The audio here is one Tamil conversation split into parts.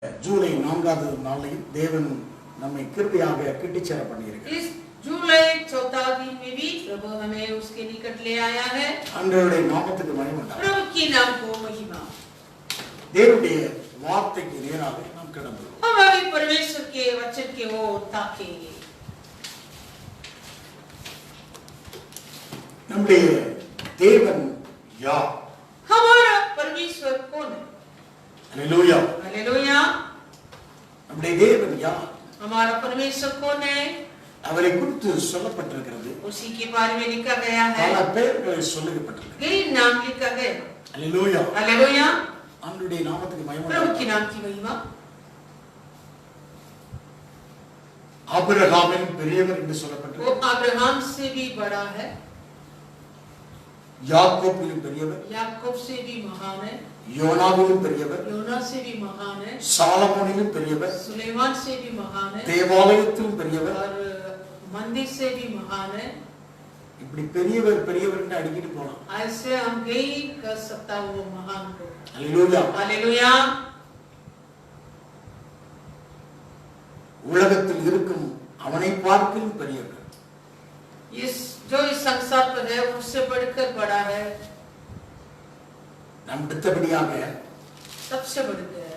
ஜூலை 4வது நாளையும் தேவன் நம்மை கிருபையாக கிட்டிச்சேர பண்ணியிருக்கிறார். इस जुलाई 4 दिन में भी प्रभु हमें उसके निकट ले आया है. ஆண்டவருடைய நாமத்துக்கு மகிமை உண்டாகட்டும். प्रभु की नाम को महिमा. தேவனுடைய வார்த்தைக்கு நேராக நாம் கடந்து हम अभी परमेश्वर के वचन के ओर ताकेंगे. நம்முடைய தேவன் யார்? हमारा परमेश्वर कौन है? हालेलुया. हालेलुया. நம்முடைய தேவன் யார்? हमारा परमेश्वर कौन है? அவரை குறித்து சொல்லப்பட்டிருக்கிறது. उसी के बारे में लिखा गया है. பல பெயர்களை சொல்லப்பட்டிருக்கிறது. कई नाम लिखा गया. हालेलुया. हालेलुया. ஆண்டவருடைய நாமத்துக்கு மகிமை प्रभु உண்டாகட்டும். की नाम की महिमा. ஆபிரகாமின் பெரியவர் என்று वो சொல்லப்பட்டிருக்கிறது. अब्राहम से भी बड़ा है. யாக்கோபிலும் பெரியவர், याकूब से भी महान है. யோனாவிலும் பெரியவர், योना से भी महान है. சாலமோனிலும் பெரியவர், सुलेमान से भी महान है. தேவாலயத்திலும் பெரியவர். और मंदिर से भी महान है. இப்படி பெரியவர் பெரியவர் என்று அடிக்கிட்டு போலாம். ऐसे हम नहीं कर सकता वो महान को. हालेलुया. हालेलुया. உலகத்தில் இருக்கும் அவனை பார்க்கிலும் பெரியவர். इस जो इस संसार पर है उससे बढ़कर बड़ा है. நம் அடுத்தபடியாக सबसे बढ़कर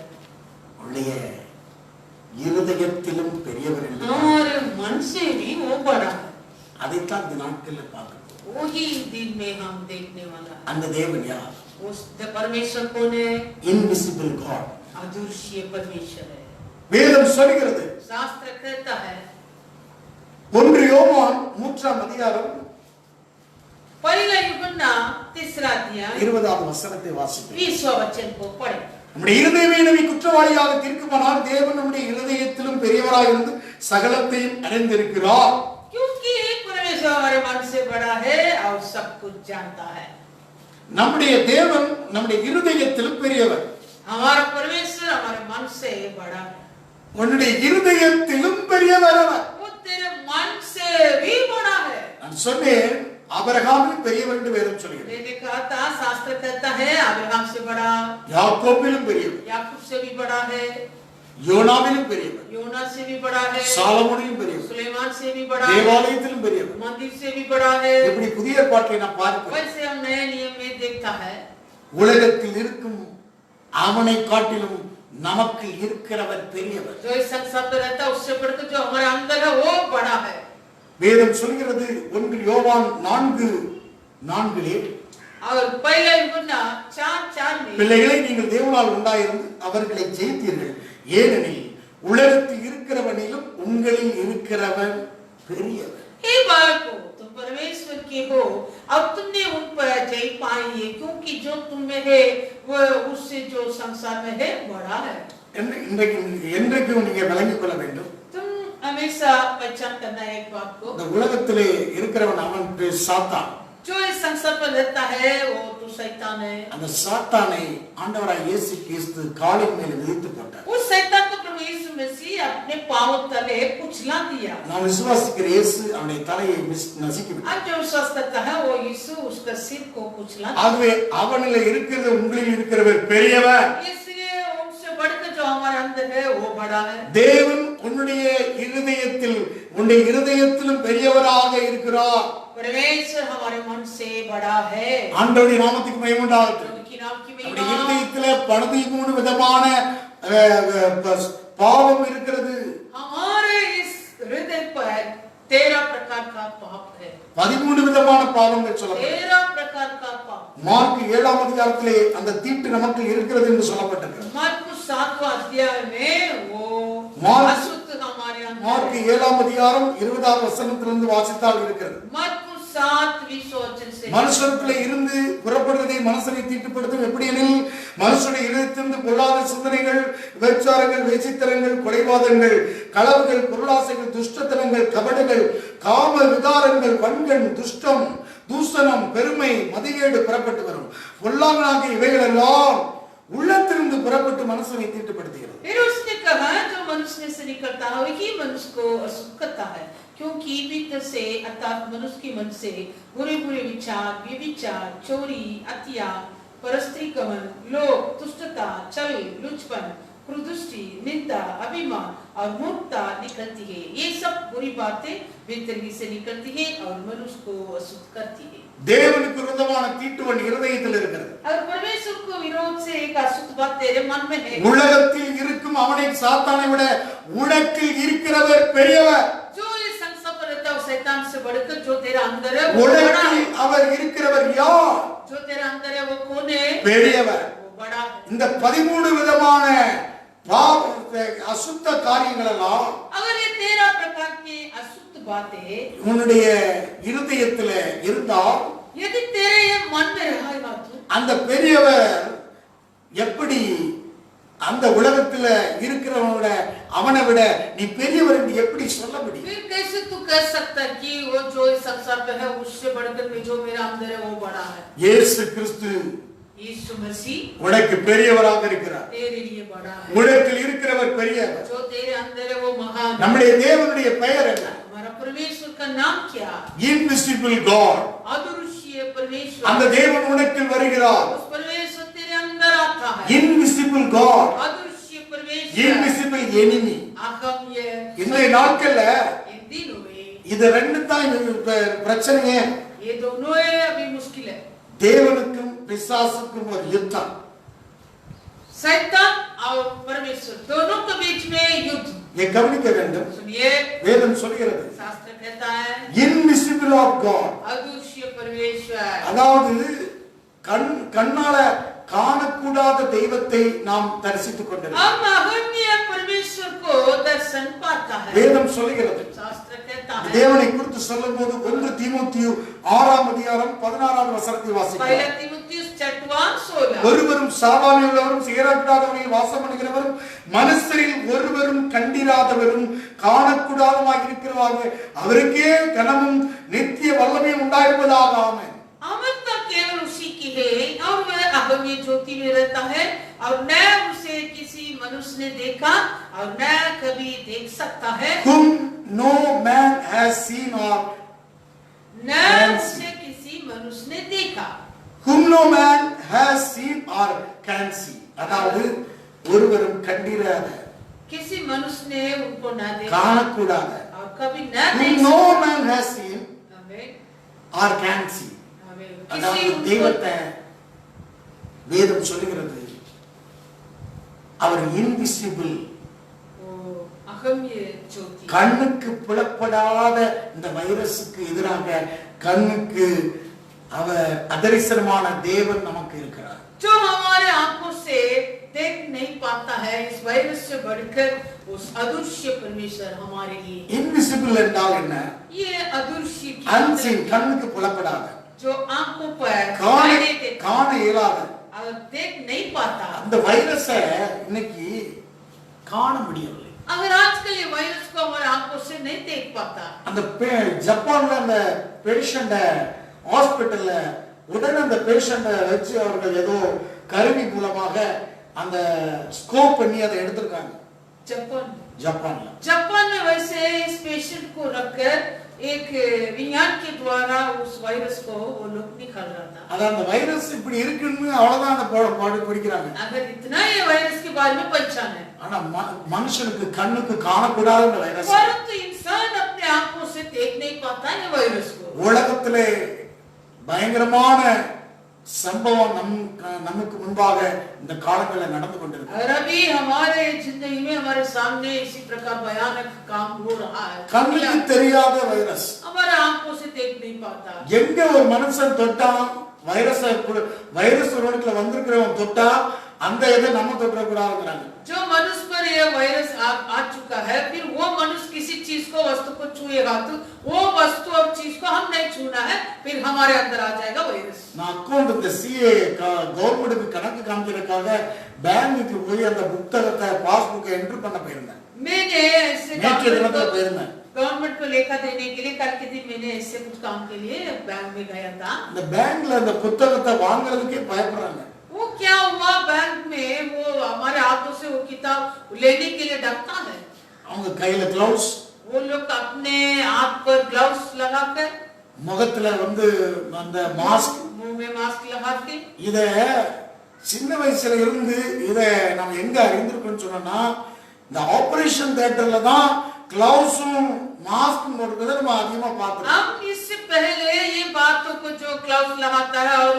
உடைய இருதயத்திலும் பெரியவர் என்று हमारे मन से भी वो बड़ा है. அதைத்தான் இந்த நாட்களில் பார்க்கிறோம். वही दिन में हम देखने वाला है. அந்த தேவன் யார்? उस परमेश्वर कौन है? Invisible God. अदृश्य परमेश्वर है. வேதம் சொல்கிறது. शास्त्र कहता है 1 யோவான் 3ஆம் அதிகாரம் पहला यूहन्ना 3 अध्याय 20வது வசனத்தை வாசிப்போம். 20वां वचन को पढ़े. நம்முடைய இருதயமே நம்மை குற்றவாளியாக தீர்க்குமானால் தேவன் நம்முடைய இருதயத்திலும் பெரியவராய் இருந்து சகலத்தையும் அறிந்திருக்கிறார். क्योंकि परमेश्वर हमारे मन से बड़ा है और सब कुछ जानता है. நம்முடைய தேவன் நம்முடைய இருதயத்திலும் பெரியவர். हमारा परमेश्वर हमारे मन से बड़ा है. உன்னுடைய இருதயத்திலும் பெரியவர் அவர். वो तेरे मन से भी बड़ा है. நான் சொன்னேன் ஆபிரகாமிலும் பெரியவர் என்று வேதம் சொல்கிறது. मैंने कहा था शास्त्र कहता है अब्राहम से बड़ा, யாக்கோபிலும் பெரியவர், याकूब से भी बड़ा है, யோனாவிலும் பெரியவர், योना से भी बड़ा है, சாலமோனிலும் பெரியவர், सुलेमान से भी बड़ा है, தேவாலயத்திலும் பெரியவர். मंदिर से भी बड़ा है. இப்படி புதிய ஏற்பாட்டை நாம் பார்க்கிறோம். वैसे हम नए नियम में देखता है உலகத்தில் இருக்கும் அவனை காட்டிலும் நமக்கு இருக்கிறவர் பெரியவர். जो इस संसार में रहता है उससे बढ़कर जो हमारे अंदर है वो बड़ा है. வேதம் சொல்கிறது 1 யோவான் 4:4 और पहला यूहन्ना 4:4 में பிள்ளைகளை நீங்கள் தேவனால் உண்டாயிருந்து அவர்களை ஜெயித்தீர்கள், ஏனெனில் உலகத்தில் இருக்கிறவனிலும் உங்களில் இருக்கிறவன் பெரியவர். हे बालकों तुम परमेश्वर के हो, अब तुमने उन पर जय पाई है, क्योंकि जो तुम में है वो उससे जो संसार में है बड़ा है. என்றைக்கும் நீங்க விளங்கிக் கொள்ள வேண்டும். तुम हमेशा पहचान करना है एक बात को, இந்த உலகத்திலே இருக்கிறவன் அவன் பேர் சாத்தான். जो इस संसार पर रहता है वो तो शैतान है. அந்த சாத்தானை ஆண்டவராய் இயேசு கிறிஸ்து காலின் மேல் மிதித்து போட்டார். उस शैतान को प्रभु यीशु मसीह अपने पांव तले कुचला दिया. நாம் விசுவாசிக்கிற இயேசு அவனுடைய தலையை நசுக்கி விட்டார். अब जो विश्वास करता है वो यीशु उसका सिर को कुचला. ஆகவே அவனில் இருக்கிறது உங்களில் இருக்கிறவர் பெரியவர். इसलिए उनसे बढ़कर जो हमारे अंदर है वो बड़ा है. தேவன் உன்னுடைய இருதயத்திலும் பெரியவராக இருக்கிறார். परमेश्वर हमारे मन से बड़ा है. ஆண்டவருடைய நாமத்துக்கு மகிமை உண்டாகட்டும். प्रभु की नाम की நம்முடைய महिमा. இருதயத்திலே 13 விதமான பாவம் இருக்கிறது. हमारे इस हृदय पर 13 प्रकार का पाप है. 13 விதமான பாவங்கள் சொல்லப்பட்டது. 13 प्रकार का पाप. மார்க் 7ஆம் அதிகாரத்திலே அந்த தீட்டு நமக்கு இருக்கிறது என்று சொல்லப்பட்டிருக்கிறது. मरकुस 7वां अध्याय में वो मार्क- अशुद्ध हमारे अंदर மார்க் है. 7ஆம் அதிகாரம் 20வது வசனத்திலிருந்து வாசித்தால் இருக்கிறது. मरकुस 7:20 वचन से மனுஷனுக்குள்ளே இருந்து புறப்படுவதை மனுஷனை தீட்டுப்படுத்தும். எப்படி எனில் மனுஷனுடைய இதயத்திலிருந்து பொல்லாத சிந்தனைகள், விபச்சாரங்கள், வேசித்தனங்கள், கொலைபாதங்கள், களவுகள், பொருளாசைகள், துஷ்டத்தனங்கள், கபடுகள், காம விகாரங்கள், வன்கண், துஷ்டம், தூஷணம், பெருமை, மதிகேடு புறப்பட்டு வரும். பொல்லாங்கனாகிய இவைகள் எல்லாம் உள்ளத்திலிருந்து புறப்பட்டு மனுஷனை தீட்டுப்படுத்துகிறது. फिर उसने कहा जो मनुष्य में से निकलता है वही मनुष्य को अशुद्ध करता है, क्योंकि भीतर से अर्थात मनुष्य के मन से बुरे बुरे विचार, व्यभिचार, चोरी, हत्या, परस्त्री गमन, लोभ, दुष्टता, छल, लुचपन, कुदृष्टि, निंदा, अभिमान और मूर्खता निकलती है। ये सब बुरी बातें भीतर ही से निकलती है और मनुष्य को अशुद्ध करती है। தேவனுக்கு விரோதமான தீட்டுவன் இருதயத்தில் இருக்கிறது. और परमेश्वर को विरोध से एक अशुद्ध बात तेरे मन में है। உலகத்தில் இருக்கும் அவனை சாத்தானை விட உனக்கில் இருக்கிறவர் பெரியவர். जो इस संसार पर रहता है शैतान से बढ़कर जो तेरा अंदर है वो बड़ा உனக்கில் है। அவர் இருக்கிறவர் யார்? जो तेरा अंदर है वो कौन है? பெரியவர். वो बड़ा है। இந்த 13 விதமான அசுத்த காரியங்கள் எல்லாம் अगर ये 13 प्रकार की अशुद्ध बातें உன்னுடைய இருதயத்தில் இருந்தால் यदि तेरे ये मन में रहेगा तो அந்த பெரியவர் எப்படி அந்த உலகத்துல இருக்கிறவனோட அவனை விட நீ பெரியவர் என்று எப்படி சொல்ல முடியும்? फिर कैसे तू कह सकता है कि वो जो इस संसार पे है उससे बढ़कर जो मेरा अंदर है वो बड़ा है? இயேசு கிறிஸ்து यीशु मसीह உனக்கு பெரியவராக இருக்கிறார். तेरे लिए बड़ा है। உனக்கில் இருக்கிறவர் பெரியவர். जो तेरे अंदर है वो महान है। நம்முடைய தேவனுடைய பெயர் என்ன? हमारा परमेश्वर का नाम क्या? Invisible God. अदृश्य परमेश्वर। அந்த தேவன் உனக்கில் வருகிறார். उस परमेश्वर तेरे अंदर आता है। Invisible God. अदृश्य परमेश्वर। Invisible enemy. अगम्य। இந்த நாட்கள்ல इन दिनों में இது ரெண்டு தான் பிரச்சனையே. ये दोनों है अभी मुश्किल है। தேவனுக்கும் பிசாசுக்கும் ஒரு யுத்தம். शैतान और परमेश्वर दोनों के बीच में युद्ध। ये கவனிக்க வேண்டும். सुनिए, வேதம் சொல்கிறது शास्त्र कहता है இன்விசிபிள் ஆஃப் காட். अदृश्य परमेश्वर। அதாவது கண்ணால காணக்கூடாத தெய்வத்தை நாம் தரிசித்துக் கொண்டிருக்கிறோம். हम अगम्य परमेश्वर को दर्शन पाता है। வேதம் சொல்கிறது. शास्त्र कहता है தேவனை குறித்து சொல்லும்போது 1 தீமோத்தேயு 6ஆம் அதிகாரம் 16வது வசனத்தை வாசிக்கிறோம். पहला तीमुथियुस 4:16 ஒருவரும் சாவாமை உள்ளவரும் சேரக்கூடாதவரில் வாசம் பண்ணுகிறவரும் மனுஷரில் ஒருவரும் கண்டிராதவரும் காணக்கூடாதவராக இருக்கிறவராக அவருக்கே கனமும் நித்திய வல்லமையும் உண்டாயிருப்பதாக. ஆமென். अमरता केवल उसी की है और वह अगम्य ज्योति में रहता है और न उसे किसी मनुष्य ने देखा और न कभी देख सकता है। whom no man has seen or न उसे किसी मनुष्य ने देखा। whom no man has seen or can see. அதாவது ஒருவரும் கண்டிராத, किसी मनुष्य ने उनको न देखा காணக்கூடாத, और कभी न whom देख no सकता। man has seen हमें or can see. किसी அதாவது उनको தெய்வத்தை வேதம் சொல்லுகிறது அவர் இன்விசிபிள். अगम्य ज्योति। கண்ணுக்கு புலப்படாத இந்த வைரஸுக்கு எதிராக கண்ணுக்கு அவர் அதரிசனமான தேவன் நமக்கு இருக்கிறார். जो हमारे आंखों से देख नहीं पाता है इस वायरस से बढ़कर उस अदृश्य परमेश्वर हमारे लिए। இன்விசிபிள் என்றால் என்ன? ये अदृश्य की அன்சீன், கண்ணுக்கு புலப்படாத, जो आंखों पर காண दिखाई देते காண இயலாத और देख नहीं पाता। அந்த வைரஸை இன்னைக்கு காண முடியவில்லை. अगर आजकल ये वायरस को हमारे आंखों से नहीं देख पाता। அந்த ஜப்பான்ல அந்த பேஷண்ட ஹாஸ்பிடல்ல உடனே அந்த பேஷண்ட வச்சு அவர்கள் ஏதோ கருவி மூலமாக அந்த ஸ்கோப் பண்ணி அதை எடுத்திருக்காங்க ஜப்பான்ல. जापान में वैसे इस पेशेंट को रखकर एक विज्ञान के द्वारा उस वायरस को वो लोग निकाल रहा था। அத அந்த வைரஸ் இப்படி இருக்குன்னு அவ்வளவுதான் அந்த பாடு பிடிக்கிறாங்க. अगर इतना ये वायरस के बारे में पहचान है। ஆனா மனுஷனுக்கு கண்ணுக்கு காணக்கூடாத இந்த வைரஸ், परंतु इंसान अपने आंखों से देख नहीं पाता ये वायरस को। உலகத்திலே பயங்கரமான சம்பவம் நமக்கு முன்பாக இந்த காலங்களில் நடந்து கொண்டிருக்கு. और अभी हमारे जिंदगी में हमारे सामने इसी प्रकार भयानक काम हो रहा है। கண்ணுக்கு தெரியாத வைரஸ் हमारे आंखों से देख नहीं पाता। எங்க ஒரு மனுஷன் தொட்டா வைரஸ் உலகத்துல வந்திருக்கிறவன் தொட்டா அந்த இதை நம்ம தொட்ட கூடாதுங்கறாங்க. जो मनुष्य पर ये वायरस आ चुका है फिर वो मनुष्य किसी चीज को वस्तु को छुएगा तो वो वस्तु और चीज को हम नहीं छूना है फिर हमारे अंदर आ जाएगा वायरस। நான் அக்கவுண்ட் இந்த சிஏ கவர்மெண்ட்டுக்கு கணக்கு காமிக்கிறதுக்காக பேங்க்குக்கு போய் அந்த புத்தகத்தை பாஸ்புக்கை என்ட்ரி பண்ண போயிருந்தேன். मैंने ऐसे गवर्नमेंट को लेखा देने के लिए कल के दिन मैंने ऐसे कुछ काम के लिए बैंक में गया था। இந்த பேங்க்ல அந்த புத்தகத்தை வாங்குறதுக்கே பயப்படுறாங்க. वो क्या हुआ बैंक में वो हमारे हाथों से वो किताब लेने के लिए डरता है। அவங்க கையில ग्लव्स, वो लोग अपने हाथ पर ग्लव्स लगाकर முகத்துல வந்து அந்த மாஸ்க், मुंह में मास्क लगा के இத சின்ன வயசுல இருந்து இதை நம்ம எங்க அறிந்திருக்கோம்னு சொன்னோம்னா இந்த ஆபரேஷன் தியேட்டர்ல தான் கிளவுஸும் மாஸ்க்கும் போடுறதை நம்ம அதிகமா பார்த்துருக்கோம். हम इससे पहले ये बातों को जो ग्लव्स लगाता है और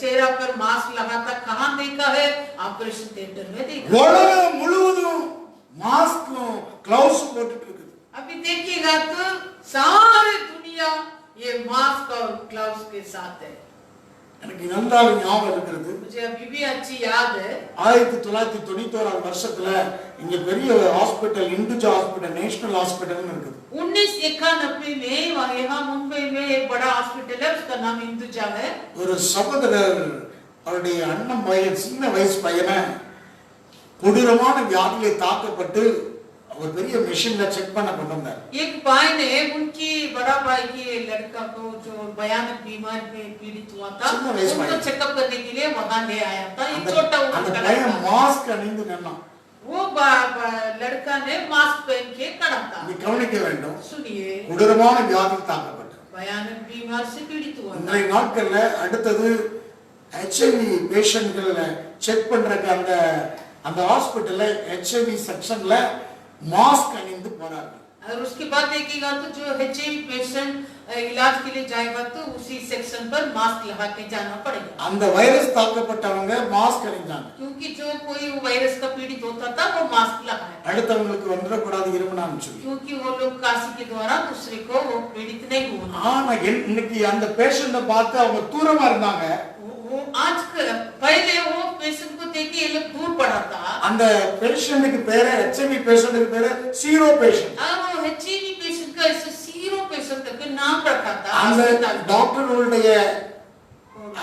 चेहरा पर मास्क लगाता कहाँ देखा है? ऑपरेशन थिएटर में देखा. உலகம் முழுவதும் மாஸ்க்கும் கிளவுஸும் போட்டுட்டு இருக்குது. अभी देखिएगा तो सारी दुनिया ये मास्क और ग्लव्स के साथ है. எனக்கு நன்றாக ஞாபகம் இருக்கிறது. मुझे अभी भी अच्छी याद है. 1991 வருஷத்துல இங்க பெரிய ஹாஸ்பிடல் இந்துஜா ஹாஸ்பிடல் நேஷனல் ஹாஸ்பிடல்னு இருக்குது. 1991 में यहाँ मुंबई में एक बड़ा हॉस्पिटल है, उसका नाम इंदुजा है. ஒரு சகோதரர் அவருடைய அண்ணன் பையன் சின்ன வயசு பையனை கொடூரமான வியாதியிலே தாக்கப்பட்டு ஒரு பெரிய மெஷின்ல செக் பண்ண கொண்டு வந்தார். एक भाई ने उनकी बड़ा भाई की लड़का को जो भयानक बीमारी में पीड़ित हुआ था उनको चेकअप करने के लिए वहां ले आया था. एक छोटा அந்த பையன் மாஸ்க் அணிந்து நின்னான். वो लड़का ने मास्क पहन के खड़ा था. நீ கவனிக்க வேண்டும். सुनिए, கொடூரமான வியாதியில் தாக்கப்பட்டார். भयानक बीमारी से पीड़ित हुआ. இன்றைய நாட்கள்ல அடுத்தது HIV பேஷண்ட்களை செக் பண்றதுக்கு அந்த ஹாஸ்பிடல்ல HIV செக்ஷன்ல மாஸ்க் அணிந்து போறாங்க. और उसके बाद देखिएगा तो जो HIV पेशेंट इलाज के लिए जाएगा तो उसी सेक्शन पर मास्क लगा के जाना पड़ेगा. அந்த வைரஸ் தாக்கப்பட்டவங்க மாஸ்க் அணிஞ்சாங்க. क्योंकि जो कोई वायरस का पीड़ित होता था वो मास्क लगाया. அடுத்தவங்களுக்கு வந்துடக்கூடாது இருமனான்னு சொல்லி. क्योंकि वो लोग काशी के द्वारा दूसरे को वो पीड़ित नहीं होना. ஆனா இன்னைக்கு அந்த பேஷண்ட பார்த்து அவங்க தூரமா இருந்தாங்க. वो आज पहले वो पेशेंट को देख के ये लोग दूर पड़ा था. அந்த பேஷண்ட்டுக்கு பேரு HIV பேஷண்ட்டுக்கு பேரு ஜீரோ பேஷண்ட். वो HIV पेशेंट का ऐसे जीरो पेशेंट तक नाम रखा था. அந்த டாக்டர்களுடைய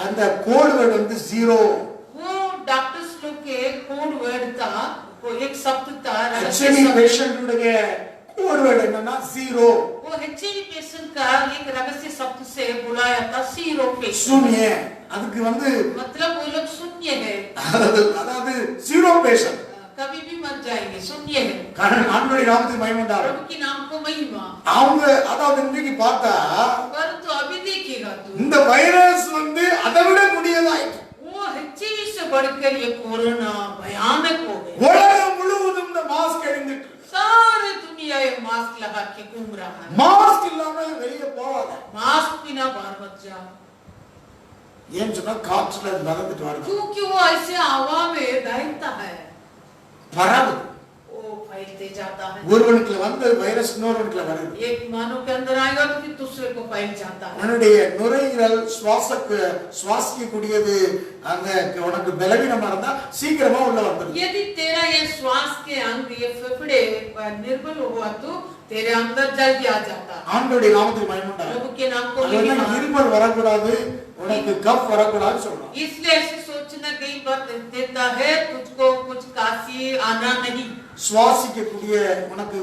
அந்த கோட் வேர்ட் வந்து ஜீரோ. वो डॉक्टर्स लोग के कोड वर्ड था, वो एक शब्द था. HIV பேஷண்ட்டுடைய கோட் வேர்ட் என்னன்னா ஜீரோ. वो HIV पेशेंट का एक रहस्य शब्द से बुलाया था जीरो पेशेंट. शून्य. அதுக்கு வந்து मतलब वो लोग शून्य है. அதாவது ஜீரோ பேஷண்ட். कभी भी मर जाएंगे, शून्य है. காரணம் ஆண்டவருடைய நாமத்துக்கு மகிமை உண்டாகட்டும். प्रभु के नाम को महिमा. அவங்க அதாவது இன்னைக்கு பார்த்தா परंतु अभी देखिएगा तो இந்த வைரஸ் வந்து அதை விட கொடியதாயிற்று. वो HIV से बढ़कर ये कोरोना भयानक हो गया. உலகம் முழுவதும் இந்த மாஸ்க் அணிந்துட்டு सारी दुनिया ये मास्क लगा के घूम रहा है. மாஸ்க் இல்லாம வெளியே போகாத. मास्क बिना बाहर मत जाओ. ஏன் சொன்னா காற்றுல நடந்துட்டு வருது. क्योंकि वो ऐसे हवा में दहकता है, பரவுது. वो फैलते जाता है. ஒருவனுக்கு வந்த வைரஸ் இன்னொருவனுக்கு வருது. एक मानव के अंदर आएगा तो फिर दूसरे को फैल जाता है. உன்னுடைய நுரையீரல் சுவாசிக்கக்கூடியது அந்த உனக்கு பலவீனமா இருந்தா சீக்கிரமா உள்ள வந்துடும். यदि तेरा ये श्वास के अंग ये फेफड़े निर्बल हुआ तो तेरे अंदर जल्दी आ जाता है. ஆண்டவருடைய நாமத்துக்கு மகிமை உண்டாகட்டும். प्रभु के नाम को महिमा. இருமல் வரக்கூடாது, உனக்கு கஃப் வரக்கூடாதுன்னு சொல்றோம். इसलिए ऐसे सोचना कई बार देता है तुझको कुछ काशी आना नहीं. சுவாசிக்கக்கூடிய உனக்கு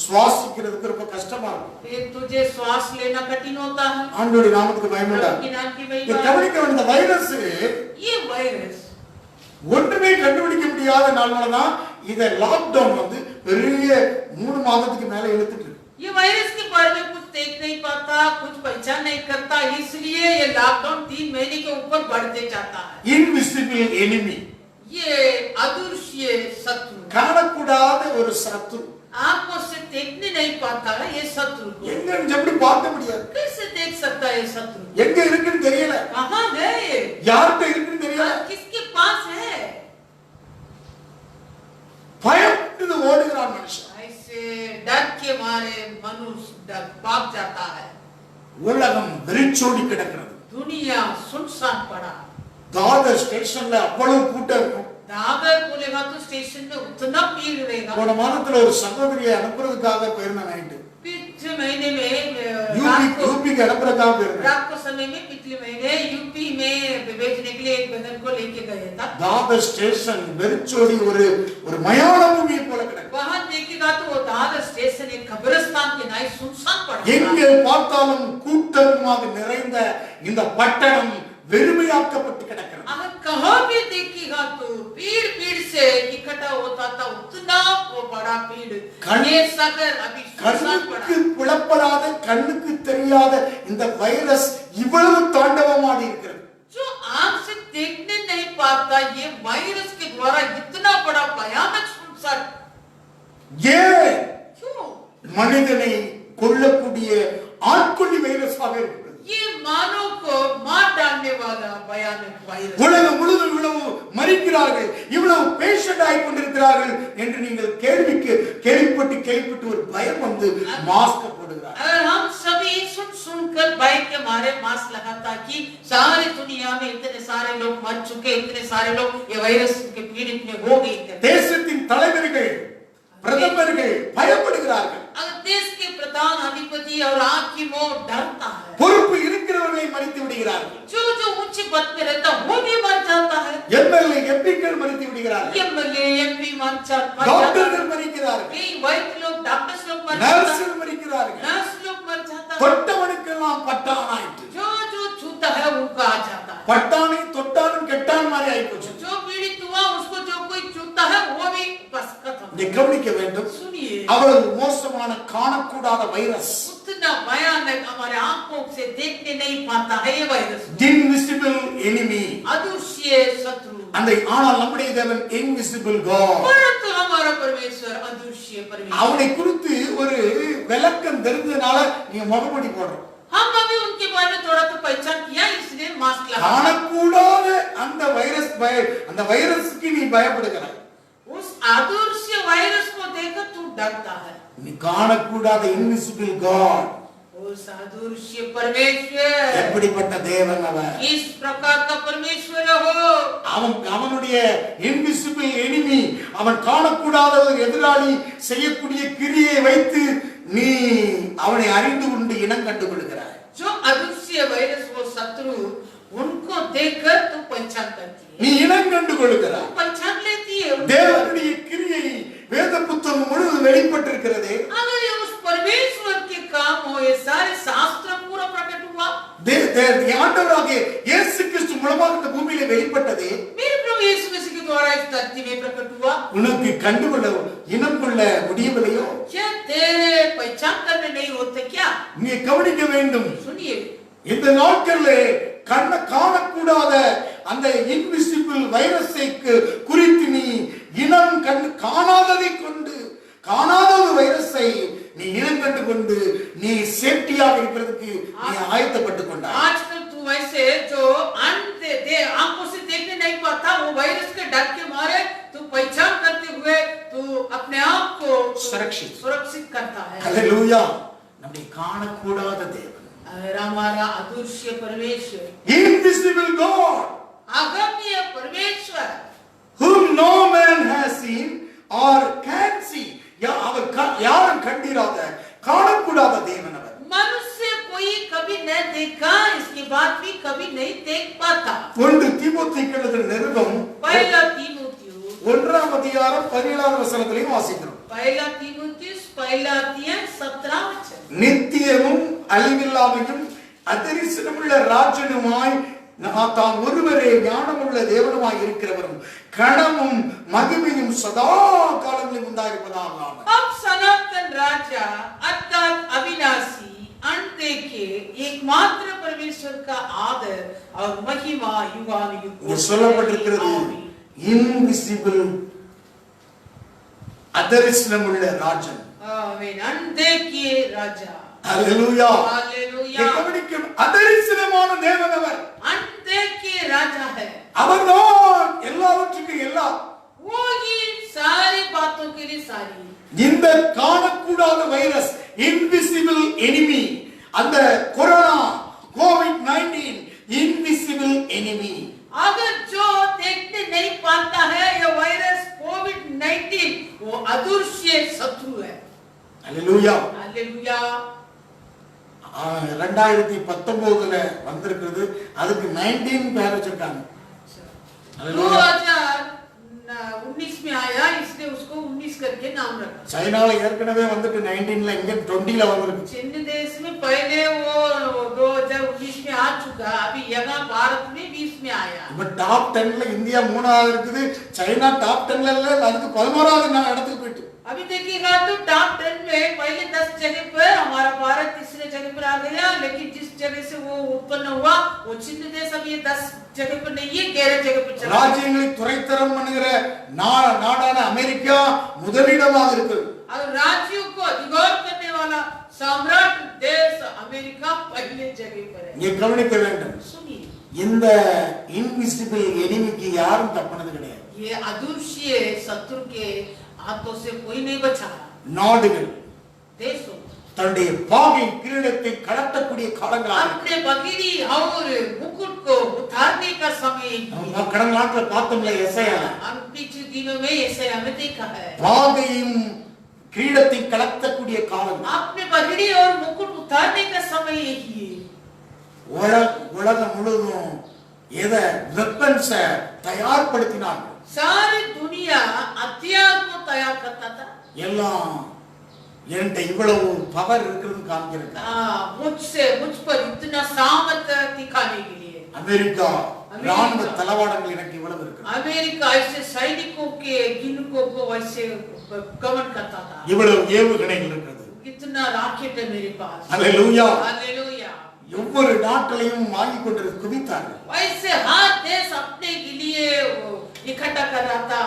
சுவாசிக்கிறதுக்கு ரொம்ப கஷ்டமா இருக்கும். फिर तुझे श्वास लेना कठिन होता है. ஆண்டவருடைய நாமத்துக்கு மகிமை प्रभु உண்டாகட்டும். के नाम की இந்த महिमा. கவனிக்க வேண்டிய வைரஸ் ये वायरस ஒன்றுமே கண்டுபிடிக்க முடியாத நாள்னாலதான் இதை லாக்டவுன் வந்து பெரிய 3 மாதத்துக்கு மேல இழுத்துட்டு இருக்கு. ये वायरस के बारे में कुछ देख नहीं पाता, कुछ पहचान नहीं करता, इसलिए ये लॉकडाउन 3 महीने के ऊपर बढ़ते जाता है. Invisible enemy. ये अदृश्य शत्रु, காணக்கூடாத ஒரு சத்ரு. आंखों से देखने नहीं पाता है ये शत्रु को. எங்க எப்படி பார்க்க முடியாது. कैसे देख सकता है ये शत्रु? எங்க இருக்குன்னு தெரியல. कहाँ है ये? யார்கிட்ட இருக்குன்னு தெரியல. किसके पास है? பயந்து ஓடுகிறான் மனுஷன். ऐसे डर के मारे मनुष्य भाग जाता है. உலகம் வெறிச்சோடி கிடக்கிறது. दुनिया सुनसान पड़ा. தாதர் ஸ்டேஷன்ல அவ்வளவு கூட்டம் இருக்கும். दादर बोलेगा तो स्टेशन में उतना भीड़ रहेगा. போன மாதத்துல ஒரு சகோதரியை அனுப்புறதுக்காக போயிருந்தேன். நைட்டு पिछले महीने में யூபிக்கு அனுப்புறதுக்காக போயிருந்தேன். रात को समय में पिछले महीने यूपी में भेजने के लिए एक बहन को लेके गए था. தாதர் ஸ்டேஷன் வெறிச்சோடி ஒரு மயான பூமியை போல கிடக்கு. वहां देखेगा तो वो दादर स्टेशन एक कब्रिस्तान के नाई सुनसान पड़ा. எங்கே பார்த்தாலும் கூட்டமாக நிறைந்த இந்த பட்டணம் வெறுமையாக்கப்பட்டு கிடக்கிறது. अगर कहाँ भी देखिएगा तो भीड़ भीड़ से इकट्ठा होता था, उतना वो बड़ा भीड़. ये शहर अभी सुनसान पड़ा. கண்ணுக்கு புலப்படாத கண்ணுக்கு தெரியாத இந்த வைரஸ் இவ்வளவு தாண்டவமாடி இருக்கிறது. जो आंख से देखने नहीं पाता ये वायरस के द्वारा इतना बड़ा भयानक संकट ஏன் क्यों? மனிதனை கொல்லக்கூடிய ஆட்கொல்லி வைரஸாக இருக்கிறது. ये मानव को मार डालने वाला भयानक वायरस உலகம் முழுவதும் இவ்வளவு மரிக்கிறார்கள், இவ்வளவு பேஷண்ட் ஆகி கொண்டிருக்கிறார்கள் என்று நீங்கள் கேள்விப்பட்டு ஒரு பயம் வந்து மாஸ்க் போடுகிறார். अगर हम सभी सुनकर भय के मारे मास्क लगाता कि सारी दुनिया में इतने सारे लोग मर चुके, इतने सारे लोग ये वायरस के पीड़ित में हो गए, தேசத்தின் தலைவர்கள் பிரதமர்கள் பயப்படுகிறார்கள். अगर देश के प्रधान अधिपति और हाकिमों डरता है, பொறுப்பு இருக்கிறவர்களை மறித்து விடுகிறார்கள். जो ऊंचे पद पे रहता वो भी मर जाता है, எம்எல்ஏ எம்பிக்கள் மறித்து விடுகிறார்கள், एमएलए एमपी मर जाता है, டாக்டர்கள் மறிக்கிறார்கள், कई वैद्य लोग डॉक्टर्स लोग मर जाता है, நர்சுகள் மறிக்கிறார்கள். नर्स लोग मर जाता है, தொட்டவனுக்கெல்லாம் பட்டானாயிற்று. जो छूता है उनका आ जाता है, பட்டானை தொட்டானும் கெட்டான் மாதிரி ஆயிப்போச்சு. जो पीड़ित हुआ उसको जो कोई छूता है वो भी बस खत्म. நீ கவனிக்க வேண்டும், सुनिए, அவ்வளவு மோசமான காணக்கூடாத வைரஸ், उतना भयानक हमारे आंखों से देखने नहीं पाता है ये वायरस, இன்விசிபிள் எனிமி. अदृश्य शत्रु. அந்த ஆனால் நம்முடைய தேவன் இன்விசிபிள் காட். परंतु हमारा परमेश्वर अदृश्य परमेश्वर. அவனை குறித்து ஒரு விளக்கம் தெரிஞ்சதுனால நீங்க முகமூடி போடுறோம். हम अभी उनके बारे में थोड़ा तो पहचान किया इसलिए मास्क लगा. காணக்கூடாத அந்த வைரஸ்க்கு நீ பயப்படுகிறாய். उस अदृश्य वायरस को देखकर तू डरता है. நீ காணக்கூடாத இன்விசிபிள் காட். उस अदृश्य परमेश्वर எப்படிப்பட்ட தேவன் அவன்? किस प्रकार का परमेश्वर हो? அவனுடைய இன்விசிபிள் எனிமி, அவன் காணக்கூடாத ஒரு எதிராளி செய்யக்கூடிய கிரியை வைத்து நீ அவனை அறிந்து கொண்டு இனம் கண்டு கொள்கிறாய். जो अदृश्य वायरस वो शत्रु उनको देखकर तू पहचान करती है, நீ இனம் கண்டு கொள்கிறாய். पहचान लेती है. தேவனுடைய கிரியை வேத புத்தகம் முழுவதும் வெளிப்பட்டிருக்கிறது. अगर ये उस परमेश्वर के काम हो, ये सारे शास्त्र पूरा प्रकट हुआ. ஆண்டவராகிய இயேசு கிறிஸ்து மூலமாக இந்த பூமியிலே வெளிப்பட்டது. मेरे प्रभु यीशु मसीह के द्वारा इस धरती में प्रकट हुआ. உனக்கு கண்டுகொள்ள இனம் கொள்ள முடியவில்லையோ? क्या तेरे पहचान करने नहीं होते क्या? நீ கவனிக்க வேண்டும். सुनिए, இந்த நாட்களிலே காணக்கூடாத அந்த இன்விசிபிள் வைரஸை குறித்து நீ இனம் கண்டு காணாத ஒரு வைரஸை நீ இனம் கண்டு கொண்டு நீ சேஃப்டியாக இருக்கிறதுக்கு நீ ஆயத்தப்பட்டு கொண்டாய். आजकल तू वैसे जो आंखों से देखने नहीं पाता वो वायरस के डर के मारे तू पहचान करते हुए तू अपने आप को सुरक्षित करता है. हालेलुया. நம்மை காணக்கூடாத தேவன், हमारा अदृश्य परमेश्वर, invisible God, अगम्य परमेश्वर, whom no man has seen or can see. அவர் யாரும் கண்டிராத காணக்கூடாத தேவன் அவர். मनुष्य कोई कभी न देखा, इसके बाद भी कभी नहीं देख पाता. 1 தீமோத்தேயுக்கு எழுதின நிருபம் पहला तीमुथियुस 1ஆம் அதிகாரம் 17ஆம் வசனத்திலையும் வாசிக்கிறோம். पहला तीमुथियुस पहला अध्याय 17 वचन. நித்தியமும் அழிவில்லாமையும் அதரிசனமுள்ள ராஜனுமாய் தாம் ஒருவரே ஞானமுள்ள தேவனுமாய் இருக்கிறவரும் கணமும் மகிமையும் சதா காலங்களில் உண்டாயிருப்பதாக. अब सनातन राजा अर्थात अविनाशी अनदेखे एकमात्र परमेश्वर का आदर और महिमा युगानुयुग சொல்லப்பட்டிருக்கிறது. இன்விசிபிள் அதரிசனமுள்ள ராஜன். आमीन. अनदेखे राजा. ஹalleluya. हालेलुया. கவனிக்கும் அதரிசனமான தேவன் அவர். अनदेखे राजा है. அவர்தான் எல்லாவற்றுக்கும் எல்லாம். वो ही सारी बातों के लिए सारी. இந்த காணக்கூடாத வைரஸ், இன்விசிபிள் எனிமி, அந்த கொரோனா கோவிட்-19 इनविजिबल एनिमी. अगर जो देखने नहीं पाता है ये वायरस कोविड-19 वो अदृश्य शत्रु है. हालेलुया. हालेलुया. 2019ல வந்திருக்கிறது, அதுக்கு 19 பேர் வச்சிருக்காங்க. 2019 में आया इसलिए उसको 19 करके नाम रखा. சைனால ஏற்கனவே வந்துட்டு 19ல, இங்க 20ல வந்திருக்கு. चीन देश में पहले वो 2019 में आ चुका, अभी यहाँ भारत में 20 में आया. இப்ப டாப் 10ல இந்தியா 3வது இருக்குது, சைனா டாப் 10ல இல்ல, அதுக்கு 11வது இடத்துக்கு போயிட்டு. अभी देखिएगा तो टॉप 10 में पहले 10 जगह पर हमारा भारत तीसरे जगह पर आ गया, लेकिन जिस जगह से वो उत्पन्न हुआ वो चीन देश अभी 10 जगह पर नहीं है, गहरे जगह पर चला। ராஜ்யங்களை துரைத்தரம் பண்ணுகிற நாடான அமெரிக்கா முதலிடமாக இருக்கு. और राज्यों को अधिकार करने वाला सम्राट देश अमेरिका पहले जगह पर है। நீ கவனிக்க வேண்டும். सुनिए, இந்த இன்விசிபிள் எனிமிக்கு யாரும் தப்பினது கிடையாது. ये अदृश्य शत्रु के हाथों से कोई नहीं बचा। நாடுகள் देशों தன்னுடைய பாகை கிரீடத்தை கடத்தக்கூடிய காலங்களாக अपने पगड़ी और मुकुट को उतारने का समय நம்ம கடந்த நாட்ல பார்த்தோம்ல எசையா हम पिछले दिनों में ऐसे हमें देखा है। பாகையும் கிரீடத்தை கடத்தக்கூடிய காலம். अपने पगड़ी और मुकुट उतारने का समय यही है। உலகம் முழுவதும் எதை வெப்பன்ஸ தயார்படுத்தினாங்க. सारी दुनिया हथियार को तैयार करता था। எல்லாம் என்கிட்ட இவ்வளவு பவர் இருக்குன்னு காமிக்கிறது. मुझ पर इतना सामर्थ दिखाने के लिए அமெரிக்கா ராணுவ தளவாடங்கள் எனக்கு இவ்வளவு இருக்கு. अमेरिका ऐसे सैनिकों के गिनकों को वैसे गमन करता था। இவ்வளவு ஏவுகணைகள் இருக்குது. इतना रॉकेट है मेरे पास। ஹalleluya. हालेलुया। ஒவ்வொரு நாட்டிலையும் வாங்கி கொண்டு குவித்தார்கள். वैसे हर देश अपने के लिए इकट्ठा कर रहा था।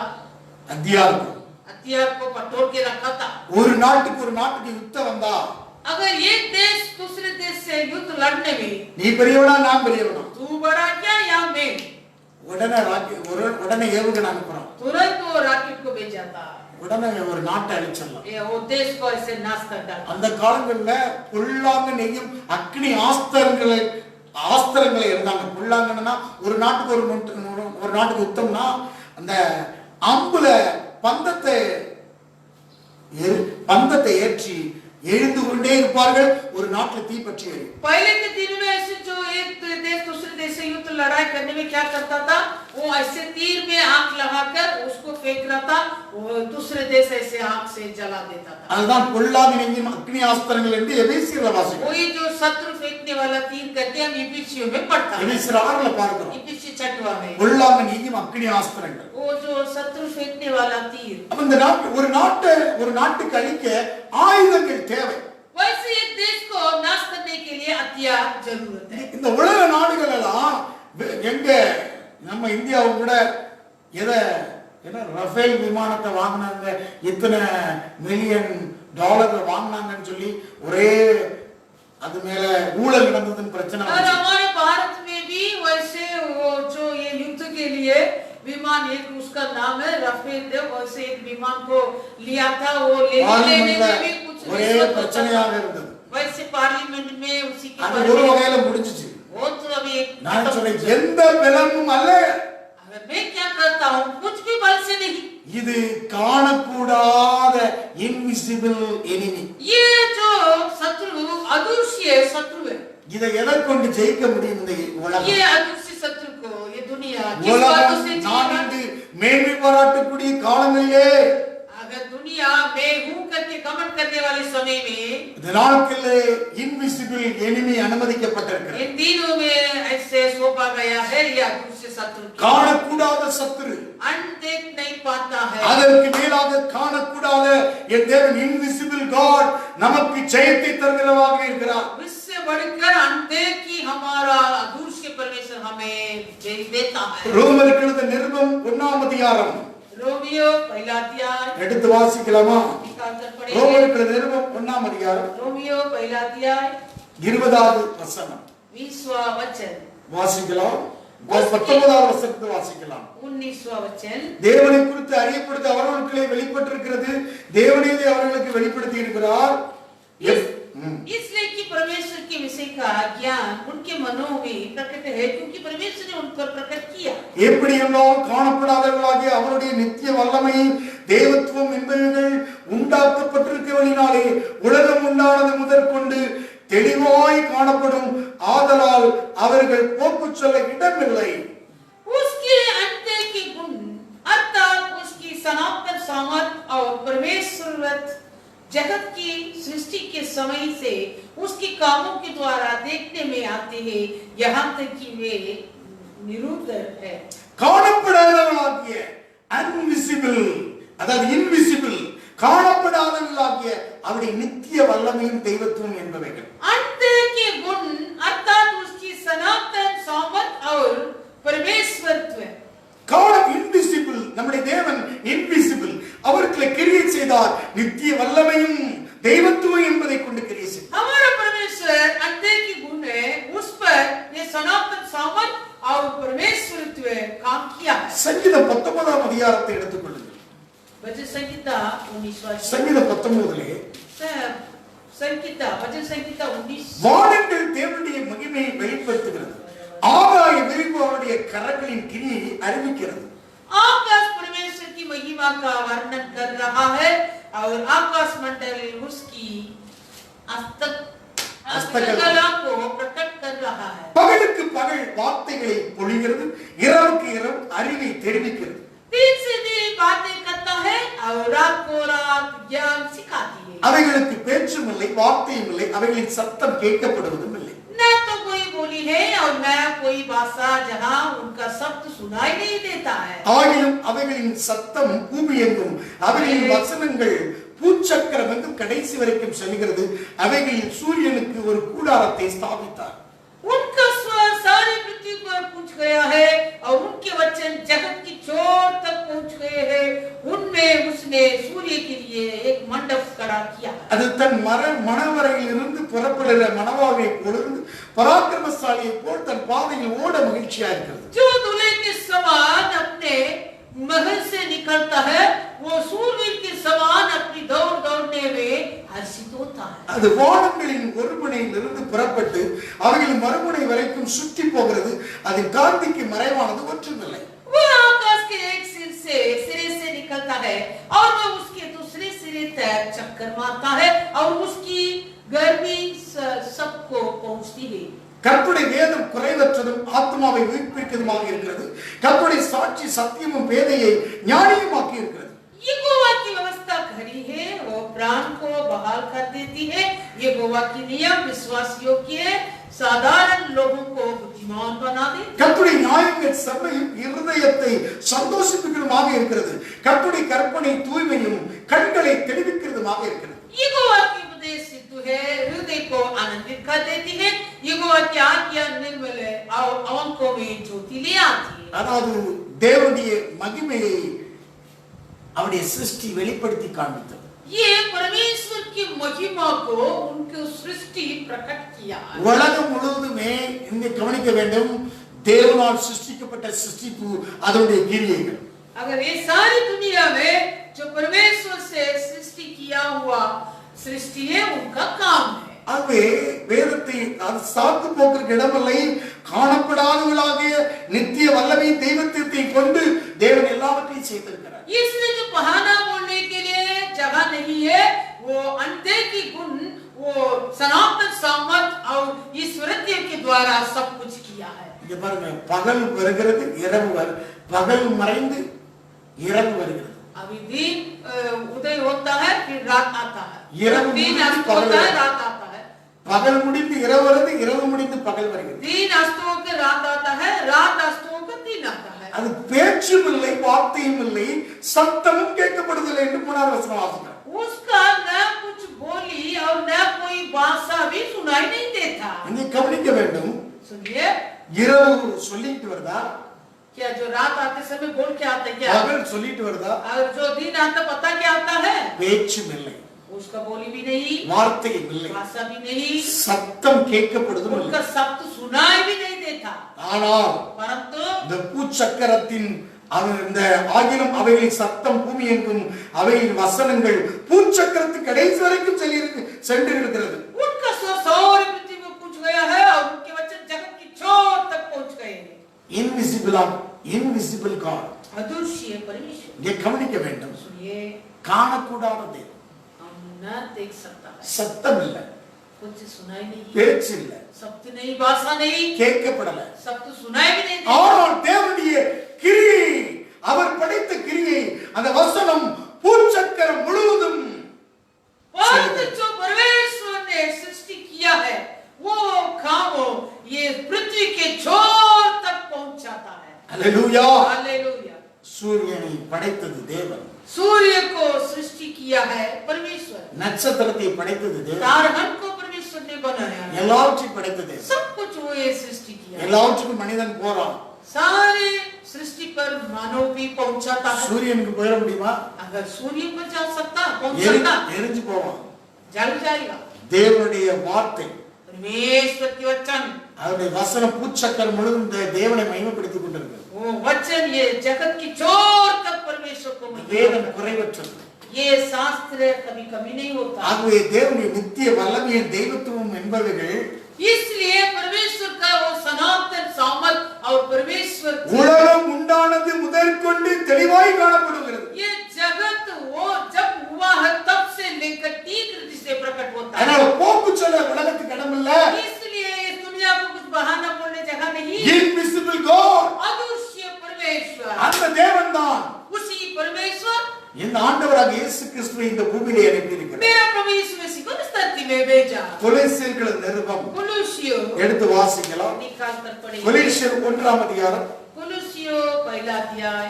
हथियार को पटोर के रखा था। ஒரு நாட்டுக்கு யுத்தம் வந்தா अगर एक देश दूसरे देश से युद्ध लड़ने में நீ பெரியவனா நான் பெரியவனா तू बड़ा क्या या मैं, உடனே ஏவுகணை அனுப்புறான். तुरंत वो रॉकेट को भेज जाता। உடனே ஒரு நாட்டை அழிச்சிடலாம். ये वो देश को ऐसे नाश कर डालता। அந்த காலங்கள்ல புல்லாங்க நெய்யும் அக்னி ஆஸ்திரங்களை இருந்தாங்க. புல்லாங்கன்னா ஒரு நாட்டுக்கு யுத்தம்னா அந்த அம்புல பந்தத்தை ஏற்றி எழுந்து கொண்டே இருப்பார்கள். ஒரு நாட்டுல தீப்பற்றி எரியும். पहले के दिन में ऐसे जो एक देश दूसरे देश से युद्ध लड़ाई करने में क्या करता था, वो ऐसे तीर में आग लगाकर उसको फेंक रहा था, वो दूसरे देश ऐसे आग से जला देता था। அதுதான் பொல்லாங்க நெய்யும் அக்னி ஆஸ்திரங்கள் என்று எபேசியர்ல வாசிக்கிறோம். वही जो शत्रु फेंकने वाला तीर करते हम इफिसियों में पढ़ता है। எபேசியர் 6ல பார்க்கிறோம். इफिसी 6वां में பொல்லாங்க நெய்யும் அக்னி ஆஸ்திரங்கள். वो जो शत्रु फेंकने वाला तीर। அப்ப இந்த ஒரு நாட்டுக்கு அழிக்க ஆயுதங்கள் தேவை. वैसे एक देश को नाश करने के लिए हथियार जरूरत है। இந்த உலக நாடுகள் எல்லாம் எங்க நம்ம இந்தியாவும் கூட என்ன ரஃபேல் விமானத்தை வாங்கினாங்க, இத்தனை மில்லியன் டாலர் வாங்கினாங்கன்னு சொல்லி ஒரே அது மேல ஊழல் நடந்ததுன்னு பிரச்சனை. और हमारे भारत में भी वैसे वो जो ये युद्ध के लिए विमान, एक उसका नाम है राफेल, वैसे एक विमान को लिया था, वो लेने में भी कुछ ஒரே பிரச்சனையாக இருந்தது. वैसे पार्लियामेंट में उसी के அது ஒரு வகையில முடிஞ்சிச்சு. वो तो अभी நான் சொல்றேன் எந்த பலமும் அல்ல. अगर मैं क्या करता हूँ कुछ भी बल से नहीं. இது காணக்கூடாத இன்விசிபிள் எனிமி. ये जो शत्रु अदृश्य शत्रु है. இதை எதை கொண்டு ஜெயிக்க முடியும் இந்த உலகம்? ये अदृश्य शत्रु को ये दुनिया किस உலகம் बातों से நான்கு மேன்மை பாராட்டக்கூடிய காலங்களிலே, अगर दुनिया में हूं करके कमेंट करने वाले समय में இந்த நாட்களிலே இன்விசிபிள் எனிமி அனுமதிக்கப்பட்டிருக்கிறது. इन दिनों में ऐसे सौंपा गया है ये अदृश्य शत्रु, காணக்கூடாத சத்துரு, अनदेख नहीं पाता है. அதற்கு மேலாக காணக்கூடாத என் தேவன் இன்விசிபிள் காட் நமக்கு ஜெயத்தை தருகிறவராக இருக்கிறார். इससे बढ़कर अनदेख की हमारा अदृश्य परमेश्वर हमें जय देता है. ரோமருக்கு எழுதின நிருபம் 1ஆம் அதிகாரம் रोमियो पहला अध्याय எடுத்து வாசிக்கலாமா? निकालकर पढ़ेंगे. ரோமருக்கு எழுதின நிருபம் 1ஆம் அதிகாரம் रोमियो पहला अध्याय 20வது வசனம் 20वां वचन வாசிக்கலாம். 19வது வசனத்தை வாசிக்கலாம். 19वां वचन. தேவனை குறித்து அறியப்படுத்த அவர்களுக்குள்ளே வெளிப்பட்டிருக்கிறது, தேவனே அவர்களுக்கு வெளிப்படுத்தி இருக்கிறார். इसलिए कि परमेश्वर के विषय का ज्ञान उनके मनों में प्रकट है, क्योंकि परमेश्वर ने उन पर प्रकट किया. எப்படி எல்லாம் காணப்படாதவர்களாகிய அவருடைய நித்திய வல்லமை தேவத்துவம் என்பவைகள் உண்டாக்கப்பட்டிருக்கிறவனாலே உலகம் உண்டானது முதற்கொண்டு தெளிவாய் காணப்படும், ஆதலால் அவர்கள் போக்கு சொல்ல இடமில்லை. उसके अंत के गुण अर्थात उसकी सनातन सामर्थ और परमेश्वरवत जगत की सृष्टि के समय से उसके कामों के द्वारा देखने में आते हैं, यहाँ तक कि वे निरुद्र है. காணப்படாதவர்களாகிய अनविजिबल, அதாவது इनविजिबल, காணப்படாதவர்களாகிய அவருடைய நித்திய வல்லமையும் தெய்வத்துவம் என்பவைகள். अंत के गुण अर्थात उसकी सनातन सामर्थ और அவர்களை கிரியை செய்தார். நித்திய வல்லமையும் தெய்வத்துவம் என்பதை கொண்டு கிரியை செய்தார். हमारा परमेश्वर अंधे की गुण है, उस पर ये सनातन सामर्थ और परमेश्वरत्व काम किया है. சங்கீதம் 19ஆம் அதிகாரத்தை எடுத்துக்கொள்ளுங்கள். भजन संहिता 19 சங்கீதம் 19லே संहिता भजन संहिता 19 வானங்கள் தேவனுடைய மகிமையை வெளிப்படுத்துகிறது. ஆகாய விரிவு அவருடைய கரங்களின் கிரியை அறிவிக்கிறது. आकाश परमेश्वर की महिमा का वर्णन कर रहा है और आकाश मंडल उसकी हस्तकला को प्रकट कर रहा है. பகலுக்கு பகல் வார்த்தைகளை பொழிகிறது, இரவுக்கு இரவு அறிவை தெரிவிக்கிறது. दिन से दिन बातें करता है और रात को रात ज्ञान सिखाती है. அவைகளுக்கு பேச்சும் இல்லை, வார்த்தையும் இல்லை, அவைகளின் சத்தம் கேட்கப்படுவதும் இல்லை. न तो कोई बोली है और न कोई भाषा जहां उनका शब्द सुनाई नहीं देता है. ஆயினும் அவைகளின் சத்தம் பூமி எங்கும், அவைகளின் வசனங்கள் பூச்சக்கரம் எங்கும் கடைசி வரைக்கும் செல்கிறது. அவைகளில் சூரியனுக்கு ஒரு கூடாரத்தை ஸ்தாபித்தார். उनका स्वर सारी पृथ्वी पर पहुंच गया है और उनके वचन जगत की छोर तक पहुंच गए हैं. उनमें उसने सूर्य के लिए एक मंडप खड़ा किया. அது தன் மணவரையில் இருந்து புறப்படுகிற மணவாளனை பொழுது பராக்கிரமசாலியை போல் தன் பாதையில் ஓட மகிழ்ச்சியா இருக்கிறது. जो दूल्हे के समान अपने महल से निकलता है, वो सूरवीर के समान अपनी दौड़ दौड़ने में हर्षित होता है. அது வானங்களின் ஒரு முனையிலிருந்து புறப்பட்டு அவைகளின் மறுமுனை வரைக்கும் சுற்றி போகிறது. அதன் காந்திக்கு மறைவானது ஒன்றுமில்லை. वो आकाश के एक सिरे से निकलता है और वो उसके दूसरे सिरे तक चक्कर मारता है और उसकी गर्मी सबको पहुंचती है. கர்த்தருடைய வேதம் குறைவற்றதும் ஆத்மாவை உயிர்ப்பிக்கிறதுமாக இருக்கிறது. கர்த்தருடைய சாட்சி சத்தியமும் வேதையை ஞானியுமாக்கி இருக்கிறது. यहोवा की व्यवस्था खरी है, वो प्राण को बहाल कर देती है. यहोवा की नियम विश्वासियों के साधारण लोगों को बुद्धिमान बना दे. கர்த்தருடைய நியாயங்கள் செம்மையும் இருதயத்தை சந்தோஷிப்பிக்கிறதுமாக இருக்கிறது. கர்த்தருடைய கற்பனை தூய்மையும் கண்களை தெளிவிக்கிறதுமாக இருக்கிறது. यहोवा की उपदेश सिद्ध है, हृदय को आनंदित कर देती है. यहोवा की आज्ञा निर्मल है और आंखों में ज्योति ले आती है. அதாவது தேவனுடைய மகிமையை அவருடைய சிருஷ்டி வெளிப்படுத்தி காண்பித்தது. ये परमेश्वर की महिमा को उनकी सृष्टि प्रकट किया. உலகம் முழுவதுமே இங்கே கவனிக்க வேண்டும், தேவனால் சிருஷ்டிக்கப்பட்ட சிருஷ்டிப்பு அதனுடைய கிரியைகள். अगर ये सारी दुनिया में जो परमेश्वर से सृष्टि किया हुआ सृष्टि है, उनका काम है. ஆகவே வேதத்தை அது சாக்கு போக்குற இடமில்லை. காணப்படாதவர்களாகிய நித்திய வல்லமை தெய்வத்தை கொண்டு தேவன் எல்லாவற்றையும் செய்திருக்கிறார். इसलिए जो बहाना बोलने के लिए जगह नहीं है, वो अंधे की गुण, वो सनातन सामर्थ और ईश्वरत्व के द्वारा सब कुछ किया है. இங்க பாருங்க, பகல் வருகிறது, இரவு பகல் மறைந்து இரவு வருகிறது. अभी दिन उदय होता है, फिर रात आता है. दिन अस्त पगल होता है, रात आता है. பகல் முடிந்து இரவு வருது, இரவு முடிந்து பகல் வருகிறது. दिन अस्त होकर रात आता है, रात अस्त होकर दिन आता है. அது பேச்சும் இல்லை, வார்த்தையும் இல்லை, சத்தமும் கேட்கப்படுவதில்லை என்று 3ஆம் வசனம் வாசிக்கிறோம். उसका न कुछ बोली और न कोई भाषा भी सुनाई नहीं देता. இங்கே கவனிக்க வேண்டும், सुनिए, இரவு சொல்லிட்டு வருதா, क्या जो रात आते समय बोल के आता है क्या, பகல் சொல்லிட்டு வருதா, और जो दिन आता पता क्या आता है, பேச்சும் இல்லை, उसका बोली भी नहीं, வார்த்தையும் இல்லை, भाषा भी नहीं, சத்தம் கேட்கப்படுவதும் இல்லை. उनका शब्द सुनाई भी नहीं देता. ஆனால் परंतु இந்த பூச்சக்கரத்தின் இந்த ஆகிலும் அவைகளின் சத்தம் பூமி எங்கும், அவைகளின் வசனங்கள் பூச்சக்கரத்துக்கு கடைசி வரைக்கும் சென்று இருக்கிறது. उनका स्वर सारी पृथ्वी में पहुंच गया है और उनके वचन जगत की छोर तक पहुंच गए हैं. Invisible God. अदृश्य परमेश्वर. இங்கே கவனிக்க வேண்டும், सुनिए, காணக்கூடாத தேவன். हम न देख सकता है, சத்தம் இல்லை, कुछ सुनाई नहीं, பேச்சு இல்லை, शब्द नहीं, भाषा नहीं, கேட்கப்படல. शब्द सुनाई भी नहीं. ஆனால் தேவனுடைய கிரியை, அவர் படைத்த கிரியை, அந்த வசனம் பூச்சக்கரம் முழுவதும் परंतु जो परमेश्वर ने सृष्टि किया है, वो काम ये पृथ्वी के छोर तक पहुंचाता है. அல்லேலூயா. हालेलुया. சூரியனை படைத்தது தேவன், सूर्य को सृष्टि किया है परमेश्वर, நட்சத்திரத்தை படைத்தது தேவன், तारगण को परमेश्वर ने बनाया है, எல்லாவற்றையும் படைத்தது தேவன். सब कुछ वो ये सृष्टि किया है. எல்லாவற்றுக்கும் மனிதன் போறான். सारे सृष्टि पर मानव भी पहुंचाता है। சூரியனுக்கு போயிட முடியுமா? अगर सूर्य पर जा सकता, पहुंच सकता, எரிஞ்சு போவான். जल जाएगा। தேவனுடைய வார்த்தை, परमेश्वर की वचन, அவருடைய வசனம் பூச்சக்கரம் முழுவதும் தேவனை மகிமைப்படுத்திக் கொண்டிருக்கு. वो वचन ये जगत की चोर तक परमेश्वर को வேதம் குறைவற்றது. ये शास्त्र कभी कभी नहीं होता। ஆகவே தேவனுடைய நித்திய வல்லமையின் தெய்வத்துவம் என்பவைகள் इसलिए परमेश्वर का वो सनातन सामर्थ और परमेश्वर உலகம் உண்டானது முதற்கொண்டு தெளிவாய் காணப்படுகிறது. ये जगत वो जब हुआ है तब से लेकर ठीक रीति से प्रकट होता है। அதனால போக்கு சொல்ல உலகத்துக்கு இடமில்ல. इसलिए इस दुनिया को कुछ बहाना बोलने जगह नहीं। इनविजिबल गॉड, अदृश्य परमेश्वर, அந்த தேவன் தான் उसी परमेश्वर இந்த ஆண்டவராக இயேசு கிறிஸ்துவை இந்த பூமியிலே அனுப்பி இருக்கிறார். मेरा प्रभु यीशु मसीह को इस धरती में भेजा। கொலோசியர்கள் நிருபம் कुलुसियो எடுத்து வாசிக்கலாம். निकाल कर पढ़ेंगे। கொலோசியர் 1ஆம் அதிகாரம் कुलुसियो पहला अध्याय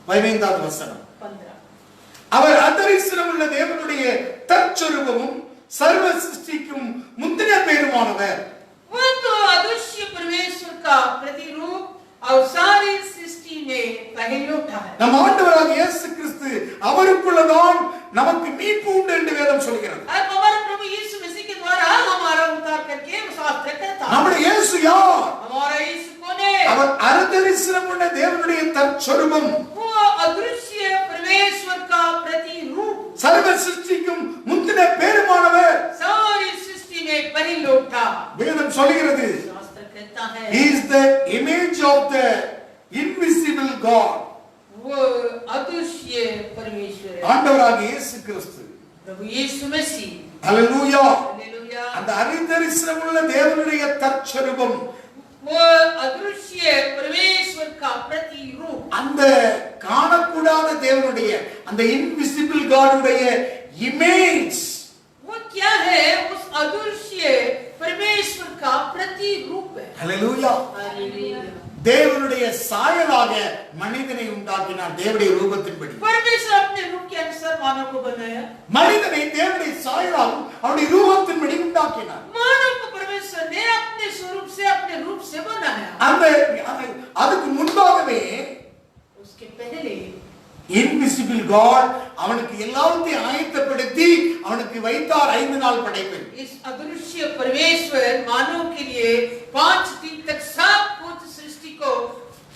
15வது வசனம். 15। அவர் அதரிசனம் உள்ள தேவனுடைய தற்சொரூபமும் சர்வ சிருஷ்டிக்கும் முந்தின பேருமானவர். वो तो अदृश्य परमेश्वर का प्रतिरूप और सारी सृष्टि में पहलोठा है। நம் ஆண்டவராக இயேசு கிறிஸ்து அவருக்குள்ளதான் நமக்கு மீட்பு உண்டு என்று வேதம் சொல்கிறது. अब हमारे प्रभु यीशु मसीह के द्वारा हमारा उद्धार करके शास्त्र कहता है। நம்முடைய இயேசு யார்? हमारा यीशु कौन है? அவர் அதரிசனம் உள்ள தேவனுடைய தற்சொரூபம், वो अदृश्य परमेश्वर का प्रतिरूप, சர்வ சிருஷ்டிக்கும் முந்தின பேருமானவர். सारी सृष्टि में पहलोठा। வேதம் சொல்கிறது शास्त्र कहता है he is the image of the invisible God. वो अदृश्य परमेश्वर है, ஆண்டவராக இயேசு கிறிஸ்து. प्रभु यीशु मसीह। ஹalleluya. हालेलुया। அந்த அதரிசனம் உள்ள தேவனுடைய தற்சொரூபம், वो अदृश्य परमेश्वर का प्रतिरूप, அந்த காணக்கூடாத தேவனுடைய அந்த இன்விசிபிள் காடுடைய இமேஜ். वो क्या है? उस अदृश्य परमेश्वर का प्रतिरूप है। ஹalleluya. हालेलुया। தேவனுடைய சாயலாக மனிதனை உண்டாக்கினார். தேவனுடைய ரூபத்தின்படி परमेश्वर अपने रूप के अनुसार मानव को बनाया। மனிதனை தேவனுடைய சாயலாகவும் அவருடைய ரூபத்தின்படி உண்டாக்கினார். मानव को परमेश्वर ने अपने स्वरूप से, अपने रूप से बनाया। அந்த அதுக்கு முன்பாகவே उसके पहले இன்விசிபிள் காட் அவனுக்கு எல்லாத்தையும் ஆயத்தப்படுத்தி அவனுக்கு வைத்தார் 5 நாள் படைப்பில். इस अदृश्य परमेश्वर मानव के लिए 5 दिन तक सब कुछ सृष्टि को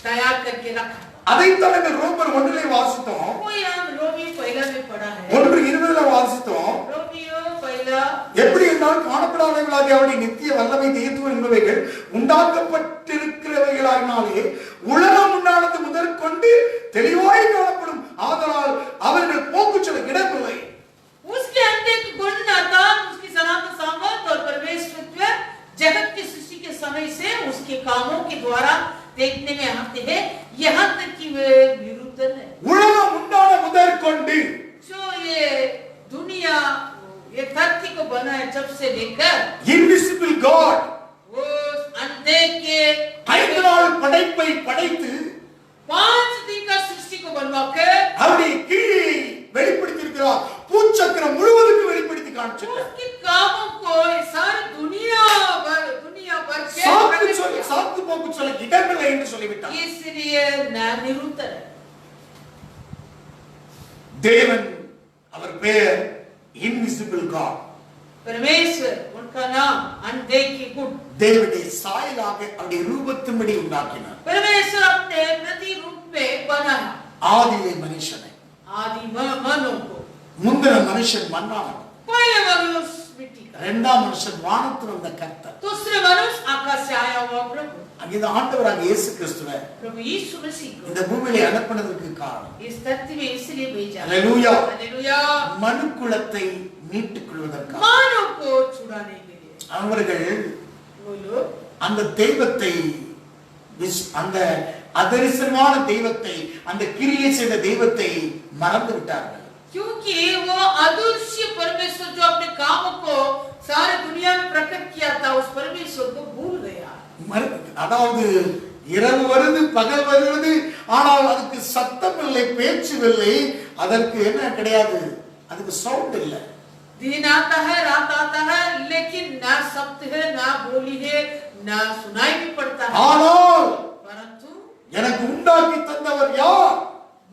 तैयार करके रखा। அதைத்தான் நாங்கள் ரோமர் 1லே வாசித்தோம். वो हम रोमियो पहला में पढ़ा है। 1:20 வாசித்தோம். रोमियो पहला எப்படி என்றால் காணப்படாதவைகளாகிய அவருடைய நித்திய வல்லமை தெய்வத்துவம் என்பவைகள் உண்டாக்கப்பட்டிருக்கிறவைகளாயினாலே உலகம் உண்டானது முதற்கொண்டு தெளிவாய் காணப்படும். ஆதலால் அவர்கள் போக்கு சொல்ல இடமில்லை. उसके अंतिम गुण नाता, उसकी सनातन सामर्थ और परमेश्वरत्व जगत की सृष्टि के समय से उसके कामों के द्वारा देखने में आते हैं, यहाँ तक कि वे विरुद्ध है। உலகம் உண்டான முதற்கொண்டு जो ये दुनिया, ये धरती को बनाया जब से लेकर இன்விசிபிள் காட் वो अनदेखे 5 நாள் படைப்பை படைத்து 5 दिन का सृष्टि को बनवाकर அவருடைய கிரியை வெளிப்படுத்தியிருக்கிறார். பூச்சக்கரம் முழுவதுக்கும் வெளிப்படுத்தி காண்பிச்சிருக்கிறார். उसके कामों को सारी दुनिया भर के சாக்கு போக்கு சொல்ல இடமில்லை என்று சொல்லிவிட்டார். इसलिए निरुत्तर है। தேவன் அவர் பெயர் இன்விசிபிள் காட். परमेश्वर उनका नाम अनदेखे गुण। தேவனுடைய சாயலாக அவருடைய ரூபத்தின்படி உண்டாக்கினார். परमेश्वर अपने प्रतिरूप में बनाया ஆதியிலே மனுஷனை, आदि मानव को। முந்தின மனுஷன் மண்ணானவன், पहले मनुष्य मिट्टी का, இரண்டாம் மனுஷன் வானத்தில் வந்த கர்த்தர். दूसरे मनुष्य आकाश से आया हुआ प्रभु। அங்கே ஆண்டவராக இயேசு கிறிஸ்துவை प्रभु यीशु मसीह को இந்த பூமியிலே அனுப்பினதற்கு காரணம் इस धरती में इसलिए भेजा। ஹalleluya. हालेलुया। மனுக்குலத்தை மீட்டுக் கொள்வதற்காக मानव को छुड़ाने के लिए அவர்கள் वो लोग அந்த தெய்வத்தை, அந்த அதரிசனமான தெய்வத்தை, அந்த கிரியை செய்த தெய்வத்தை மறந்து விட்டார்கள். क्योंकि वो अदृश्य परमेश्वर जो अपने कामों को सारे दुनिया में प्रकट किया था, उस परमेश्वर को भूल गया। அதாவது இரவு வருது, பகல் வருது, ஆனால் அதுக்கு சத்தம் இல்லை, பேச்சு இல்லை, அதற்கு என்ன கிடையாது, அதுக்கு சவுண்ட் இல்லை. दिन आता है, रात आता है, लेकिन ना शब्द है, ना बोली है, ना सुनाई भी पड़ता है, ஆனால் परंतु எனக்கு உண்டாக்கி தந்தவர் யார்?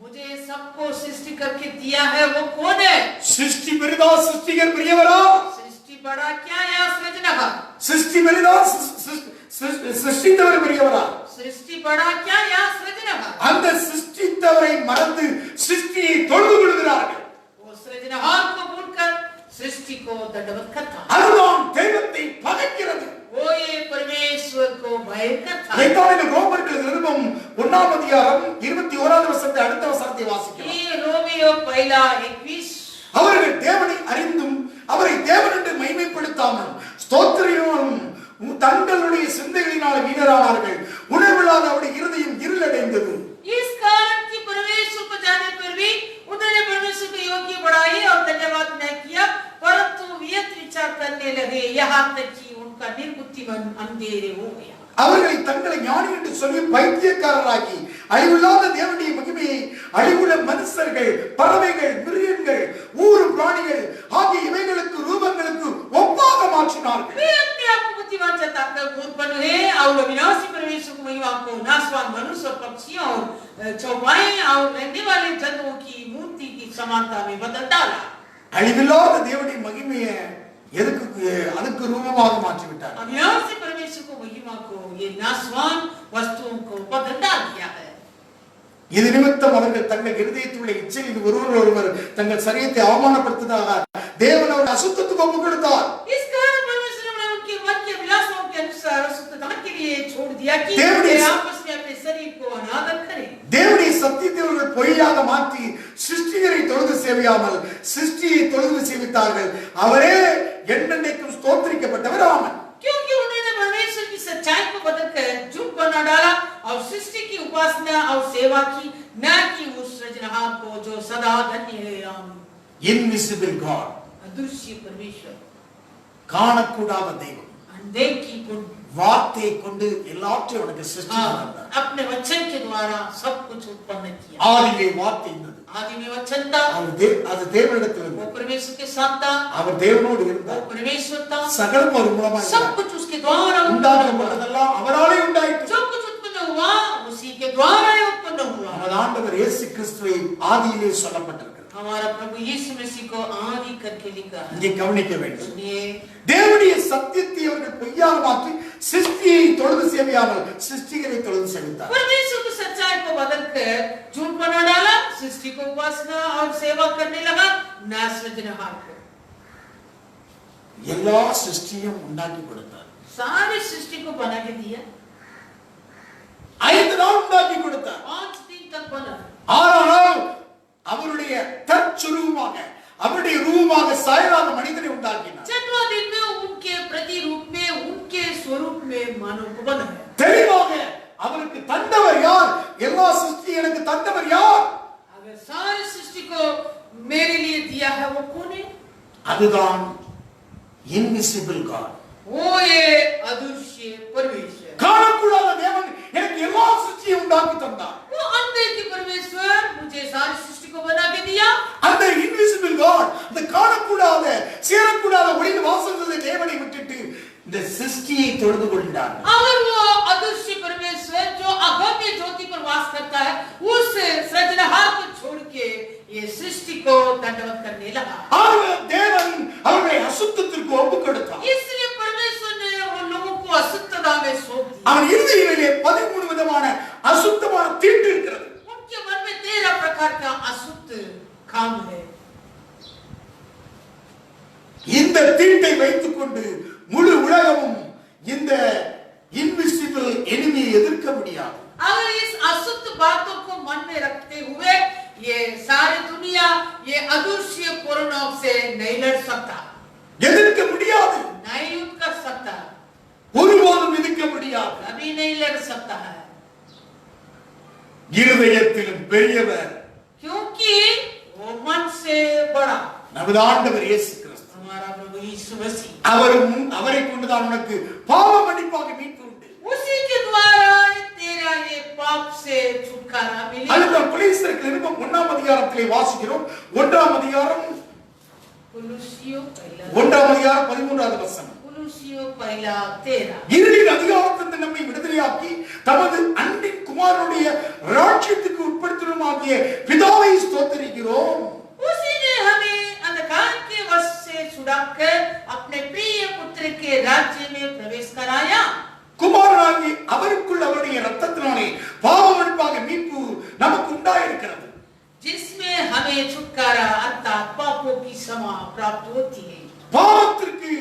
मुझे सबको सृष्टि करके दिया है वो कौन है? சிருஷ்டி பெரிதா சிருஷ்டிகர் பெரியவரா? सृष्टि बड़ा क्या या सृजनहार? சிருஷ்டி பெரிதா சிருஷ்டித்தவர் பெரியவரா? सृष्टि बड़ा क्या या सृजनहार? அந்த சிருஷ்டித்தவரை மறந்து சிருஷ்டியை தொழுது கொள்கிறார்கள். वो सृजनहार को भूलकर सृष्टि को दंडवत करता है। அதுதான் தெய்வத்தை பகைக்கிறது. वो ये परमेश्वर को भय करता है। இதைத்தான் ரோமர்கள் நிருபம் 1ஆம் அதிகாரம் 21வது வசனத்தை அடுத்த வசனத்தை வாசிக்கலாம். ये रोमियो पहला 21 அவர்கள் தேவனை அறிந்தும் அவரை தேவன் என்று மகிமைப்படுத்தாமல் ஸ்தோத்திரியும் தங்களுடைய சிந்தைகளினால் வீணரானார்கள். உணர்வில்லாத அவருடைய இருதயம் இருளடைந்தது. इस कारण कि परमेश्वर को जाने पर भी उन्होंने परमेश्वर को योग्य बढ़ाई और धन्यवाद न किया, परंतु व्यर्थ विचार करने लगे, यहाँ तक कि उनका निर्बुद्धि मन अंधेरे हो गया। அவர்களை தங்களை ஞானி என்று சொல்லி பைத்தியக்காரராகி அழிவில்லாத தேவனுடைய மகிமையை அழிவுள்ள மனுஷர்கள், பறவைகள், மிருகங்கள், ஊரு பிராணிகள் ஆகிய இவைகளுக்கு ரூபங்களுக்கு ஒப்பாக மாற்றினார்கள். वे अपने आप को बुद्धिमान जताकर मूर्खपन है और विनाशी परमेश्वर को महिमा को नाशवान मनुष्य और पक्षियों और चौपाई और रहने वाले जंतुओं की मूर्ति की समानता में बदल डाला। அழிவில்லாத தேவனுடைய மகிமையை எதுக்கு அதுக்கு ரூபமாக மாற்றி விட்டார். अविनाशी परमेश्वर को महिमा को ये नाशवान वस्तुओं को बदल डाल दिया है। இது நிமித்தம் அவர்கள் தங்கள் இருதயத்தில் உள்ள இச்சையில் ஒருவர் தங்கள் சரீரத்தை அவமானப்படுத்ததாக தேவன் அவர்கள் அசுத்தத்துக்கு ஒப்பு கொடுத்தார். इस कारण परमेश्वर ने उनके मन के विलासों के अनुसार अशुद्धता के लिए छोड़ दिया कि वे आपस में अपने शरीर को अनादर करें। தேவனுடைய சத்தியத்தை அவர்கள் பொய்யாக மாற்றி சிருஷ்டிகரை தொழுது சேவியாமல் சிருஷ்டியை தொழுது சேவித்தார்கள். அவரே என்றென்றைக்கும் ஸ்தோத்திரிக்கப்பட்டவர் ஆமென். क्योंकि उन्होंने परमेश्वर की सच्चाई को बदलकर झूठ बना डाला और सृष्टि की उपासना और सेवा की, न कि उस सृजनहार को जो सदा धन्य है। आमीन। इनविजिबल गॉड, अदृश्य परमेश्वर, காணக்கூடாத தெய்வம், अनदेखी गुण, வார்த்தையை கொண்டு எல்லாவற்றையும் உனக்கு சிருஷ்டித்தார். अपने वचन के द्वारा सब कुछ उत्पन्न किया। ஆதியிலே வார்த்தை இருந்தது. आदि में वचन था, அது தேவனிடத்தில் वो இருந்தது. परमेश्वर के साथ था, அவர் தேவனோடு वो இருந்தார். परमेश्वर था, சகலம் அவர் மூலமாக सब कुछ उसके द्वारा उत्पन्न हुआ। உண்டாக்கப்பட்டதெல்லாம் அவராலே உண்டாயிற்று. जो कुछ उत्पन्न हुआ उसी के द्वारा ही उत्पन्न हुआ। நமது ஆண்டவர் இயேசு கிறிஸ்துவை ஆதியிலே சொல்லப்பட்டிருக்கிறது. हमारा प्रभु यीशु मसीह को आदि करके लिखा है। இங்கே கவனிக்க வேண்டும். सुनिए, தேவனுடைய சத்தியத்தை அவர்கள் பொய்யாக மாற்றி சிருஷ்டியை தொழுது சேவியாமல் சிருஷ்டிகரை தொழுது சேவித்தார். परमेश्वर की सच्चाई को बदलकर झूठ बना डाला, सृष्टि को उपासना और सेवा करने लगा, न सृजनहार को। எல்லா சிருஷ்டியும் உண்டாக்கி கொடுத்தார். सारी सृष्टि को बना के दिया, 5 நாள் உண்டாக்கி கொடுத்தார். 5 दिन तक बना। 6ஆம் நாள் அவருடைய தற்சுரூபமாக அவருடைய ரூபமாக சாயலாக மனிதனை உண்டாக்கினார். 6वां दिन में उनके प्रतिरूप में, उनके स्वरूप में मानव को बनाया। தெளிவாக அவருக்கு தந்தவர் யார்? எல்லா சிருஷ்டி எனக்கு தந்தவர் யார்? अगर सारी सृष्टि को मेरे लिए दिया है वो कौन है? அதுதான் இன்விசிபிள் காட். वो ये अदृश्य परमेश्वर, காணக்கூடாத தேவன் எனக்கு எல்லா சிருஷ்டியை உண்டாக்கி தந்தார். वो अनदेखी परमेश्वर मुझे सारी सृष्टि को बना के दिया। அந்த இன்விசிபிள் காட், அந்த காணக்கூடாத சேரக்கூடாத ஒளியில் வாசம் செய்த தேவனை விட்டுட்டு இந்த சிருஷ்டியை தொழுது கொண்டார். अगर वो अदृश्य परमेश्वर जो अगम्य ज्योति पर वास करता है, उस सृजनहार को छोड़ के ये सृष्टि को दंडवत करने लगा। தேவன் அவர்களை அசுத்தத்திற்கு ஒப்பு கொடுத்தார். इसलिए परमेश्वर ने उन लोगों को अशुद्धता में सौंप दिया। அவன் இருதயத்திலே 13 விதமான அசுத்தமான தீட்டு இருக்கிறது. उनके मन में 13 प्रकार का अशुद्ध काम है। இந்த தீட்டை வைத்துக் கொண்டு முழு உலகமும் இந்த இன்விசிபிள் எனிமியை எதிர்க்க முடியாது. अगर इस अशुद्ध बातों को मन में रखते हुए ये सारी दुनिया ये अदृश्य कोरोना से नहीं लड़ सकता, எதிர்க்க முடியாது. नहीं युद्ध कर सकता, ஒருபோதும் எதிர்க்க முடியாது. कभी नहीं लड़ सकता है, இருதயத்திலும் பெரியவர் क्योंकि वो मन से बड़ा நமது ஆண்டவர் இயேசு கிறிஸ்து. हमारा प्रभु यीशु मसीह, அவரை கொண்டுதான் உனக்கு பாவ மன்னிப்பாக மீட்பு உண்டு. उसी के द्वारा तेरा ये पाप से छुटकारा मिलेगा। அதுதான் பிலிப்பியருக்கு நிருபம் 1ஆம் அதிகாரத்திலே வாசிக்கிறோம். 1ஆம் அதிகாரம் कुलुसियों पहला 1ஆம் அதிகாரம் 13வது வசனம். Kolosiyo pahila 13. இருளின் அதிகாரத்திலிருந்து நம்மை விடுதலையாக்கி தமது அன்பின் குமாரனுடைய ராஜ்யத்துக்கு உட்படுத்தலுமாகிய பிதாவை ஸ்தோத்திரிக்கிறோம். उसी ने हमें अंधकार के वश से छुड़ाकर अपने प्रिय पुत्र के राज्य में प्रवेश कराया. குமாரனாகி அவருக்குள் அவருடைய இரத்தத்தினாலே பாவமன்னிப்பாக மீட்பு நமக்கு உண்டாயிருக்கிறது. जिसमें हमें छुटकारा अर्थात पापों की क्षमा प्राप्त होती है. பாவத்திற்கு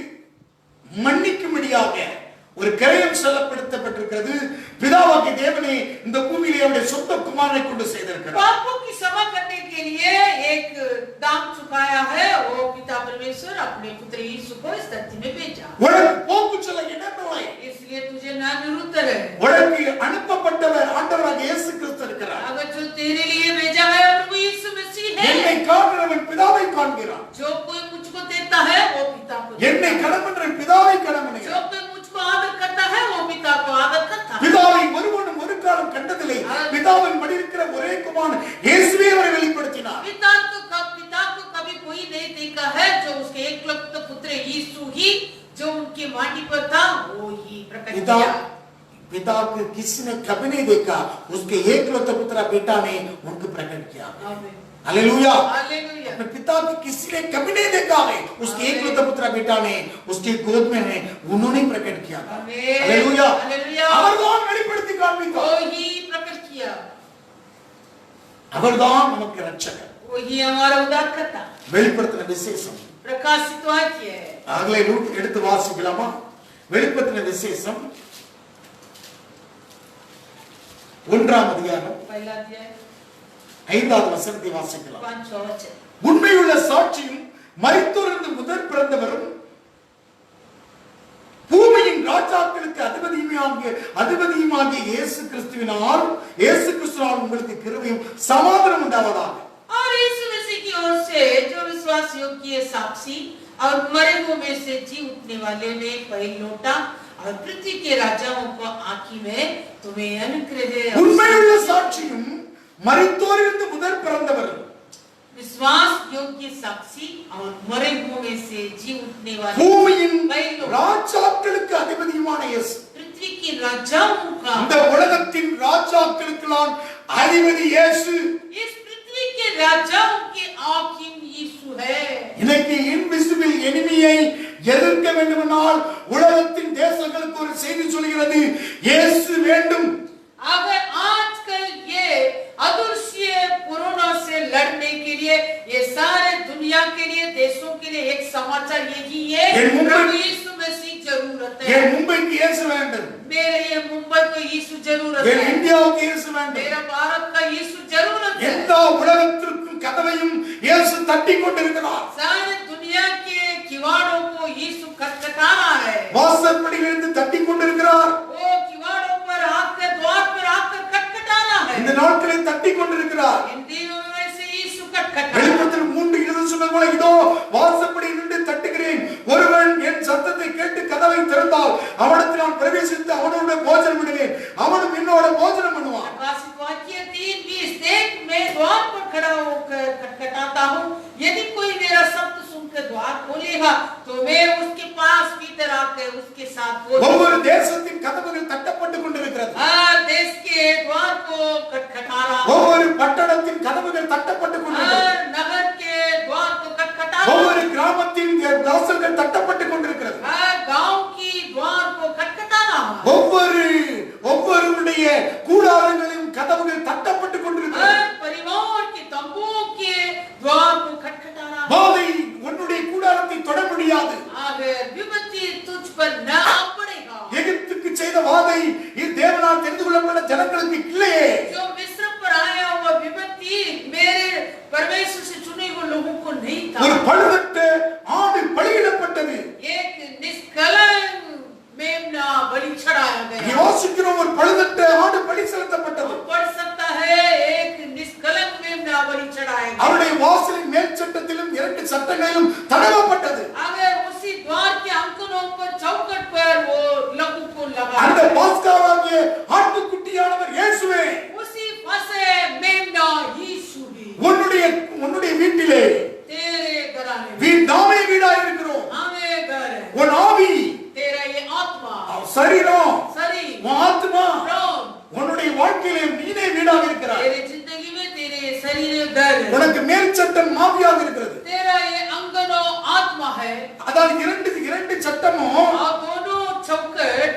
மன்னிக்கும்படியாக ஒரு கிரயம் செலுத்தப்பட்டிருக்கிறது. பிதாவாகிய தேவனே இந்த பூமியிலே அவருடைய சொந்த குமாரனை கொண்டு செய்திருக்கிறார். पापों की क्षमा करने के लिए एक दाम चुकाया है. वो पिता परमेश्वर अपने पुत्र यीशु को इस धरती में भेजा. உனக்கு போக்கு சொல்ல என்னமில்லை. इसलिए तुझे ना जरूरत है. உனக்கு அனுப்பப்பட்டவர் ஆண்டவராகிய இயேசு கிறிஸ்து இருக்கிறார். अगर जो तेरे लिए भेजा गया प्रभु यीशु मसीह है. என்னை காண்கிறவன் பிதாவை காண்கிறான். जो कोई मुझको देता है वो पिता को देता है. என்னை கடமன்றவன் பிதாவை கடமனைகிறான். जो कोई मुझको आदर करता है वो पिता को आदर करता है. பிதாவை ஒருவனும் ஒரு காலம் கண்டதில்லை. பிதாவின் மடி இருக்கிற ஒரே குமாரன் இயேசுவே அவரை வெளிப்படுத்தினார். पिता को कभी कोई नहीं देखा है. जो उसके एकलौते पुत्र यीशु ही जो उनके माटी पर था वो ही प्रकट किया. पिता को किसी ने कभी नहीं देखा. उसके एकलौते पुत्र बेटा ने उनको प्रकट किया. हालेलुया. हालेलुया. अपने पिता को किसी ने कभी नहीं देखा है. उसके एकलौते पुत्र बेटा ने उसके गोद में है उन्होंने प्रकट किया. हालेलुया. हालेलुया. அவர்தான் வெளிப்படுத்தி காண்பித்தார். वो ही प्रकट किया. அவர்தான் நமக்கு ரட்சகர். वो ही हमारा उद्धारकर्ता. வெளிப்படுத்தின விசேஷம் प्रकाशित वाक्य है. ஆகவே எடுத்து வாசிக்கலாமா? வெளிப்படுத்தின விசேஷம் 1ஆம் அதிகாரம் पहला अध्याय 5வது வசனத்தை வாசிக்கலாம். 5वां वचन. உண்மையுள்ள சாட்சியும் மரித்தோரிலிருந்து முதற் பிறந்தவரும் பூமியின் ராஜாக்களுக்கு அதிபதியுமாகிய இயேசு கிறிஸ்துவினால் உங்களுக்கு கிருபையும் சமாதானம் உண்டாவதாக. और यीशु मसीह की ओर से जो विश्वासियों की साक्षी और मरे हुए में से जी उठने वाले ने पहले लौटा और पृथ्वी के राजाओं को आँखी में तुम्हें अनुग्रह. உண்மையுள்ள சாட்சியும் மரித்தோரிலிருந்து முதற் பிறந்தவரும் विश्वास योग्य साक्षी और मरे हुए में से जी उठने वाले பூமியின் ராஜாக்களுக்கு அதிபதியுமான இயேசு. पृथ्वी के राजाओं का இந்த உலகத்தின் ராஜாக்களுக்கெல்லாம் அதிபதி இயேசு. इस पृथ्वी के राजाओं के हाकिम यीशु है. இன்னைக்கு இன்விசிபிள் எனிமியை எதிர்க்க வேண்டுமானால் உலகத்தின் தேசங்களுக்கு ஒரு செய்தி சொல்கிறது, இயேசு வேண்டும். अगर आजकल ये अदृश्य कोरोना से लड़ने के लिए ये सारे दुनिया के लिए देशों के लिए एक समाचार यही है, प्रभु यीशु मसीह जरूरत है. ये मुंबई की यीशु வேண்டும். मेरे ये मुंबई को यीशु जरूरत ये है. इंडिया की यीशु வேண்டும். मेरा भारत का यीशु जरूरत है. எல்லா உலகத்திற்கும் கதவையும் இயேசு தட்டி கொண்டிருக்கிறார். सारे दुनिया के किवाड़ों को यीशु खटखटा रहा है. வாசற்படியிலிருந்து தட்டி கொண்டிருக்கிறார். वो किवाड़ों पर आकर द्वार पर आकर खटखटा रहा है. இந்த நாட்களில் தட்டி கொண்டிருக்கிறார். इन दिनों में से यीशु खटखटा. வெளிப்படுத்தல் 3:20 சொன்னது போல இதோ வாசற்படியில் நின்று தட்டுகிறேன். ஒருவன் என் சத்தத்தை கேட்டு கதவை திறந்தால் அவனிடத்தில் நான் பிரவேசித்து அவனோடு போஜனம் பண்ணுவேன். அவனும் என்னோட போஜனம் பண்ணுவான். प्रकाशित वाक्य 3:20 देख मैं द्वार पर खड़ा होकर खटखटाता हूँ. यदि कोई मेरा शब्द सुनकर द्वार खोलेगा तो मैं उसके पास भीतर आकर उसके साथ ஒவ்வொரு தேசத்தின் கதவுகள் தட்டப்பட்டுக் கொண்டிருக்கிறது. हर देश के द्वार को खटखटा रहा है. ஒவ்வொரு பட்டணத்தின் கதவுகள் தட்டப்பட்டுக் கொண்டிருக்கிறது. हर नगर के द्वार को खटखटा रहा है. ஒவ்வொரு கிராமத்தின் வாசல்கள் தட்டப்பட்டுக் கொண்டிருக்கிறது. हर गांव की द्वार को खटखटा रहा है. ஒவ்வொருடைய கூடாரங்களின் கதவுகள் தட்டப்பட்டுக் கொண்டிருக்கிறது. हर परिवार के तंबुओं के द्वार को खटखटा रहा है. வாதை உன்னுடைய கூடாரத்தை தொட முடியாது. अगर विपत्ति तुझ पर न पड़ेगा. எகிப்துக்கு செய்த வாதை தேவனால் தெரிந்து கொள்ளப்பட்ட ஜனங்களுக்கு இல்லையே. जो मिस्र पर आया हुआ विपत्ति मेरे परमेश्वर से चुने हुए लोगों को नहीं था. ஒரு பழுதற்ற ஆடு பலியிடப்பட்டது. एक निष्कलंक मेमना बलि चढ़ाया गया. யோசிக்கிறோம், ஒரு பழுதற்ற ஆடு பலி செலுத்தப்பட்டது. पढ़ सकता है एक निष्कलंक मेमना बलि चढ़ाया गया. அவருடைய வாசலின் மேல் சட்டத்திலும் 2 சட்டங்களிலும் தடவப்பட்டது. अगर उसी द्वार के अंकनों पर चौखट पर वो लहू को लगा. அந்த பாஸ்காவாகிய ஆட்டுக்குட்டியானவர் இயேசுவே. उसी फंसे मेमना यीशु ही. உன்னுடைய வீட்டிலே तेरे घराने में நாமே வீடாய் இருக்கிறோம். हमें घर है. உன் ஆவி அதாவது இரண்டு சட்டமும் और दोनों चौखट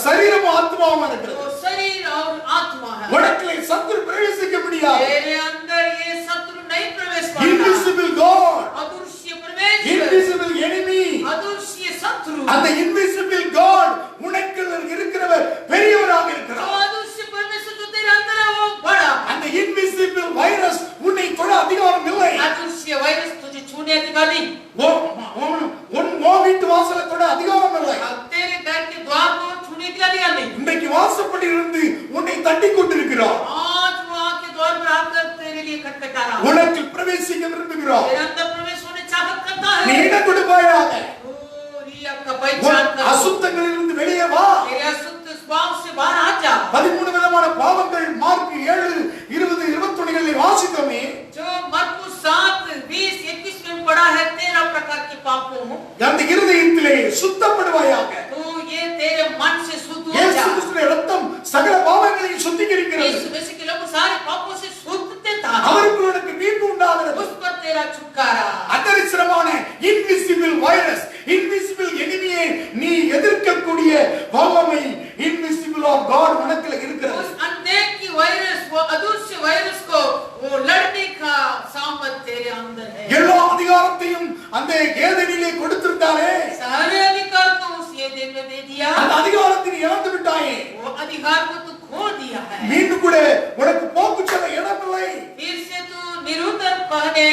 சரீரமும் ஆத்மாவும் இருக்கிறது. वो शरीर और आत्मा है। உனக்குள்ளே சத்துரு பிரவேசிக்க முடியாது. तेरे अंदर ये शत्रु नहीं प्रवेश करता। Invisible God, अदृश्य परमेश्वर, invisible enemy, अदृश्य शत्रु, அந்த invisible God உனக்குள்ள இருக்கிறவர் பெரியவராக जो இருக்கிறார். अदृश्य परमेश्वर जो तेरे अंदर है वो बड़ा। அந்த invisible virus உன்னை தொட அதிகாரம் இல்லை. अदृश्य वायरस तुझे छूने अधिकार नहीं। உன் வீட்டு வாசலை தொட அதிகாரம் இல்லை. तेरे घर के द्वार को छूने के अधिकार नहीं। இன்றைக்கு வாசப்படி இருந்து உன்னை தட்டி கொண்டிருக்கிறார். आज वो आके द्वार पर आकर तेरे लिए खटखटा रहा है। உனக்கு பிரவேசிக்க விரும்புகிறார். तेरे अंदर प्रवेश होने चाहत करता நீ है। இடம் கொடுப்பாயாக. ओ रिया का पहचान कर। அசுத்தங்களிலிருந்து வெளியே வா. तेरे अशुद्ध स्वभाव से बाहर आ जा। 13 விதமான பாவங்கள் மார்க் 7:20-21 வாசித்தோமே. जो मरकुस 7:20-21 में पढ़ा है 13 प्रकार के पापों। அந்த இருதயத்திலே சுத்தப்படுவாயாக. तो ये तेरे मन से शुद्ध हो இயேசு जा। கிறிஸ்துவின் இரத்தம் சகல பாவங்களையும் சுத்திகரிக்கிறது. यीशु मसीह के लोग सारे पापों से शुद्ध देता है। அவருக்கு உனக்கு மீட்பு உண்டாகிறது. उस पर तेरा छुटकारा। அதரிசனமான இன்விசிபிள் வைரஸ், இன்விசிபிள் எனிமியை நீ எதிர்க்கக்கூடிய வல்லமை இன்விசிபிள் ஆஃப் காட் உனக்குள்ள இருக்கிறது. उस अनदेखी वायरस, वो अदृश्य वायरस को वो लड़ने का सामर्थ तेरे अंदर है। எல்லா அதிகாரத்தையும் அந்த ஏதேனிலே கொடுத்திருந்தாரே. सारे अधिकार को उस एदेन में दे दिया। அந்த அதிகாரத்தை நீ இழந்து விட்டாயே. वो अधिकार को तू खो दिया है। மீண்டும் கூட உனக்கு போக்கு சொல்ல இடமில்லை. फिर से तू निरुद्र कहने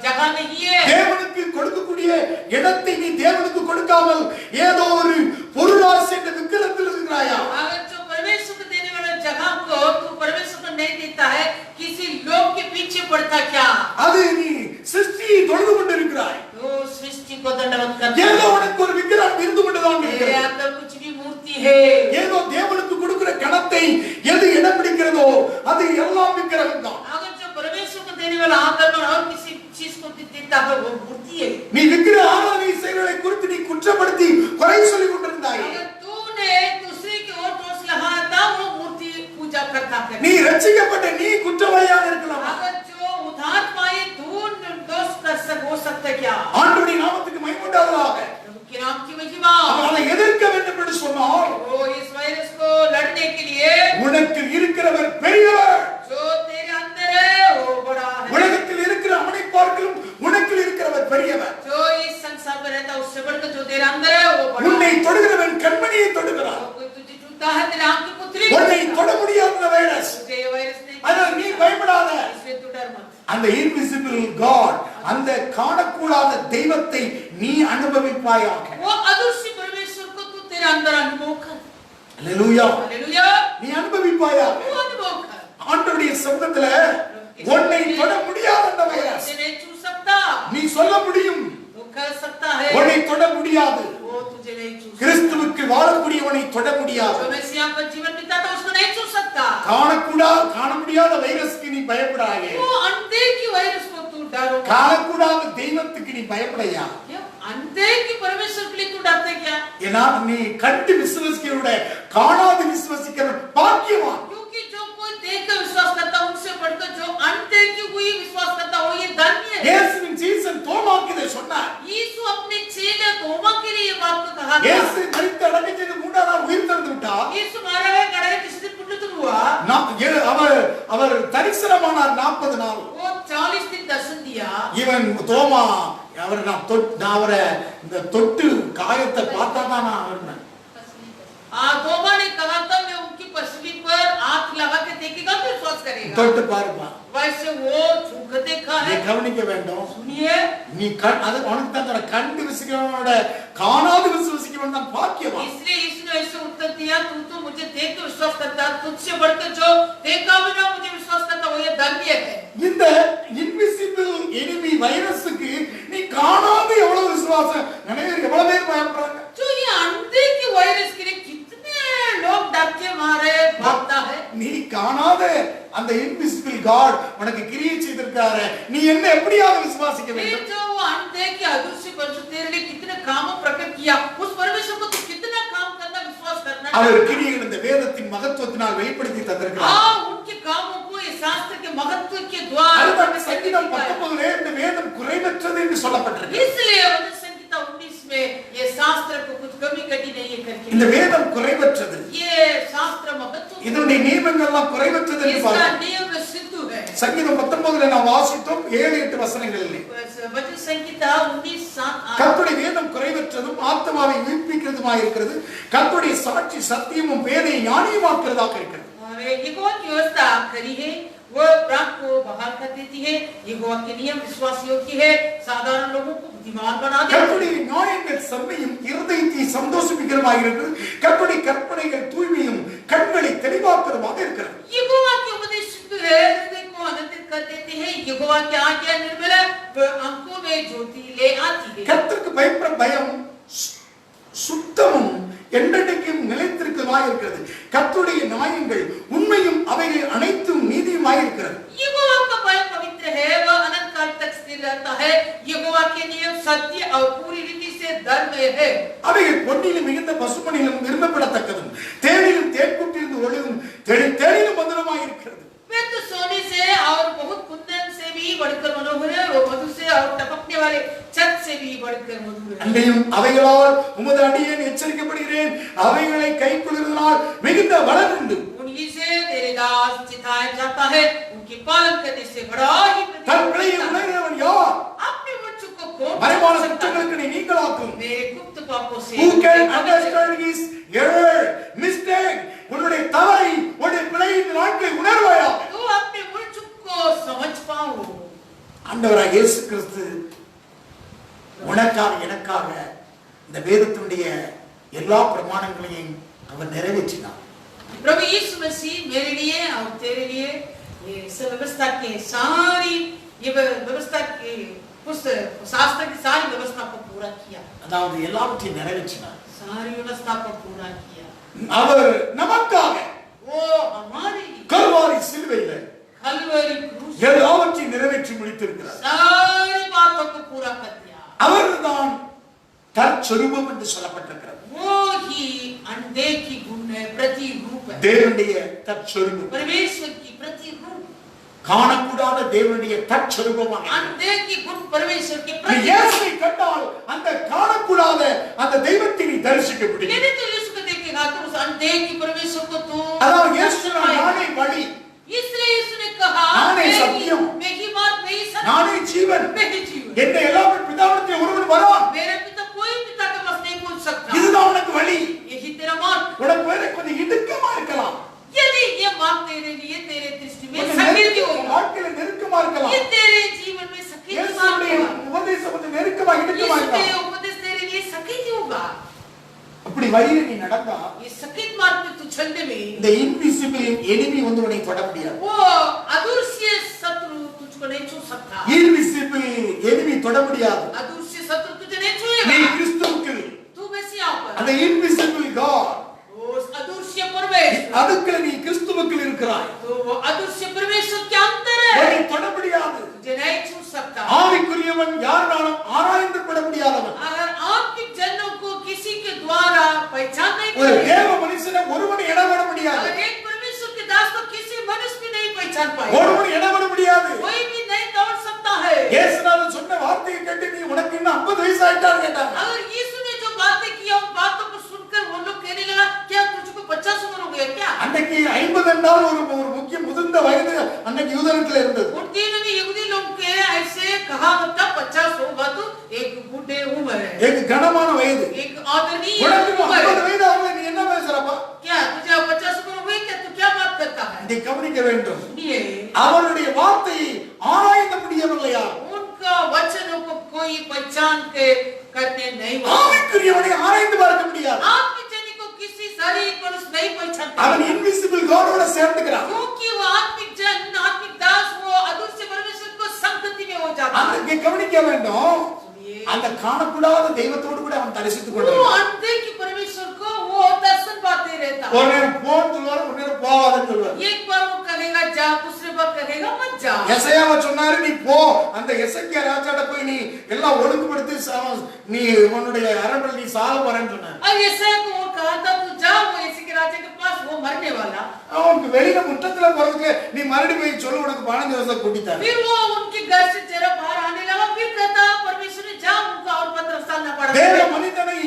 जगह नहीं है। தேவனுக்கு கொடுக்கக்கூடிய இடத்தை நீ தேவனுக்கு கொடுக்காமல் ஏதோ ஒரு பொருளாசை என்ற விக்கிரத்தில் இருக்கிறாயா? अगर जो परमेश्वर को देने वाला जगह को तू परमेश्वर को नहीं देता है, किसी लोग के पीछे पड़ता क्या? அது நீ சிருஷ்டியை தொழுது கொண்டிருக்கிறாய். तो सृष्टि को दंडवत करता ஏதோ है। உனக்கு ஒரு விக்கிரம் இருந்து கொண்டுதான் तेरे இருக்கிறது. अंदर कुछ भी मूर्ति है। ஏதோ தேவனுக்கு கொடுக்கிற கணத்தை எது இடம் பிடிக்கிறதோ அது எல்லாம் விக்கிரகம் தான். अगर जो परमेश्वर को देने वाला आदर और किसी चीज को देता है वो मूर्ति है। நீ விக்கிர ஆராதனை செய்வதை குறித்து நீ குற்றப்படுத்தி குறை சொல்லிக் கொண்டிருந்தாய். अगर तूने दूसरे की ओर दोष लगाया था, वो मूर्ति पूजा करता है। நீ ரட்சிக்கப்பட்ட நீ குற்றவாளியாக இருக்கலாம். अगर जो उद्धार पाए तू निर्दोष हो सकता है क्या? ஆண்டவருடைய நாமத்துக்கு மகிமை உண்டாவதாக. प्रभु के नाम की महिमा। அவனை எதிர்க்க வேண்டும் என்று சொன்னால் वो इस वायरस को लड़ने के लिए உனக்கு இருக்கிறவர் பெரியவர். जो तेरे अंदर है वो बड़ा है। உலகத்தில் இருக்கிற அவனை பார்க்கலும் உனக்கு இருக்கிறவர் பெரியவர். जो इस संसार में रहता है उससे बढ़कर जो तेरे अंदर है वो बड़ा உன்னை है। தொடுகிறவன் கண்மணியை தொடுகிறான். जो कोई तुझे छूता है तेरे आंख की पुतली உன்னை தொட முடியாத வைரஸ். तुझे ये वायरस नहीं அதனால் நீ பயப்படாத. इसलिए तू डर मत। அந்த இன்விசிபிள் காட், அந்த காணக்கூடாத தெய்வத்தை நீ அனுபவிப்பாயாக. वो अदृश्य परमेश्वर को तू तेरे अंदर अनुभव कर। அல்லேலூயா. हालेलुया। நீ அனுபவிப்பாயாக. तू अनुभव कर। ஆண்டவருடைய சமூகத்துல உன்னை தொட முடியாத அந்த வைரஸ் तुझे नहीं छू सकता। நீ சொல்ல முடியும். तू कह सकता है உன்னை தொட முடியாது. वो तुझे नहीं छू सकता। கிறிஸ்துவுக்கு வாழக்கூடியவனை தொட முடியாது. जो मसीह पर जीवन बिताता उसको नहीं छू सकता। காண முடியாத வைரஸ்க்கு நீ பயப்படாதே. वो अनदेखी वायरस को तू डरो। காணக்கூடாத தெய்வத்துக்கு நீ பயப்படையா. क्यों? अनदेखी परमेश्वर के लिए तू डरते क्या? ஏன்னா நீ கண்டு விசுவாசிக்கிறவட காணாது விசுவாசிக்கிறவன் பாக்கியவான். क्योंकि जो कोई देख कर विश्वास करता उनसे बढ़कर जो अनदेखी हुई विश्वास करता वो ये धन्य है। இயேசுவின் சீசன் தோமாக்கு இதை சொன்னார். यीशु अपने चेले तोमा के लिए ये बात को कहा था। இயேசு மரித்த அடக்கம் செய்து 3ஆம் நாள் உயிர் தெழுந்து விட்டார். यीशु मारा गया गड़े किसी दिन पुनरुत्थान हुआ। அவர் தரிசனமானார் 40 நாள். वो 40 दिन दर्शन दिया। இவன் தோமா நான் அவரை இந்த தொட்டு காயத்தை பார்த்தா தான் நான் அவர்னேன். तोमा ने कहा था मैं उनकी पसली पर आंख लगा के देखेगा तो विश्वास करेगा। தொட்டு பாருப்பா. वैसे वो छूक देखा நீ है। கவனிக்க வேண்டும். सुनिए, நீ அது உனக்கு தான் கண்டு விசுவாசிக்கிறவனோட காணாது விசுவாசிக்கிறவன் தான் பாக்கியவான். इसलिए यीशु ने ऐसे उत्तर दिया, तू तो मुझे देख के विश्वास करता, तुझसे बढ़कर जो देखा बिना मुझे विश्वास करता वो ये धन्य है। இந்த இன்விசிபிள் எனிமி வைரஸுக்கு நீ காணாத எவ்வளவு விசுவாசம். எவ்வளவு பேர் பயப்படுறாங்க. जो ये अनदेखी वायरस के लिए कितने लोग डर के मारे भागता है। நீ காணாத அந்த இன்விசிபிள் காட் உனக்கு கிரியை செய்திருக்காரு. நீ என்ன எப்படியாவது விசுவாசிக்க ये வேண்டும். जो वो अनदेखी अदृश्य परमेश्वर तेरे लिए कितने काम प्रकट किया, उस परमेश्वर को तू कितना काम करना विश्वास करना। அவர் கிரியைகள் இந்த வேதத்தின் மகத்துவத்தினால் வெளிப்படுத்தி தந்திருக்கிறார். उनके कामों को इस शास्त्र के महत्व के द्वारा அதுதான் சங்கீதம் 19 இந்த வேதம் குறைவற்றது என்று சொல்லப்பட்டிருக்கு. इसलिए संगीता 19 18 வசனங்களிலே वचन संहिता 19:7 கர்த்தருடைய வேதம் குறைவற்றதும் ஆத்மாவை உயிர்ப்பிக்கிறதுமாய் இருக்கிறது. கர்த்தருடைய சாட்சி சத்தியமும் வேதை ஞானியமாக்குறதாக இருக்கிறது. यहोवा की व्यवस्था खरी है, वो प्राण को बहाल कर देती है। यहोवा के नियम विश्वास योग्य है, साधारण लोगों को बुद्धिमान बना देती है। கர்த்தருடைய நியாயங்கள் செம்மையும் இருதயத்தை சந்தோஷிப்பிக்கிறதுமாய் இருக்கிறது. கர்த்தருடைய கற்பனைகள் தூய்மையும் கண்களை தெளிவாக்குறதுமாக இருக்கிறது. यहोवा के उपदेश शुद्ध है, हृदय को आनंदित कर देते हैं। यहोवा की आज्ञा निर्मल है, आंखों में ज्योति ले आती है। கர்த்தருக்கு பயப்படுற பயம் சுத்தமும் என்றென்றைக்கும் நிலைத்திருக்கிறதுமாய் இருக்கிறது. கர்த்தருடைய நியாயங்கள் உண்மையும் அவைகள் அனைத்தும் நீதியுமாய் இருக்கிறது. यहोवा का भय पवित्र है, वह अनंत काल तक स्थिर रहता है। यहोवा के नियम सत्य और पूरी रीति से धर्ममय है। அவைகள் பொன்னிலும் மிகுந்த பசுமணிலும் விரும்பப்படத்தக்கதும் தேனிலும் தேன்குட்டிலிருந்து ஒளிரும் தேனிலும் மதுரமாய் இருக்கிறது. वे तो सोने से और बहुत कुंदन से भी बढ़कर मनोहर है, वो मधु से और टपकने वाले छत से भी बढ़कर मधुर है। அன்றையும் அவைகளால் உமது அடியேன் எச்சரிக்கப்படுகிறேன், அவைகளை கைக்கொள்கிறதுனால் மிகுந்த பலன் உண்டு. उन्हीं से तेरे दास चिताया जाता है, उनके पालन करने से बड़ा ही தன் பிழையை உணர்கிறவன் யார்? अपने बच्चों को कौन மறைவான समझ सकता है? குற்றங்களுக்கு நீ நீங்களாக்கும். मेरे गुप्त पापों से Who can understand his error, mistake? உன்னுடைய தவறை, உன்னுடைய பிழையின் நாட்களை உணர்வாயா? तू अपने भूल चूक को समझ पाओ। ஆண்டவராகிய இயேசு கிறிஸ்து உனக்காக எனக்காக இந்த வேதத்தினுடைய எல்லா பிரமாணங்களையும் அவர் நிறைவேற்றினார். प्रभु यीशु मसीह मेरे लिए और तेरे लिए ये सब व्यवस्था के सारी ये व्यवस्था के उस शास्त्र की सारी व्यवस्था को पूरा किया, அதாவது எல்லாவற்றையும் நிறைவேற்றினார். सारी व्यवस्था को पूरा किया। அவர் நமக்காக वो हमारे लिए கல்வாரி சிலுவையில कलवरी क्रूस எல்லாவற்றையும் நிறைவேற்றி முடித்திருக்கிறார். सारी बातों को पूरा कर दिया। அவர்தான் தற்சொரூபம் என்று சொல்லப்பட்டிருக்கிறது. वो ही अनदेखी गुण है, प्रतिरूप है, தேவனுடைய தற்சொரூபம், परमेश्वर की प्रतिरूप, காணக்கூடாத தேவனுடைய தற்சொரூபமாக. अनदेखी गुण परमेश्वर के நீ प्रति। இயேசுவை கண்டால் அந்த காணக்கூடாத அந்த தெய்வத்தை நீ தரிசிக்க முடியும். यदि तू यीशु को देखेगा तो उस अनदेखी परमेश्वर को तू அதாவது இயேசு சொன்னார், நானே வழி, इसलिए यीशु ने कहा नाने सत्यम, मैं ही मार्ग, मैं ही सत्य, நானே ஜீவன், मैं ही जीवन। என்னை எல்லாரும் பிதாவிடத்தில் ஒருவன் வரான். मेरे पिता कोई पिता के पास नहीं पहुंच सकता। இதுதான் உனக்கு வழி. यही तेरा मार्ग। உனக்கு வேற கொஞ்சம் இடுக்கமா இருக்கலாம், यदि ये मार्ग तेरे लिए तेरे दृष्टि में கொஞ்சம் सकीर्ति நெருக்கமா, होगा, வாழ்க்கையில நெருக்கமா இருக்கலாம். ये तेरे जीवन में सकीर्ति இயேசுடைய होगा, உபதேசம் கொஞ்சம் நெருக்கமா இடுக்கமா यीशु के இருக்கலாம். उपदेश तेरे लिए सकीर्ति होगा। அப்படி வழியில நீ நடந்தா ये सकीर्त मार्ग में तू चलने में இந்த இன்விசிபிள் எனிமி வந்து உன்னை தொட முடியாது. वो अदृश्य शत्रु तुझको नहीं छू सकता। இன்விசிபிள் எனிமி தொட முடியாது. अदृश्य शत्रु तुझे नहीं நீ छुएगा। கிறிஸ்துவுக்குள் तू मसीहा पर அந்த இன்விசிபிள் காட், उस अदृश्य परमेश्वर, அதுக்குள்ள நீ கிறிஸ்துவுக்குள் இருக்கிறாய். तो वो अदृश्य परमेश्वर के अंदर உன்னை है, தொட முடியாது. तुझे नहीं छू सकता। ஆவிக்குரியவன் யாராலும் ஆராய்ந்து பட முடியாதவன். अगर आत्मिक जनों को किसी के द्वारा पहचान नहीं ஒரு करेगा, தேவ மனுஷனை ஒருவன் இடப்பட முடியாது. अगर एक परमेश्वर के दास को किसी मनुष्य भी नहीं पहचान पाएगा, ஒருவன் இடப்பட முடியாது. कोई भी नहीं दौड़ सकता है। இயேசுநாதன் சொன்ன வார்த்தையை கேட்டு நீ உனக்கு இன்னும் 50 வயசு ஆயிட்டான்னு கேட்டாங்க. अगर यीशु ने जो बातें की उन बातों को सुनकर वो लोग कहने लगा, क्या तुझको 50 उम्र हो गया क्या? அன்னைக்கு 50 என்றால் ஒரு முக்கிய முதிர்ந்த வயது அன்னைக்கு யூதரத்துல இருந்தது. उन दिनों में यहूदी लोग के ऐसे कहा होता 50 होगा तो एक बूढ़े उम्र है, एक கனமான வயது. एक आदरणीय உனக்கு उम्र 50 है। வயது ஆகல, நீ என்ன பேசுறப்பா? क्या तुझे 50 उम्र हुई क्या? तू क्या बात करता है? நீ கவனிக்க வேண்டும். सुनिए, அவருடைய வார்த்தையை ஆராய்ந்த முடியவில்லையா? उनका वचनों को कोई पहचान के करने नहीं होता। ஆவிக்குரியவனை ஆராய்ந்து பார்க்க முடியாது. आत्मिक जन को किसी शारीरिक मनुष्य नहीं पहचान அவன் सकता, இன்விசிபிள் காடோட சேர்ந்துக்கிறான். क्योंकि वो आत्मिक जन, आत्मिक दास वो अदृश्य परमेश्वर को संगति में हो जाता है। அங்கே கவனிக்க வேண்டும். सुनिए, அந்த காணக்கூடாத தெய்வத்தோடு கூட அவன் தரிசித்துக் वो கொண்டிருக்கிறான். अनदेखी परमेश्वर को वो दर्शन पाते रहता है। ஒரு நேரம் போன்னு சொல்லுவாரு, ஒரு நேரம் போகாதன்னு சொல்லுவாரு. एक बार वो कहेगा जा, दूसरे बार कहेगा मत जा। எசையாவை சொன்னாரு, நீ போ, அந்த எசேக்கியா ராஜாட்ட போய் நீ எல்லாம் ஒழுங்குபடுத்தி நீ உன்னுடைய அரண்மனை நீ சாக போறேன்னு சொன்னார். और यशायाह को वो कहा था तू जा, वो यीशु के राजा के पास, वो मरने वाला। அவனுக்கு வெளியில முற்றத்துல போறதுக்கு நீ மறுபடியும் போய் சொல்லு, உனக்கு 15 வருஷம் கூட்டிட்டாரு. फिर वो उनके घर से जरा बाहर आने लगा, फिर कहता परमेश्वर ने जा, उनका और 15 साल ना पड़ा। தேவ மனிதனை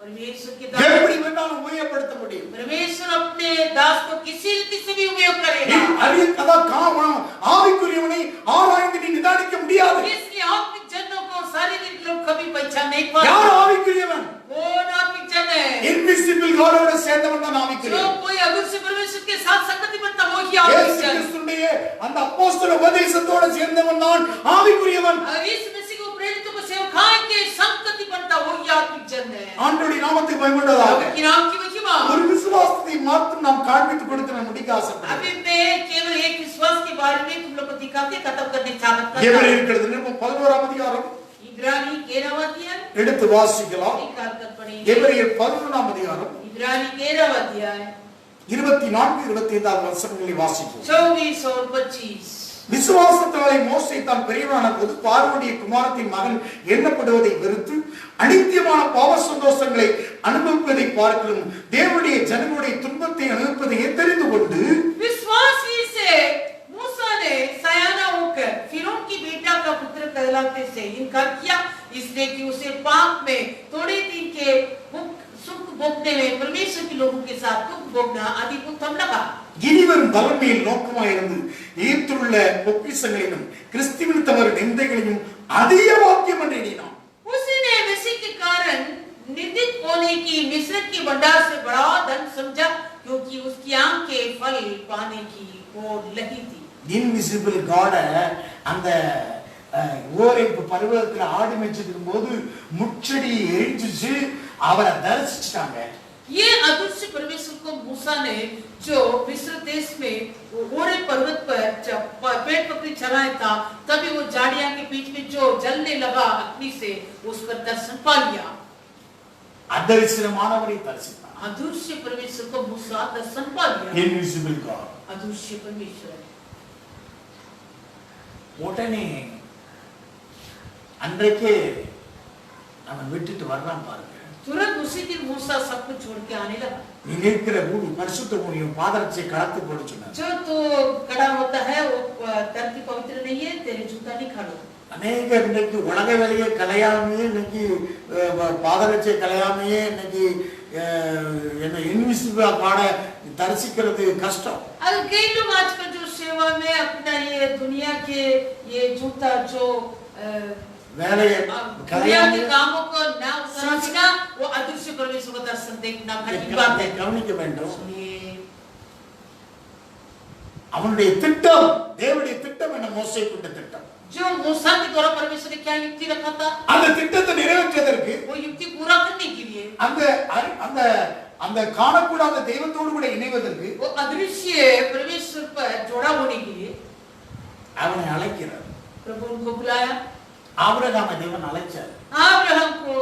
परमेश्वर के எப்படி दास, வேணாலும் உபயோகப்படுத்த முடியும். परमेश्वर अपने दास को किसी रीति से भी उपयोग நீ करेगा। அறிய அதான் ஆவிக்குரியவனை ஆராய்ந்து நீ நிதானிக்க முடியாது. முடியாது. इसलिए आत्मिक जनों को शारीरिक लोग कभी पहचान नहीं पाते. யார் ஆவிக்குரியவன்? कौन आत्मिक जन है? இன்விசிபிள் காடோட சேர்ந்தவன் தான் जो ஆவிக்குரியவன். कोई अदृश्य परमेश्वर के साथ संगति बनता वो ही आत्मिक இயேசு जन. கிறிஸ்துவின் அந்த அப்போஸ்தல உபதேசத்தோட சேர்ந்தவன் தான் ஆவிக்குரியவன். और इस मसीह को प्रेरितों को सेवकाएं के संगति बनता वो ही आत्मिक जन है. ஆண்டவருடைய நாமத்துக்கு மகிமையுண்டாவதாக. कि नाम की महिमा. ஒரு விசுவாசத்தை மாத்திரம் நாம் காண்பித்து கொடுத்து நான் முடிக்க ஆசைப்படுகிறேன். अभी मैं केवल एक विश्वास के बारे में तुम लोग को दिखा के खत्म करने चाहता हूं. எபிரேயர் எழுதின 11ஆம் அதிகாரம் इब्रानी 11वां अध्याय எடுத்து வாசிக்கலாம். निकाल कर पढ़ेंगे. எபிரேயர் 11ஆம் அதிகாரம் इब्रानी 13वां अध्याय 24 25 வசனங்களை வாசிப்போம். 24 और 25. விசுவாசத்தாலே மோசே தான் பெரியவனான போது பார்வோனுடைய குமாரத்தின் மகன் எண்ணப்படுவதை வெறுத்து அநித்தியமான பாவ சந்தோஷங்களை அனுபவிப்பதை பார்க்கலும் தேவனுடைய ஜனங்களுடைய துன்பத்தை அனுபவிப்பதையே தெரிந்து கொண்டு विश्वास ही से मूसा ने सयाना होकर फिरौन की बेटा का पुत्र कहलाते से इनकार किया, इसलिए कि उसे पाप में थोड़े दिन के सुख भोगने में परमेश्वर के लोगों के साथ दुख भोगना अधिक उत्तम लगा. இனிவரும் பலமையில் நோக்கமாயிருந்து ஈர்த்துள்ள பொக்கிஷங்களிலும் கிறிஸ்துவின் தவறு நிந்தைகளையும் அதிக வாக்கியம் என்று எண்ணினான். उसने मसीह के कारण निंदित होने की मिस्र की भंडार से बड़ा धन समझा, क्योंकि उसकी आंख के फल पाने की ओर लगी थी. இன்விசிபிள் காட அந்த ஓரேப்பு பர்வதத்துல ஆடு மேய்ச்சிருக்கும் போது முச்செடி எரிஞ்சிச்சு அவரை தரிசிச்சிட்டாங்க. ये अदृश्य परमेश्वर को मूसा ने जो मिस्र देश में ओरे पर्वत पर पेट पकड़ी चलाया था, तभी वो झाड़ियां के बीच में जो जलने लगा अग्नि से उस पर दर्शन पा लिया. அதரிசனமானவரை தரிசித்தார். अदृश्य परमेश्वर को मूसा दर्शन पा लिया. Invisible God. अदृश्य परमेश्वर உடனே அன்றைக்கே அவன் விட்டுட்டு வர்றான் பாருங்க. तुरंत उसी दिन मूसा सब कुछ छोड़ के आने लगा. நீ நிற்கிற பூமி பரிசுத்த பூமியும் பாதரட்சை கலத்து போட சொன்னார். जो तो खड़ा होता है वो धरती पवित्र नहीं है, तेरे जूता नहीं खड़ा. அநேக இன்னைக்கு உலக வேலையை கலையாமையே இன்னைக்கு பாதரட்சை கலையாமையே இன்னைக்கு என்ன இன்விசிபிள் காட தரிசிக்கிறது கஷ்டம். अगर कई लोग आजकल जो सेवा में अपना ये दुनिया के ये जूता जो வேலையை दुनिया के कामों को ना उतारना, वो अदृश्य परमेश्वर का दर्शन देखना की बात है. கவனிக்க வேண்டும். सुनिए, அவனுடைய திட்டம் தேவனுடைய திட்டம் என்ன? மோசே கொண்ட திட்டம். जो मूसा के द्वारा परमेश्वर ने क्या युक्ति रखा था, அந்த திட்டத்தை நிறைவேற்றுவதற்கு वो युक्ति पूरा करने के लिए அந்த அந்த அந்த காணக்கூடாத தெய்வத்தோடு கூட இணைவதற்கு वो अदृश्य परमेश्वर पर जोड़ा होने के लिए அவனை அழைக்கிறார். प्रभु उनको बुलाया. ஆபிரகாம தேவன் அழைச்சார். अब्राहम को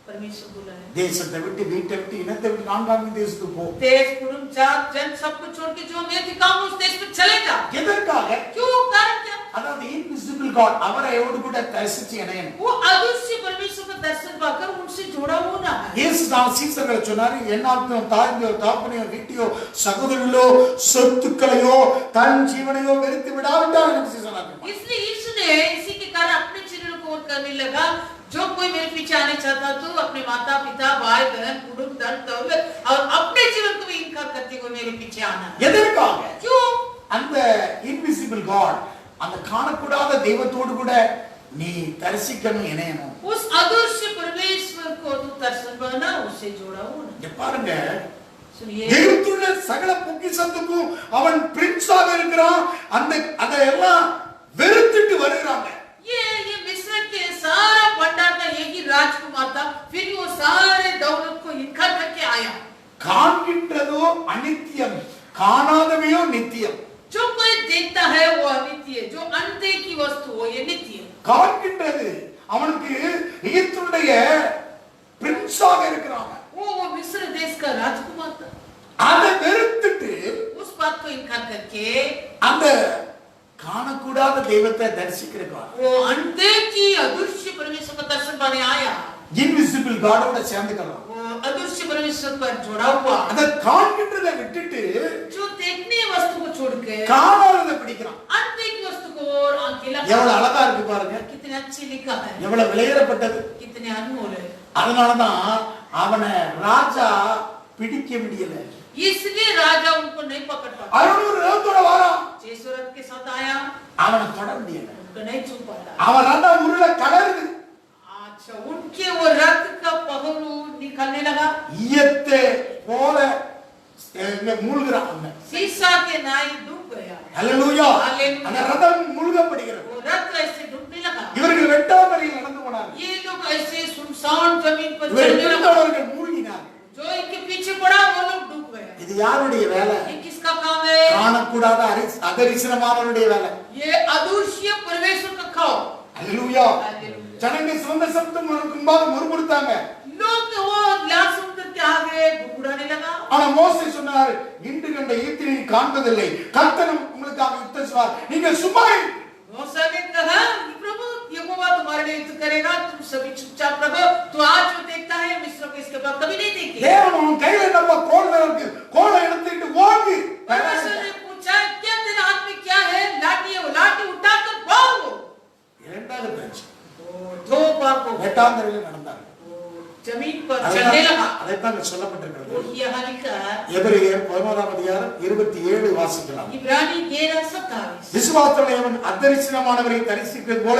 परमेश्वर बुलाया. தேசத்தை விட்டு வீட்டை விட்டு இனத்தை விட்டு நான்காம் தேசத்துக்கு போ. देश कुटुंब जात जन सब कुछ छोड़ के जो मैं दिखाऊं उस देश में चले जा. எதற்காக? क्यों? कारण क्या? அதாவது இன்விசிபிள் காட் அவரையோடு கூட தரிசிச்சு இணையணும். वो अदृश्य परमेश्वर का दर्शन पाकर उनसे जुड़ा होना है. இயேசு தான் சீசர்களை சொன்னாரு, என்னாலும் தாய்மையோ தாப்பனையோ வீட்டையோ சகோதரர்களோ சொத்துக்களையோ தன் ஜீவனையோ வெறுத்து விடாவிட்டால் எனக்கு சீசனாக. इसलिए यीशु ने इसी के कारण अपने चरणों को करने लगा. जो कोई मेरे पीछे आने चाहता तो अपने माता पिता भाई बहन कुटुंब धन दौलत और अपने जीवन को भी इनकार करते हुए मेरे पीछे आना. எதற்காக? क्यों? அந்த இன்விசிபிள் காட் அந்த காணக்கூடாத தெய்வத்தோடு கூட நீ தரிசிக்கணும் இணையணும். उस अदृश्य परमेश्वर को तू दर्शन पाना, उससे जोड़ा होना. இங்க பாருங்க, सुनिए, எகிப்துல சகல பொக்கிஷத்துக்கும் அவன் பிரின்ஸாக இருக்கிறான். அந்த அதெல்லாம் வெறுத்துட்டு வருகிறாங்க. ये मिस्र के सारा भंडार का एक ही राजकुमार था, फिर वो सारे दौलत को इनकार करके आया. காண்கின்றதோ அநித்தியம், காணாதவையோ நித்தியம். जो कोई देखता है वो अनित्य है, जो अनदेखी वस्तु हो ये नित्य है. காண்கின்றது அவனுக்கு எகிப்துடைய பிரின்ஸாக இருக்கிறாங்க. वो मिस्र देश का राजकुमार था. அதை வெறுத்துட்டு उस बात को इनकार करके அந்த காணக்கூடாத தெய்வத்தை தரிசிக்கிறார். वो अनदेखी अदृश्य परमेश्वर का दर्शन पाने आया. இன்விசிபிள் காடோட சேர்ந்துக்கலாம். वो अदृश्य परमेश्वर पर जुड़ा हुआ. அதை காண்கின்றதை விட்டுட்டு जो देखने वस्तु को छोड़ के காணாததை பிடிக்கிறான். अनदेखी वस्तु को और आंखें लगा. எவ்வளவு அழகா இருக்கு பாருங்க. कितने अच्छे लिखा है, எவ்வளவு விலையேறப்பட்டது. कितने अनमोल है. அதனாலதான் அவனை ராஜா பிடிக்க முடியல. इसलिए राजा उनको नहीं पकड़ पाया. 600 ரதத்தோட வாரான், 600 रथ के साथ आया, அவனை தொட முடியல. उनको नहीं छू पाता। அவன் ரதம் உருள கலருது. अच्छा उनके वो रथ का पहलू निकलने लगा, ஈயத்தை போல மூழ்கிறான் அவன். शीशा के नाई डूब गया। ஹல்லேலூயா. हालेलुया। அந்த ரதம் மூழ்கப்படுகிறது. वो रथ ऐसे डूबने लगा। இவர்கள் வெட்டாந்தரையில் நடந்து போனார்கள். ये लोग ऐसे सुनसान जमीन पर இவர்கள் चलने लगा। பின்தொடர்கள் மூழ்கினார்கள். जो इनके पीछे पड़ा वो लोग डूब गए। இது யாருடைய வேலை? ये किसका काम है? காணக்கூடாத அதரிசனமானவருடைய வேலை. ये अदृश्य परमेश्वर का काम। ஹல்லேலூயா. हालेलुया। ஜனங்கள் சிவந்த சத்தம் முன்பாக முறுமுறுத்தாங்க. लोग तो वो लाल समुद्र के आगे बुड़ाने लगा। ஆனா மோசே சொன்னார், இன்று கண்ட ஈத்தினை காண்பதில்லை, கர்த்தர் உங்களுக்காக யுத்தம் செய்வார், நீங்கள் சும்மா இரு. मूसा ने कहा कि प्रभु यहोवा तुम्हारे लिए युद्ध करेगा, तुम सभी चुपचाप रहो। तो आज जो देखता है मिस्र को इसके बाद कभी नहीं देखेगा। தேவன் உன் கையில நம்ம கோலை இருக்கு, கோலை எடுத்துட்டு ஓடு. परमेश्वर ने पूछा क्या तेरे हाथ में क्या है? लाठी है, वो लाठी उठाकर भागो। இரண்டாவது பேச்சு दो बार को வெட்டாந்தரையில் நடந்தார். जमीन पर चलने लगा। அதைத்தான் சொல்லப்பட்டிருக்கிறது. वो यहाँ लिखा எபிரேயர் 11ஆம் அதிகாரம் 27 வாசிக்கலாம். इब्रानी 11:27 விசுவாசத்திலே அவன் அதரிசனமானவரை தரிசிக்கிறது போல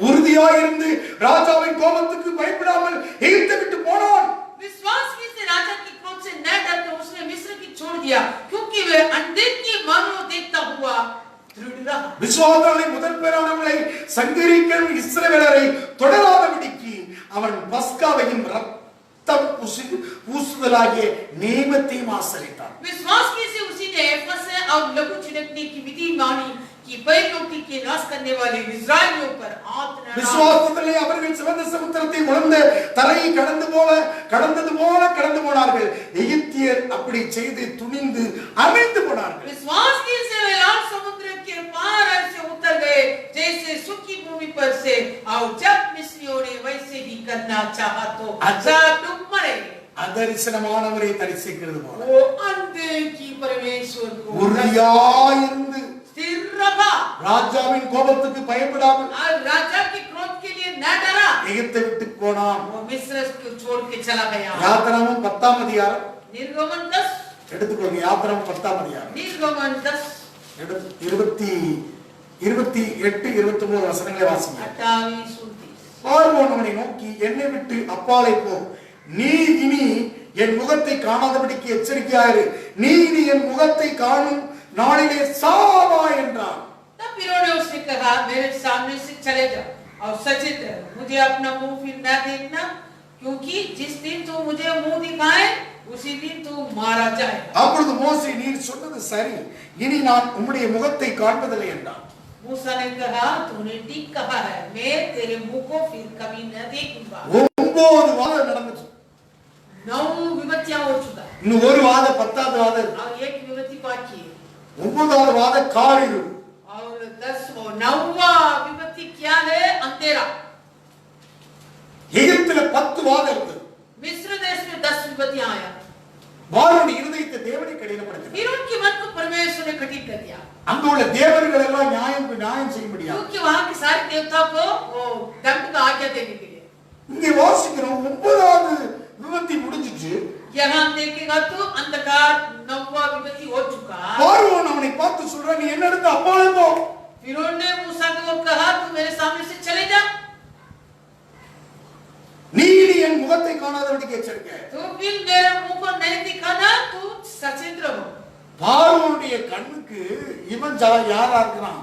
உறுதியாயிருந்து ராஜாவின் கோபத்துக்கு பயப்படாமல் எகிப்தை விட்டு போனான். विश्वास की से राजा की क्रोध से न डरते उसने मिस्र की छोड़ दिया, क्योंकि वह अनदेखी मानो देखता हुआ दृढ़ रहा। விசுவாசத்திலே முதல் பேரானவர்களை சங்கரிக்கும் இஸ்ரவேலரை தொடராதபடிக்கு அவன் பஸ்காவையும் ரத்தம் பூசுதலாகிய நியமத்தையும் ஆசரித்தான். विश्वास की से उसी ने फसे और लघु छिड़कने की विधि मानी कि बैलों के नाश करने वाले इस्राएलियों पर हाथ न डालो। விசுவாசத்திலே அவர்கள் சிவந்த சமுத்திரத்தை உடைந்த தரையை கடந்தது போல கடந்து போனார்கள். எகிப்தியர் அப்படி செய்து துணிந்து அமிழ்ந்து போனார்கள். विश्वास की से वे लाल समुद्र के पार ऐसे उतर गए जैसे सूखी भूमि पर से, और जब मिस्रियों ने वैसे ही करना चाहा तो डूब मरे। அதரிசனமானவரை தரிசிக்கிறது போல वो अनदेखी परमेश्वर को உறுதியாயிருந்து स्थिर रहा ராஜாவின் கோபத்துக்கு பயப்படாமல் और राजा के क्रोध के लिए न डरा। எகிப்தை விட்டு போனான். वो मिस्र को छोड़ के चला गया। யாத்திராகமம் 10ஆம் அதிகாரம் निर्गमन 10 எடுத்துக்கோங்க. யாத்திராகமம் 10ஆம் அதிகாரம் निर्गमन 10 28 29 வசனங்களை வாசிங்க. 28 29 பார்வோன் அவனை நோக்கி, என்னை விட்டு அப்பாலே போ, நீ இனி என் முகத்தை காணாதபடிக்கு எச்சரிக்கையாயிரு, நீ இனி என் முகத்தை காணும் நாளிலே சாவாய் என்றான். तब फिरौन ने उससे कहा, मेरे सामने से चले जाओ और सचेत रहो, मुझे अपना मुंह फिर न देखना, क्योंकि जिस दिन तू मुझे मुंह दिखाए उसी दिन तू मारा जाएगा। அப்பொழுது மோசே, நீர் சொன்னது சரி, இனி நான் உம்முடைய முகத்தை காண்பதில்லை என்றான். मूसा ने कहा, तूने ठीक कहा है, मैं तेरे मुंह को फिर कभी न देखूंगा। 9 வாதம் நடந்துச்சு. 9 विपत्तियां हो चुका है இன்னும் ஒரு வாதம் 10வது வாதம் और एक विपत्ति बाकी है 9வது வாதம் காரிரு. और 10 और 9वां विपत्ति क्या है? अंधेरा। எகிப்தில 10 வாதம் இருந்தது. मिस्र देश में 10 विपत्तियां आया। பார்வோன் இருதயத்தை தேவனை கடினப்படுத்தினார். फिर उनके मन को परमेश्वर ने कठिन कर दिया, அங்க உள்ள தேவர்கள் எல்லாம் நியாயம் செய்ய முடியாது. क्योंकि वहां के सारे देवता को वो दंड का आज्ञा देने के लिए। இங்கே வாசிக்கிறோம் 9வது விபத்து முடிஞ்சிச்சு. यहाँ देखेगा तो अंधकार 9वां विपत्ति हो चुका। பார்வோன் அவனை பார்த்து சொல்றான், நீ என்ன எடுத்து அப்பாலே போ. फिरौन ने मूसा को कहा, तू मेरे सामने से चले जा, நீ என் முகத்தை காணாதபடிக்கு எச்சரிக்கை. तो फिर मेरे मुंह को नहीं दिखाना, तू सचेत रहो। பார்வோனுடைய கண்ணுக்கு இவன் யாரா இருக்கிறான்?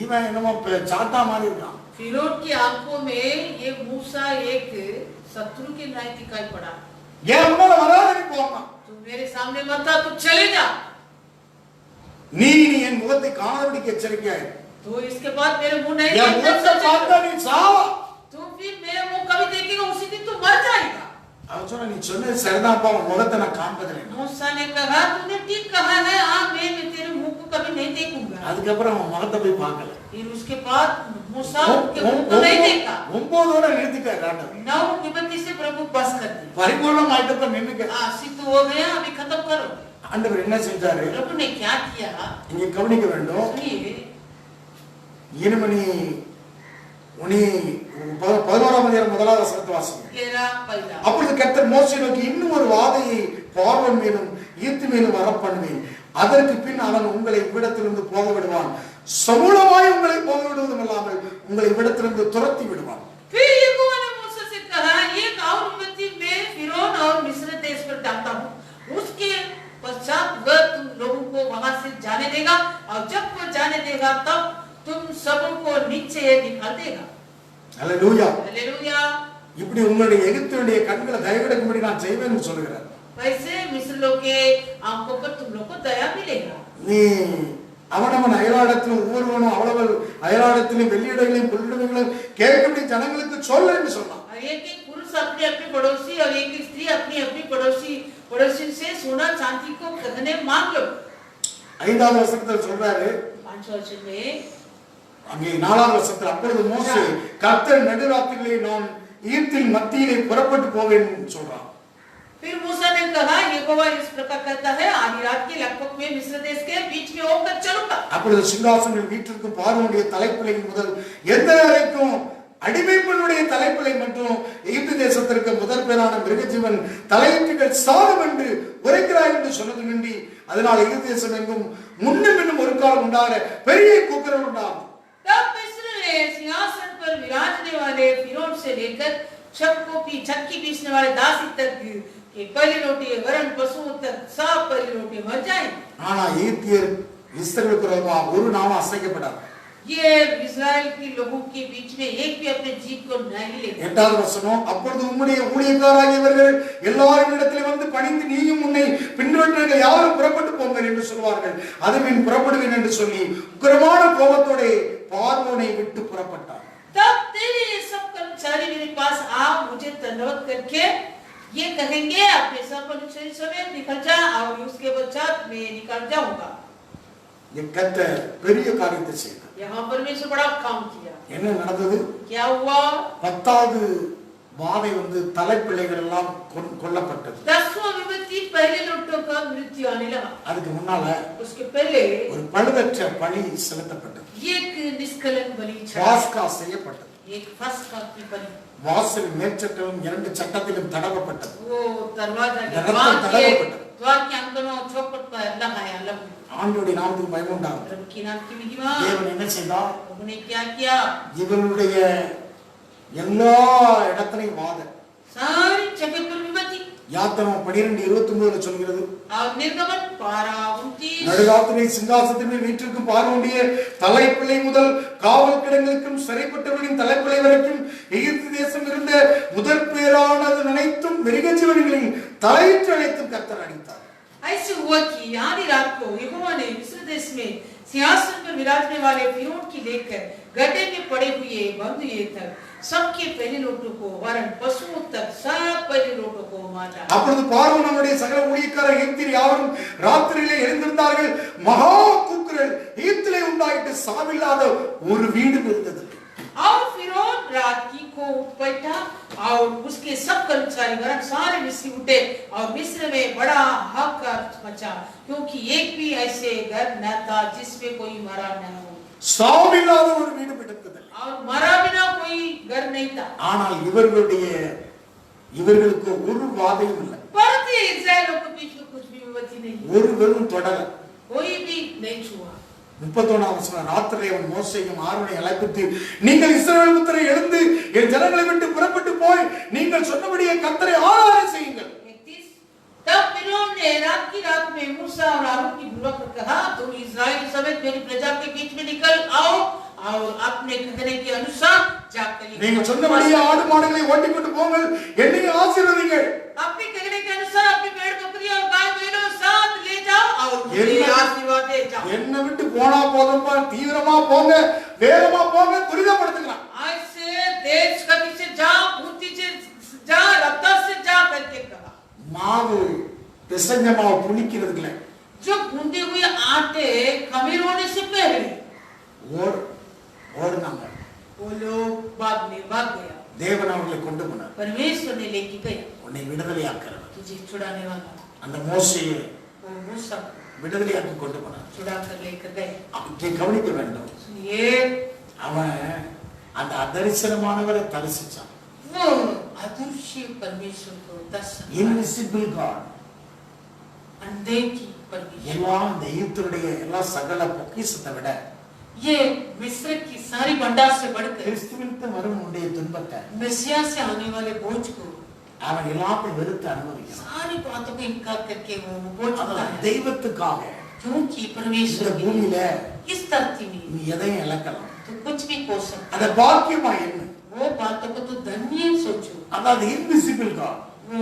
இவன் என்னமோ சாத்தா மாதிரி இருக்கான். फिरौन की आंखों में ये मूसा एक शत्रु के न्याय दिखाई पड़ा। ஏன் முன்னால வராதே போறான். तू मेरे सामने मत आ, तू चले जा। நீ என் முகத்தை காணாதபடிக்கு எச்சரிக்கை. तो इसके बाद मेरे मुंह नहीं என் முகத்தை பார்த்தா நீ சாவா. तू फिर मेरे मुंह कभी देखेगा उसी दिन तू मर जाएगा। அவன் சொன்னா, நீ சொன்னது சரிதான்ப்பா, உன் முகத்தை நான் காண்பதில்லை. मूसा ने कहा, तूने ठीक कहा है, हाँ मैं तेरे मुंह को कभी नहीं देखूंगा। அதுக்கப்புறம் அவன் முகத்தை போய் பார்க்கல. फिर उसके बाद मूसा के मुंह को नहीं देखा। 9ஓட நிறுத்திட்டார் ஆண்டவர். 9 विपत्ति से प्रभु बस कर दिया। பரிபூர்ணம் ஆயிட்டப்ப நின்னுக்க. सिद्ध हो गया, अभी खत्म करो। ஆண்டவர் என்ன செஞ்சாரு? प्रभु ने क्या किया? இங்க கவனிக்க வேண்டும். सुनिए, இனிமணி உனி 11ஆம் அதிகாரம் 1வது வசனத்தை வாசிங்க. 11 அப்பொழுது கர்த்தர் மோசேயை நோக்கி, இன்னும் ஒரு வாதையை பார்வோன் மேலும் ஈத்து மேலும் வரப்பண்ணுவேன், அதற்கு பின் அவன் உங்களை இவ்விடத்திலிருந்து போக விடுவான், சமூலமாய் உங்களை போக விடுவதும் இல்லாமல் உங்களை இவ்விடத்திலிருந்து துரத்தி விடுவான். फिर यहोवा ने मूसा से कहा, एक और विपत्ति मैं फिरौन और मिस्र देश पर डालता हूँ, उसके पश्चात वह तुम लोगों को वहां से जाने देगा, और जब वो जाने देगा तब तुम सबको नीचे निकाल देगा. அல்லேலூயா. हालेलुया. இப்படி உங்களுடைய எகிப்தினுடைய கண்களை தயவிடும்படி நான் செய்வேன்னு சொல்லுகிறேன். वैसे मिस्र लोग के आंखों पर तुम लोग को दया मिलेगा. நீ அவனவன் அயலாடத்திலும் ஒவ்வொருவனும் அவளவள் அயலாடத்திலும் வெள்ளியிடங்களையும் புல்லிடங்களையும் கேட்கும்படி ஜனங்களுக்கு சொல்ல என்று சொன்னான். एक एक पुरुष अपने अपने पड़ोसी और एक एक स्त्री अपनी अपनी पड़ोसी से सोना चांदी को खरीदने मांग लो. 5வது வசனத்தில் சொல்றாரு, 5 वचन में அங்கே 4வது வசனத்தில் அப்பொழுது மோசே கர்த்தர் நடுராத்திரியிலே நான் ஈர்த்தின் மத்தியிலே புறப்பட்டு போவேன் சொல்றான். फिर मूसा ने कहा, यहोवा इस प्रकार कहता है, आधी रात के लगभग में मिस्र देश के बीच में होकर चलूंगा. அப்பொழுது சிங்காசனம் வீட்டிற்கும் பார்வோனுடைய தலைப்பிள்ளை முதல் எந்த வரைக்கும் அடிமைப்பனுடைய தலைப்பிள்ளை மற்றும் எகிப்து தேசத்திற்கு முதல் பேரான மிருகஜீவன் தலையீட்டுகள் சாகும் என்று உரைக்கிறாய் என்று சொன்னது நின்றி, அதனால் எகிப்து தேசம் எங்கும் முன்னும் இன்னும் ஒரு காலம் உண்டாகிற பெரிய கூக்குரல் உண்டாகும். तब मिस्र ने सिंहासन पर विराजने वाले फिरौन से लेकर चक्की पीसने वाले दासी तक के पहली रोटी वरण पशुओं तक सब पहली रोटी मर जाए. ஆனா எகிப்தியர் இஸ்ரவேலுக்கு விரோதமாக ஒரு நாளும் அசைக்கப்படாது. ये इस्राएल के लोगों के बीच में एक भी अपने जीव को नहीं लेगा. 8வது வசனம், அப்பொழுது உம்முடைய ஊழியக்காரராகியவர்கள் எல்லாரும் இடத்திலே வந்து பணிந்து நீயும் உன்னை பின்தொடர்ந்தவர்கள் யாரும் புறப்பட்டு போங்கள் என்று சொல்வார்கள், அதுபின் புறப்படுவேன் என்று சொல்லி உக்கிரமான கோபத்தோட பார்வோனை விட்டு புறப்பட்டார். तब तेरे सब कर्मचारी मेरे पास आ, मुझे धन्यवाद करके ये कहेंगे, अपने सब कर्मचारी समेत निकल जा, और उसके पश्चात मैं निकल जाऊंगा. கர்த்தர் பெரிய காரியத்தை செய்தார். यहाँ परमेश्वर बड़ा काम किया. என்ன நடந்தது? क्या हुआ? 10வது வாதை வந்து தலைப்பிள்ளைகள் எல்லாம் கொல்லப்பட்டது. 10वां विपत्ति पहले लोगों का मृत्यु आने लगा. அதுக்கு முன்னால उसके पहले ஒரு பழுதற்ற பலி செலுத்தப்பட்டது. एक निष्कलंक बलि பாஸ்கா செய்யப்பட்டது. एक फसका की बलि. வாசல் மேற்சட்டமும் 2 சட்டத்திலும் தடவப்பட்டது. वो दरवाजा के द्वार के अंगनों चौखट पर लगाया लगा. ஆண்டவருடைய நாமத்துக்கு மகிமை உண்டாகும். प्रभु की नाम की महिमा. தேவன் என்ன செய்தார்? उन्होंने क्या किया? இவனுடைய எல்லா இடத்திலையும் வாத सारी जगह पर विपत्ति. யாத்திரம் 12:29 சொல்கிறது, और निर्गमन 12:29 நடுராத்திரி சிங்காசனத்தின் வீட்டிற்கும் பார்வோனுடைய தலைப்பிள்ளை முதல் காவல் கிடங்களுக்கும் சிறைப்பட்டவர்களின் தலைப்பிள்ளை வரைக்கும் எகிப்து தேசம் இருந்த முதற் பேரானது அனைத்தும் மிருகஜீவன்களின் தலையீற்று அனைத்தும் கர்த்தர் அடித்தார். ऐसे हुआ कि आधी रात को यहोवा ने मिस्र देश में सिंहासन पर विराजने वाले फिरौन की लेकर गड्ढे में पड़े हुए बंद हुए तक सबके पहले लोटों को वरन पशुओं तक सब पहले लोटों को मारा. அப்பொழுது பார்வோன் அவனுடைய சகல ஊழியக்காரர் எகிப்தியர் யாவரும் ராத்திரியிலே எழுந்திருந்தார்கள். மகா கூக்குரல் எகிப்திலே உண்டாயிட்டு சாவில்லாத ஒரு வீடு இருந்தது. और फिरौन रात की को उठ बैठा, और उसके सब कर्मचारी वरन सारे मिस्री उठे, और मिस्र में बड़ा हाहाकार मचा, क्योंकि एक भी ऐसे घर न था जिसमें कोई मरा न हो. சாவில்லாத ஒரு வீடு இருந்தது. और मरा बिना कोई घर नहीं था. ஆனால் இவர்களுக்கு ஒரு வாதையும் இல்லை. परंतु इस्राएलियों के बीच में कुछ भी विपत्ति नहीं. ஒருவரும் தொடர. कोई भी नहीं छुआ. 31வது வசனம், ராத்திரிலே அவன் மோசேயும் ஆரோனை அழைப்பித்து, நீங்கள் இஸ்ரவேல் புத்திரரை எழுந்து என் ஜனங்களை விட்டு புறப்பட்டு போய் நீங்கள் சொன்னபடியே கர்த்தரை ஆராதனை செய்யுங்கள். 31 तब फिरौन ने रात में मूसा और आरोन की बुलवा कर कहा, तुम इस्राएल समेत मेरी प्रजा के बीच में निकल आओ, और अपने कहने के अनुसार जाकर நீங்கள் சொன்னபடியே ஆடு மாடுகளை ஓட்டிக்கொண்டு போங்கள், என்னை ஆசீர்வதிங்கள். अपने कहने के अनुसार अपनी भेड़ बकरी और गाय बैलों साथ ले जाओ, और मुझे आशीर्वाद दे जाओ. என்ன விட்டு போனா போதும்பா, தீவிரமா போங்க, வேகமா போங்க, துரிதப்படுத்துங்களாம். ऐसे तेज गति से जाओ, बुद्धि से जा, रफ्तार से जा करके कहा. மாவு பிசைஞ்ச மாவு புளிக்கிறதுல जो गूंदे हुए आटे खमीर होने से पहले ஓடுனாங்க. वो लोग भाग गया. தேவன் அவர்களை கொண்டு போனார். परमेश्वर ने लेके गया. உன்னை விடுதலையாக்குறார். तुझे छुड़ाने वाला. அந்த மோசேயை वो मूसा விடுதலையாக்கி கொண்டு போனார். छुड़ा कर लेकर गए. அப்படி கவனிக்க வேண்டும். ये அவன் அந்த அதரிசனமானவரை தரிசிச்சான். वो अदृश्य परमेश्वर को दर्शन. Invisible God. अनदेखी परमेश्वर. எல்லா இந்த எகிப்தியருடைய எல்லா சகல பொக்கிஷத்தை விட ये मिस्र की सारी भंडार से बढ़कर கிறிஸ்துவிற்கு வரும் உன்னுடைய துன்பத்தை मिस्रिया से आने वाले बोझ को அவன் எல்லாத்தையும் வெறுத்து அனுபவிக்கிறான். सारी बातों को इनकार करके वो बोझ उठाता है தெய்வத்துக்காக क्योंकि இந்த परमेश्वर के பூமியில लिए इस धरती में நீ எதையும் இழக்கலாம். तो कुछ भी हो सकता அத பாக்கியமா என்ன? है वो बातों को तो धन्य सोचो அதாவது இன்விசிபிள் காட், वो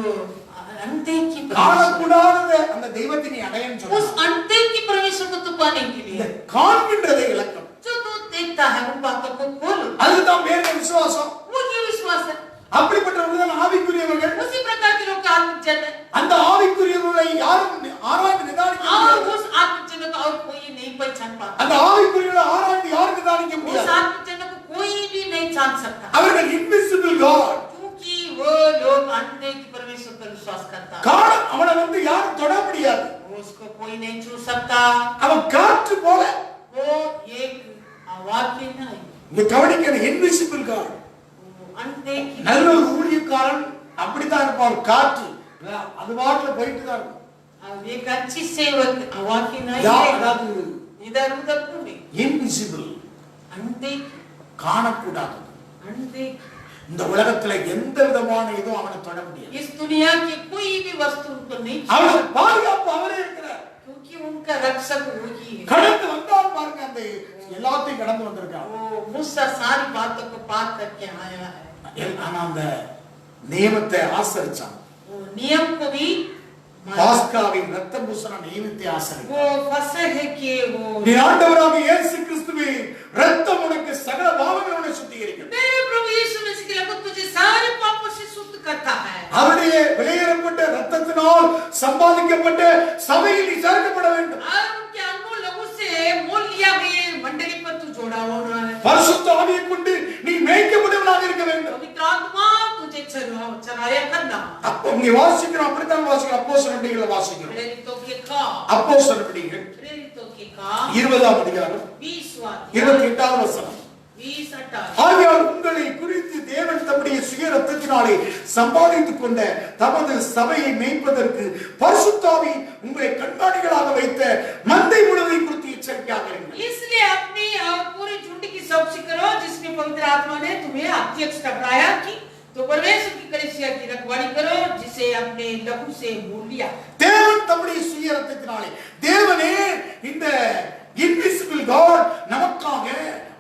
अनदेखी परमेश्वर காணக்கூடாத அந்த தெய்வத்தை நீ அடையன்னு उस சொல்றான். अनदेखी परमेश्वर को तो पाने के இந்த लिए காண்கின்றதை இழக்கணும். जो तू देखता है उन बातों को खोलो அதுதான் வேத விசுவாசம். वो ये विश्वास है அப்படிப்பட்டவர்கள் ஆவிக்குரியவர்கள். उसी प्रकार के लोग आत्मिक जन है அந்த ஆவிக்குரியவர்களை யாரும் ஆராய்ந்து நிதானிக்க और முடியாது. उस आत्मिक जन को और कोई नहीं पहचान पाता அந்த ஆவிக்குரியவர்களை ஆராய்ந்து யாரும் நிதானிக்க उस முடியாது. आत्मिक जन को कोई भी नहीं जान सकता அவர்கள் இன்விசிபிள் காட். क्योंकि वो लोग अनदेखी परमेश्वर पर विश्वास करता है காண அவனை யாரும் தொட முடியாது. उसको कोई नहीं छू सकता அவன் காற்று போல. वो एक वाक्य नहीं இங்க கவனிக்கணும், இன்விசிபிள் காட். अनदेखी நல்ல ஒரு ஊழியக்காரன் அப்படித்தான் இருப்பான். காற்று அது வாட்டில போயிட்டு தான் இருக்கும். अब एक अच्छी सेवक वाक्य नहीं அதாவது इधर उधर घूमे இன்விசிபிள், अनदेखी காணக்கூடாது. अनदेखी இந்த உலகத்துல எந்த விதமான இதுவும் அவனை தொட முடியாது. इस दुनिया की कोई भी वस्तु उनको नहीं छू அவன் सकती பாதுகாப்பு அவரே இருக்கிறார். क्योंकि उनका रक्षक वही है கடந்து வந்தால் பாருங்க, அந்த எல்லாத்தையும் கடந்து வந்திருக்கான். वो मुझसे सारी बातों को पार करके आया है ஆனா அந்த நியமத்தை ஆசரிச்சான். वो नियम को भी பாஸ்காவின் ரத்தம் பூசின நியமத்தை ஆசரிச்சான். वो फंसे है कि वो நீ ஆண்டவராக இயேசு கிறிஸ்துவின் ரத்தம் உனக்கு சகல பாவங்களை சுத்திகரிக்கும். मेरे प्रभु यीशु मसीह के लगभग तुझे सारे पापों से शुद्ध करता है அவருடைய வெளியேறப்பட்ட ரத்தத்தினால் சம்பாதிக்கப்பட்ட சபையில் நீ சேர்க்கப்பட வேண்டும். और उनके अनमोल लहू से मोल लिया गया मंडली पर तू जोड़ा होना है பரிசுத்த ஆவியை கொண்டு நீ மேய்க்கப்படுவனாக இருக்க வேண்டும். पवित्र आत्मा तुझे चराया करना அப்போ இங்க வாசிக்கிறோம், அப்படித்தான் வாசிக்கிறோம். அப்போஸ்தலர் நடவடிக்கைகளை வாசிக்கிறோம். प्रेरितों के काम அப்போஸ்தலர் நடவடிக்கைகள் 20ஆம் அதிகாரம் 28வது வசனம். 20:28 ஆகையால் உங்களை குறித்து தேவன் தம்முடைய சுய ரத்தத்தினாலே சம்பாதித்துக் கொண்ட தமது சபையை மேய்ப்பதற்கு பரிசுத்த ஆவி உங்களை கண்காணிகளாக வைத்த மந்தை முழுவதை குறித்து எச்சரிக்கையாக இருங்கள். इसलिए अपनी और पूरी झुंड की सौंपी करो जिसमें पवित्र आत्मा ने तुम्हें अध्यक्ष ठहराया कि तो परमेश्वर की कलीसिया की रखवाली करो जिसे अपने लहू से मोल लिया தேவன் தம்முடைய சுய ரத்தத்தினாலே, தேவனே இந்த இன்விசிபிள் காட் நமக்காக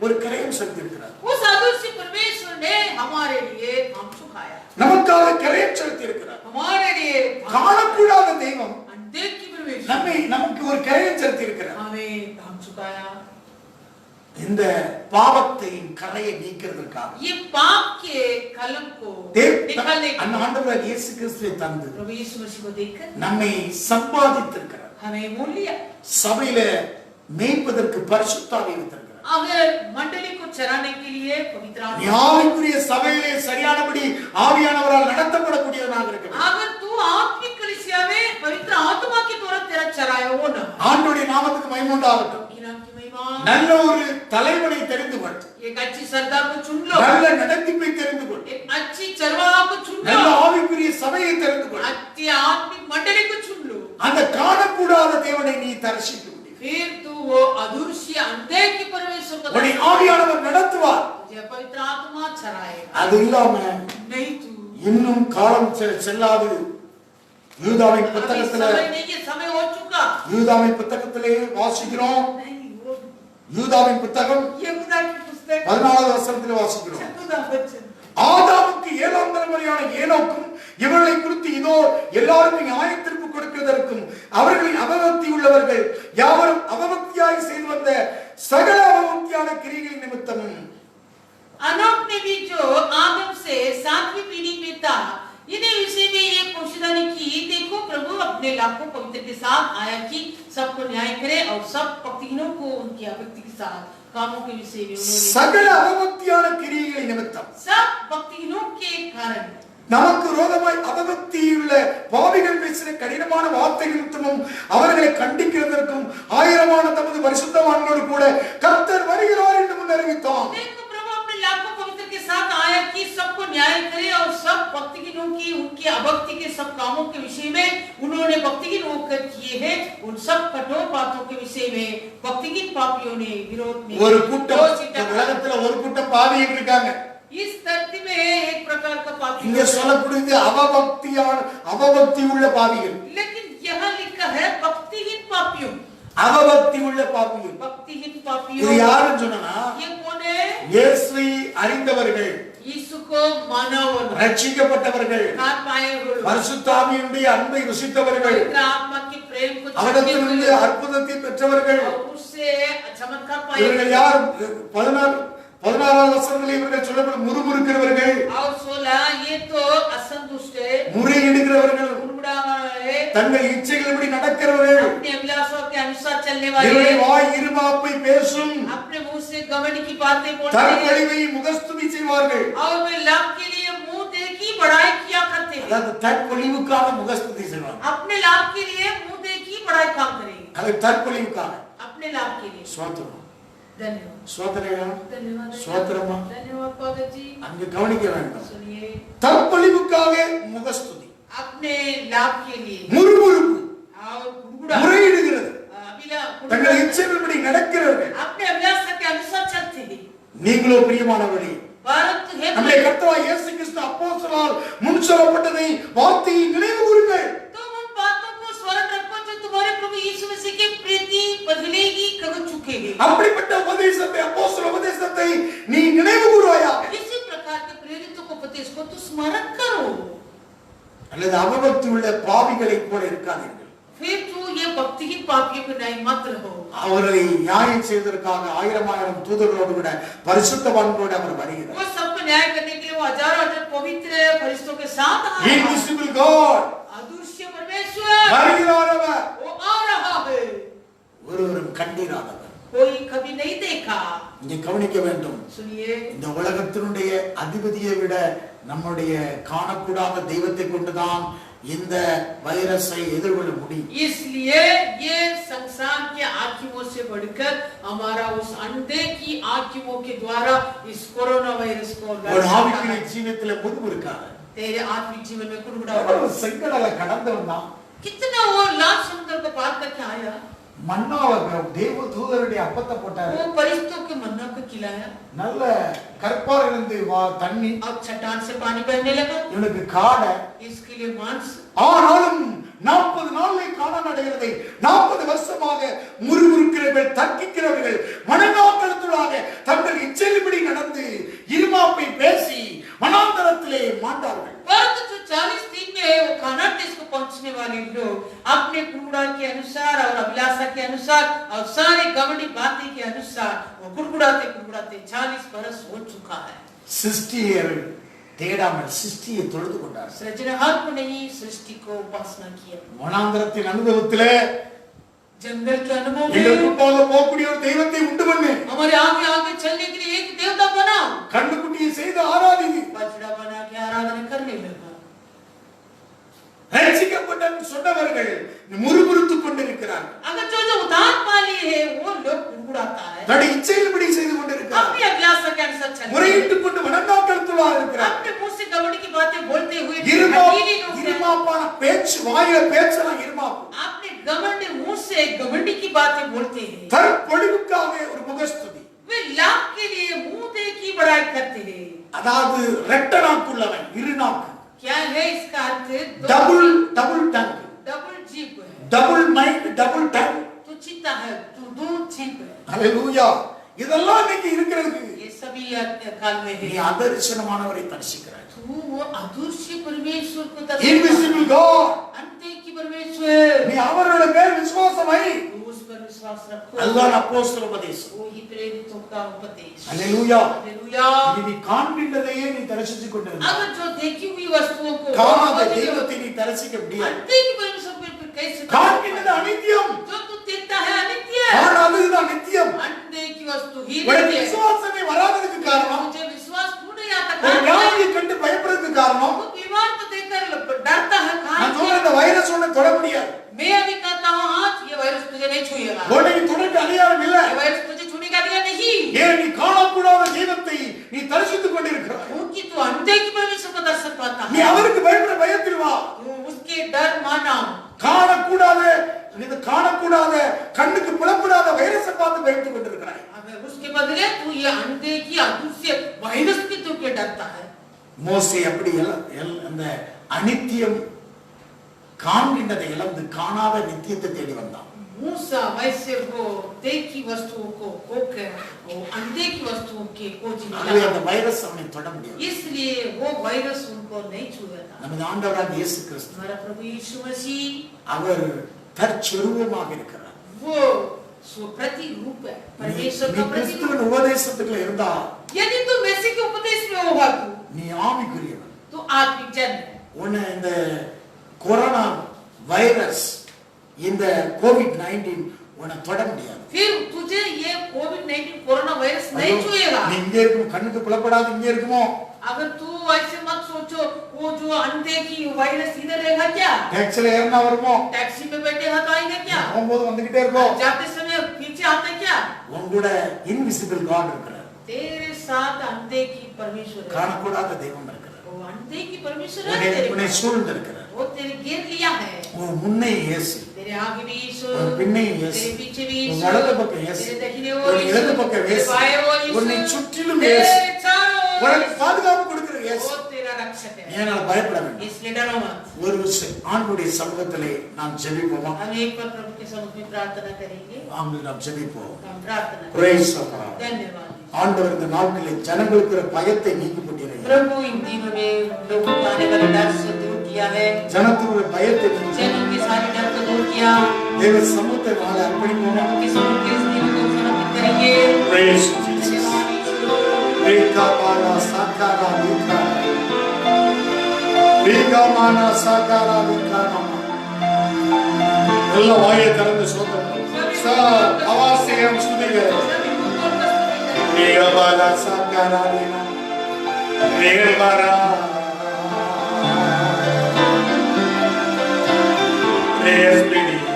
ஒரு கிரயம் செலுத்தியிருக்கிறார். उस अदृश्य परमेश्वर ने हमारे लिए काम चुकाया நமக்காக கிரயம் செலுத்தியிருக்கிறார். हमारे लिए காணக்கூடாத தெய்வம் अनदेखी परमेश्वर நமக்கு ஒரு கிரயம் செலுத்தியிருக்கிறார். हमें काम चुकाया இந்த பாவத்தின் கரையை நீக்கிறதுக்காக ये पाप के कलम को निकालने के அந்த ஆண்டவர் இயேசு கிறிஸ்துவை தந்து प्रभु यीशु मसीह को देखकर நம்மை சம்பாதித்திருக்கிறார். हमें मोल लिया சபையில மேய்ப்பதற்கு பரிசுத்த ஆவியை வைத்திருக்கிறார். अगर मंडली को चराने के लिए पवित्र आत्मा ஞானக்குரிய சபையிலே சரியானபடி ஆவியானவரால் நடத்தப்படக்கூடியவனாக இருக்க வேண்டும். अगर तू आत्मिक कलीसिया में पवित्र आत्मा के द्वारा तेरा चराया हो ना ஆண்டவருடைய நாமத்துக்கு மகிமை உண்டாகட்டும். की नाम की महिमा நல்ல ஒரு தலைவனை தெரிந்து கொள். एक अच्छी सरदार को चुन लो நல்ல நடத்திப்பை தெரிந்து கொள். एक अच्छी चरवाहा को चुन நல்ல लो ஆவிக்குரிய சபையை தெரிந்து கொள். अच्छी आत्मिक मंडली को चुन लो அந்த காணக்கூடாத தேவனை நீ தரிசிக்க முடியும். फिर तू वो अदृश्य अनदेखी परमेश्वर को உன்னை ஆவியானவர் நடத்துவார். तुझे पवित्र आत्मा चराएगा அது இல்லாம नहीं तू இன்னும் காலம் செல்லாது. யூதாவின் अभी புத்தகத்துல समय नहीं है समय हो चुका யூதாவின் புத்தகத்திலே வாசிக்கிறோம். नहीं वो யூதாவின் புத்தகம் यहूदा की पुस्तक 14வது வசனத்திலே வாசிக்கிறோம். यहूदा बच्चन ஆதாமுக்கு 7ஆம் தலைமுறையான ஏனோக்கும் இவர்களை குறித்து இதோ எல்லாருக்கும் நியாயத்தீர்ப்பு கொடுக்கிறதற்கும் அவர்களின் அவபக்தி உள்ளவர்கள் யாவரும் அவபக்தியாய் செய்து வந்த சகல அவபக்தியான கிரியைகளின் நிமித்தமும் अनोख ने भी जो आदम से 7वीं पीढ़ी में था इन्हें विषय में ये पोषिदानी की देखो प्रभु अपने लाखों पवित्र के साथ आया कि सबको न्याय करे और सब भक्तिहीनों को उनकी अभक्ति के साथ कामों के विषय में उन्होंने சகல அவபக்தியான கிரியைகளின் நிமித்தம் सब भक्तिहीनों के कारण நமக்கு விரோதமாய் அவபக்தியுள்ள பாவிகள் பேசின கடினமான வார்த்தை நிமித்தமும் அவர்களை கண்டிக்கிறதற்கும் ஆயிரமான தமது பரிசுத்தவான்களோடு கூட கர்த்தர் வருகிறார் என்று முன் அறிவித்தார். देखो प्रभु अपने लाखों पवित्र के साथ आया कि सबको न्याय करे और सब भक्तिहीनों की उनकी अभक्ति के सब कामों के विषय में उन्होंने भक्तिहीन होकर किए हैं, उन सब कठोर बातों के विषय में भक्तिहीन पापियों ने विरोध में ஒரு கூட்டம் உலகத்துல ஒரு கூட்டம் பாவிகள் இருக்காங்க. इस धरती में एक प्रकार का पापी இங்க சொல்லக்கூடியது அவபக்தி உள்ள பாவிகள். लेकिन यहाँ लिखा है भक्तिहीन पापियों. அவபக்தி உள்ள பாவிகள். भक्तिहीन पापियों இது யாருன்னு சொன்னா ये कौन है? இயேசுவை அறிந்தவர்கள், यीशु को माना हुआ ரட்சிக்கப்பட்டவர்கள், पाए हुए பரிசுத்த ஆவியினுடைய அன்பை ருசித்தவர்கள், पवित्र आत्मा के प्रेम को அவரிடத்திலிருந்து அற்புதத்தை பெற்றவர்கள். उससे चमत्कार पाए இவர்கள் யார்? 16வது வசனத்தில் இவர்கள் சொல்லப்படும் முறுமுறுக்கிறவர்கள், और 16 ये तो असंतुष्ट है, முறையிடுகிறவர்கள், है, தங்கள் இச்சைகளின்படி நடக்கிறவர்கள், अपने अभिलाषों के अनुसार चलने वाले, இவர்கள் வாய் இருமாப்பை பேசும், अपने मुंह से घमंड की बातें बोलते हैं, தற்பொழிவை முகஸ்துதி செய்வார்கள். और वे लाभ के लिए मुंह देखी बड़ाई किया करते हैं. அதாவது தற்பொழிவுக்காக முகஸ்துதி செய்வாங்க. अपने लाभ के लिए मुंह देखी बड़ाई काम करेंगे. அது தற்பொழிவுக்காக. अपने लाभ के लिए. ஸ்தோத்திரம். धन्यवाद. ஸ்தோத்திரம். धन्यवाद. ஸ்தோத்திரமா. धन्यवाद पादर जी. அங்க கவனிக்க வேண்டும். सुनिए. தற்பொழிவுக்காக முகஸ்துதி. अपने लाभ के लिए. முறுமுறுப்பு. और गुड़गुड़ा. முறையிடுகிறது. தங்கள் अभिलाष. இச்சைகளின்படி நடக்கிறவர்கள். अपने अभिलाष के अनुसार चलते हैं. நீங்களோ பிரியமானவர்களே, परंतु हे நம்முடைய கர்த்தராகிய இயேசு கிறிஸ்து அப்போஸ்தலரால் முன் சொல்லப்பட்டதை வார்த்தையை நினைவு கூறுங்கள். तुम उन बातों को स्मरण रखो जो तुम्हारे प्रभु यीशु मसीह के प्रीति बदले ही कर चुके हैं. அப்படிப்பட்ட உபதேசத்தை, அப்போஸ்தல உபதேசத்தை நீ நினைவு கூறுவாயா? इसी प्रकार के प्रेरितों को उपदेश को तू स्मरण करो. அல்லது அவபக்தி உள்ள பாவிகளை போல இருக்காதீர்கள். फिर तू ये भक्तिहीन पापियों के न्याय मत रहो. அவர்களை நியாயம் செய்வதற்காக 1000 தூதர்களோடு கூட பரிசுத்தவான்களோடு அவர் வருகிறார். वो सबको न्याय करने के लिए वो हजारों हजार पवित्र फरिश्तों के साथ आ रहा है. Invisible God अदृश्य परमेश्वर வருகிறார் அவர். वो आ रहा है. ஒருவரும் கண்டிராதவர். कोई कभी नहीं देखा. இங்கே கவனிக்க வேண்டும். सुनिए. இந்த உலகத்தினுடைய அதிபதியை விட நம்முடைய காணக்கூடாத தெய்வத்தை கொண்டுதான் இந்த வைரஸை எதிர்கொள்ள முடியும். इसलिए ये संसार के आँखों से बढ़कर हमारा उस अंधे की आँखों के द्वारा इस कोरोना वायरस को ஒரு ஆவிக்குரிய ஜீவியத்திலே முறுமுறுக்காத. तेरे आत्मिक जीवन में कुड़कुड़ा. ஒரு செங்கடல கடந்தவன் தான். कितना वो लाल समुद्र को पार करके आया. மன்னாவை தேவ தூதருடைய அப்பத்தை போட்டாரு. वो परिस्तों के मन्ना को खिलाया. நல்ல கற்பார் இருந்து தண்ணி. अब चट्टान से पानी बहने लगा. இவனுக்கு காடை. इसके लिए मांस. ஆனாலும் 40 நாளை காணான் அடைகிறதை 40 வருஷமாக முறுமுறுக்கிறவர்கள், தர்க்கிக்கிறவர்கள், மனநாக்கலத்துள்ளாக தங்கள் இச்சையின்படி நடந்து இருமாப்பை பேசி வனாந்தரத்திலே மாண்டார்கள். परंतु जो 40 दिन में वो कानान देश को पहुंचने वाले लोग अपने कुड़कुड़ा के अनुसार और अभिलाषा के अनुसार और सारे घमंडी बातें के अनुसार वो कुड़कुड़ाते 40 बरस हो चुका है. சிருஷ்டியர் தேடாமல் சிருஷ்டியை தொழுது கொண்டார். सृजनहार को नहीं, सृष्टि को उपासना किया. வனாந்தரத்தின் அனுபவத்திலே जंगल के अनुभव எங்களுக்கு में முன்பாக போகக்கூடிய ஒரு தெய்வத்தை உண்டு பண்ணு. हमारे आगे आगे चलने के लिए एक देवता बनाओ. கண்ணுக்குட்டியை செய்து ஆராதிங்க. बछड़ा बना के आराधना करने लगा. ரட்சிக்கப்பட்டன்னு சொன்னவர்கள் முறுமுறுத்துக் கொண்டிருக்கிறார்கள். अगर जो उद्धार पा लिए है वो लोग कुड़कुड़ाता है. தன்னுடைய இச்சையின்படி செய்து கொண்டிருக்கிறார். अपनी अभिलाषा के अनुसार चलते हैं. முறையிட்டுக் கொண்டு வணங்காக்கலத்துள்ளாக இருக்கிறார். अपने मुंह से घमंड की बातें बोलते हुए இருமாப்பான பேச்சு, வாயில பேச்சலாம் இருமாப்பு. आपने घमंड मुंह से घमंडी की बातें बोलते हैं. தற்பொழிவுக்காக ஒரு முகஸ்துதி. वे लाभ के लिए मुंह देखी बड़ाई करते हैं. அதாவது ரெட்ட நாக்குள்ளவன், இரு நாக்கு. क्या है इसका अर्थ? Double tongue. डबल जीभ है. Double mind, double tongue. तू चिंता है, तू दो जीभ है. ஹalleluya. இதெல்லாம் இன்னைக்கு இருக்கிறது. ये सभी काल में நீ है. அதர்சனமானவரை தரிசிக்கிறாய். तू वो अदृश्य परमेश्वर को Invisible God. अंते की परमेश्वर. நீ அவரோட மேல் விசுவாசம் வை. तू उस पर विश्वास रखो. அதுதான் அப்போஸ்தல உபதேசம். वो ही प्रेरितों का उपदेश. ஹalleluya. हालेलुया. நீ காண்கின்றதையே நீ தரிசித்துக் கொண்டிருந்தாய். अगर जो देखी हुई वस्तुओं को காணாத தெய்வத்தை நீ தரிசிக்க முடியாது. अंते की परमेश्वर पर कैसे காண்கின்றது அநித்தியம். जो तू देखता है अनित्य है. ஆனால் அதுதான் நித்தியம். अंते की वस्तु ही உனக்கு नित्य है. விசுவாசமே வராததுக்கு காரணம், मुझे विश्वास नहीं आता. ஒரு வியாதியை கண்டு பயப்படுறதுக்கு காரணம், वो बीमार को देखकर डरता है. நான் சொல்ற இந்த வைரஸ் ஒண்ணு தொட முடியாது. मैं अभी कहता हूँ आज ये वायरस तुझे नहीं छुएगा. உனக்கு தொடர்ந்து அதிகாரம் இல்ல. ये वायरस तुझे छूने का अधिकार नहीं. ஏன் நீ காணக்கூடாத தெய்வத்தை நீ தரிசித்துக் கொண்டிருக்கிறாய். क्योंकि तू अंधे की परमेश्वर को असर पाता நீ है। அவருக்கு பயப்பட பயத்தில் வா. तू उसके डर माना। காணக்கூடாத இது காணக்கூடாத கண்ணுக்கு புலப்படாத வைரஸை பார்த்து பயந்து கொண்டிருக்கிறாய். अगर उसके बदले तू ये अनदेखी अदृश्य वायरस की तू क्यों डरता है? மோசே அப்படி அந்த அனித்தியம் காண்கின்றதை இழந்து காணாத நித்தியத்தை தேடி வந்தான். मूसा वैसे वो देखी वस्तुओं को खोकर वो अनदेखी वस्तुओं की खोज ஆகவே அந்த निकाला, வைரஸ் அவனை தொட முடியாது. इसलिए वो वायरस उनको नहीं छुआ था। நமது ஆண்டவராகிய இயேசு கிறிஸ்து हमारा प्रभु यीशु मसीह அவர் தற்செருவமாக இருக்கிறார். वो प्रतिरूप है, நீ परमेश्वर का प्रतिरूप। கிறிஸ்துவின் உபதேசத்துக்குள்ள இருந்தா यदि तू मसीह के उपदेश में होगा நீ ஆவிக்குரியவன். तो आत्मिक जन है। உன்னை இந்த கொரோனா வைரஸ் இந்த கோவிட்-19 உன்னை தொட முடியாது. फिर तुझे ये कोविड-19 कोरोना वायरस नहीं छुएगा। நீ இங்கே இருக்கும் கண்ணுக்கு புலப்படாது இங்கே இருக்குமோ? अगर तू ऐसे मत सोचो वो जो अनदेखी वायरस इधर रहेगा क्या? டாக்ஸில ஏறினா வருமோ? टैक्सी में बैठे हाथ आएंगे क्या? போகும்போது வந்துகிட்டே இருக்கும். जाते समय पीछे आते क्या? உன் கூட இன்விசிபிள் காட் இருக்கிறார். तेरे साथ अनदेखी परमेश्वर है। காணக்கூடாத தெய்வம் இருக்கிறார். वो अनदेखी परमेश्वर है உன்னை तेरे சூழ்ந்து இருக்கிறார். वो तेरे घेर लिया है। உன் முன்னே இயேசு, तेरे आगे भी यीशु, உன் பின்னே இயேசு, तेरे पीछे भी உன் यीशु, வலது பக்கம் இயேசு, तेरे दाहिने உன் ओर இடது यीशु, பக்கம் तेरे இயேசு, बाएं ओर यीशु, உன்னை சுற்றிலும் இயேசு, तेरे चारों ओर உனக்கு பாதுகாப்பு கொடுக்கிற இயேசு. वो तेरा रक्षक है। ஏனால் பயப்பட வேண்டாம். इसलिए डरो मत। ஒரு ஆண்டுடைய சமூகத்திலே நாம் ஜெபிப்போமா? हम एक बार प्रभु के सम्मुख में प्रार्थना करेंगे। நாம் ஜெபிப்போம். हम प्रार्थना करेंगे। Praise the Lord. धन्यवाद। ஆண்டவர் இந்த நாட்களில் ஜனங்களுக்கு ஒரு பயத்தை நீக்கி போட்டீர்கள். प्रभु इन दिनों में लोगों को आने वाले डर से दूर किया है। ஜனத்துடைய பயத்தை நீக்கி जनों के सारे डर को दूर किया। தேவ சமூகத்தை வாழ அர்ப்பணிப்போமா? प्रभु के सम्मुख के इस दिन को समर्पित करेंगे। Praise Jesus. धन्यवाद यीशु। Vikamana sakara vikana. Vikamana sakara vikana. எல்லா வாயை திறந்து சொல்லுங்க. அவாசியம் ஸ்துதிக்கிறேன். सभी को तोड़ कर स्तुति करेंगे। Vikamana sakara vikana. Vikamana. Praise be to you.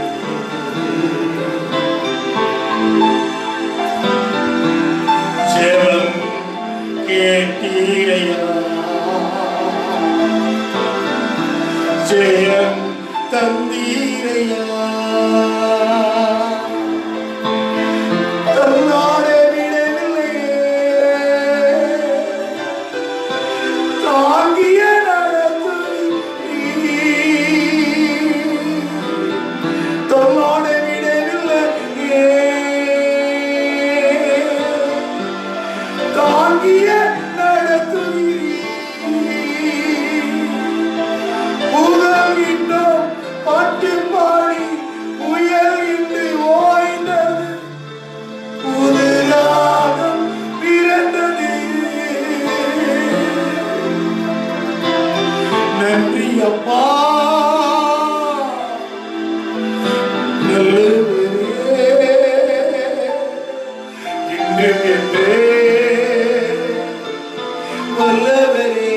ஜெபம் கேட்டீரையா, ஜெயம் தந்தீரையா, தன்னாடே விடவில்லையே, தாங்கிய நடத்துவீர், தன்னாடே விடவில்லையே, தாங்கிய நடத்துவீர், புகழ்கின்றோம் பாட்டு பாடி உயர்கின்று ஓய்ந்தது, புது ராகம் பிறந்தது. நன்றி அப்பா, நல்லவரே, இன்று என்றே வல்லவரே.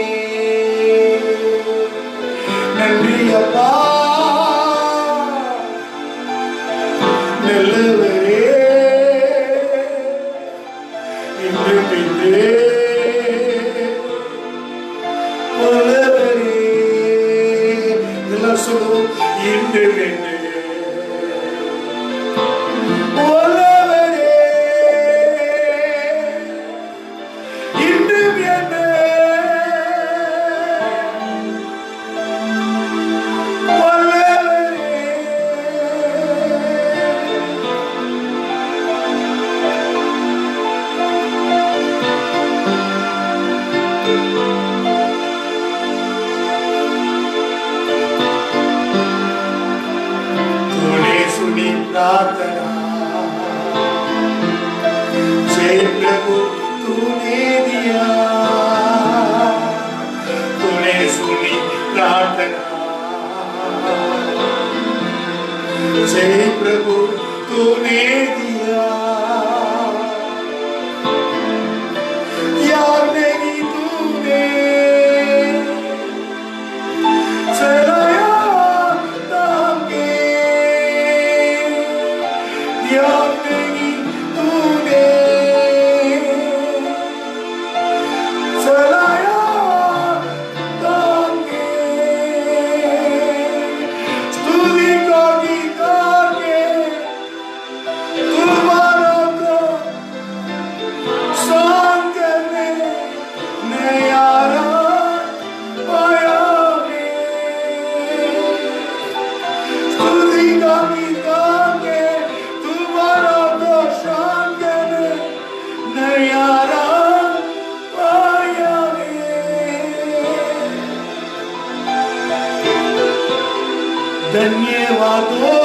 நன்றி அப்பா, நல்லவரே, இன்று என்றே வல்லவரே. எல்லாம் சொல்லுவோம். இன்று என்றே வல்லவரே, இன்று என்றே வல்லவரே. तूने सुनी प्रार्थना, जय प्रभु तूने दिया, तूने सुनी प्रार्थना, जय प्रभु तूने दिया, यार नहीं तूने चलाया ताके, यार नहीं तूने चलाया ताके। धन्यवादों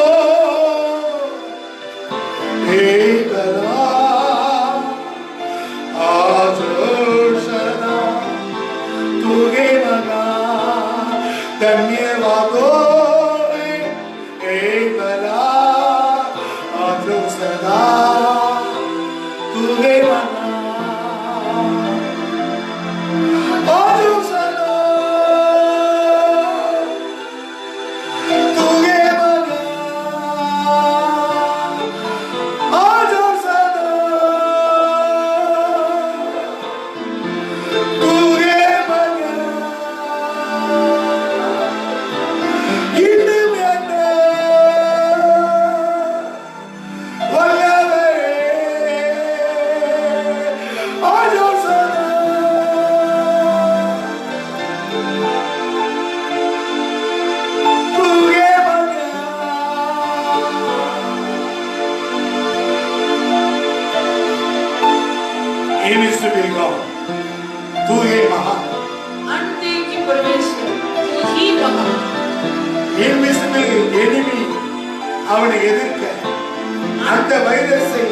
हे भला आज और सदा तुझे मगा धन्यवादों हे भला आज और सदा तुझे मगा आज और सदा तुझे मगा आज और सदा तुझे मगा இன்னும் என்ன வல்லவரே आज और सदा तुझे मगा इनविजिबल तू ही महान अंते की परमेश्वर तू ही महान इनविजिबल एनिमी அவனை எதிர்க்க அந்த வைரஸை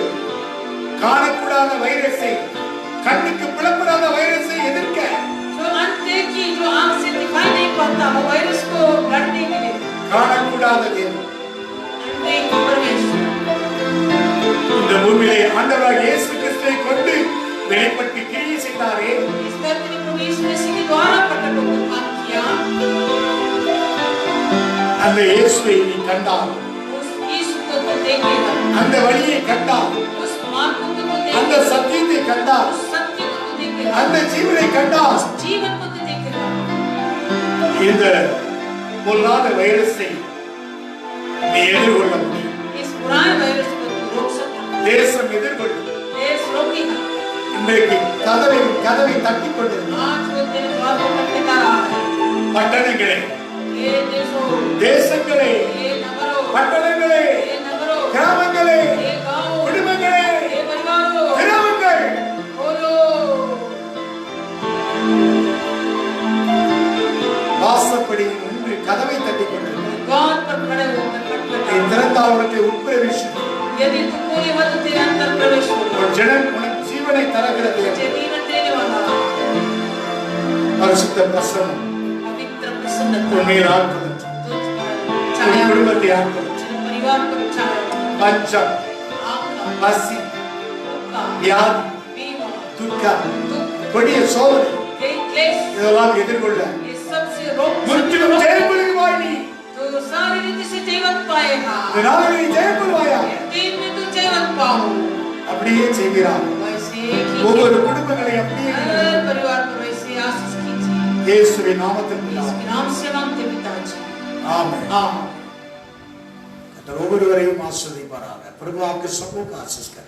காணக்கூடாத வைரஸை கண்ணுக்கு புலப்படாத வைரஸை எதிர்க்க जो अंते की जो आंख से दिखाई नहीं पड़ता वो वायरस को लड़ने के लिए காணக்கூடாத தேவன் अंते की परमेश्वर இந்த பூமியிலே ஆண்டவராகிய இயேசு கிறிஸ்துவை கொண்டு வெளிப்பட்டு கிரியை செய்தாரே इस धरती में प्रभु यीशु मसीह के द्वारा प्रकट होकर काम किया அந்த இயேசுவை நீ கண்டால் उस यीशु को तू देखेगा அந்த வழியை கண்டால் उस मार्ग को तू அந்த देखेगा சத்தியத்தை கண்டால் उस सत्य को तू देखेगा அந்த ஜீவனை கண்டால் उस जीवन को तू देखेगा இந்த பொல்லாத வைரஸை நீ எதிர்கொள்ள முடியும் इस बुराई वायरस को तू रोक सकता தேசம் எதிர்கொள்ளும் देश रोकेगा இன்றைக்கு கதவை தட்டிக் கொண்டிருக்கிறது आज वो तेरे द्वार को खटखटा रहा है பட்டணங்களே ये देशों தேசங்களே ये नगरों பட்டணங்களே ये नगरों கிராமங்களே ये गांवों குடும்பங்களே ये परिवारों திறவுங்கள் बोलो வாசப்படியில் நின்று கதவை தட்டிக் கொண்டிருக்கிறது द्वार पर खड़े होकर खटखटा திறந்தால் உனக்கு உட்பிரவேசம் यदि तू खोले तो तेरे अंदर प्रवेश होगा ஒரு ஜனம் உனக்கு ஜீவனை தருகிறது तुझे जीवन देने वाला பரிசுத்த பிரசன்னம் पवित्र प्रसन्नता உன்மேல் ஆட்கொள்ளும் तुझ पर உன் छाया குடும்பத்தை ஆட்கொள்ளும் तेरे परिवार पर छाया பஞ்சம் आपका பசி आपका வியாதி बीमा துக்கம் दुख கொடிய சோதனை क्लेश இதெல்லாம் எதிர்கொள்ள ये सब से रोक முற்றிலும் ஜெயம்புரிவாய் நீ तो सारी रीति से जीवन पाएगा இந்த நாளில் நீ ஜெயம்புரிவாயா दिन में तू जीवन पाओ அப்படியே செய்கிறார் वैसे ஒவ்வொரு குடும்பங்களை அப்படியே हर परिवार पर वैसे आशीष कीजिए இயேசுவின் நாமத்தில் इसके नाम से मांगते पिताजी ஆமென் आमीन கர்த்தர் ஒவ்வொருவரையும் ஆசீர்வதிப்பாராக பிரபு आपके सबको का आशीष करे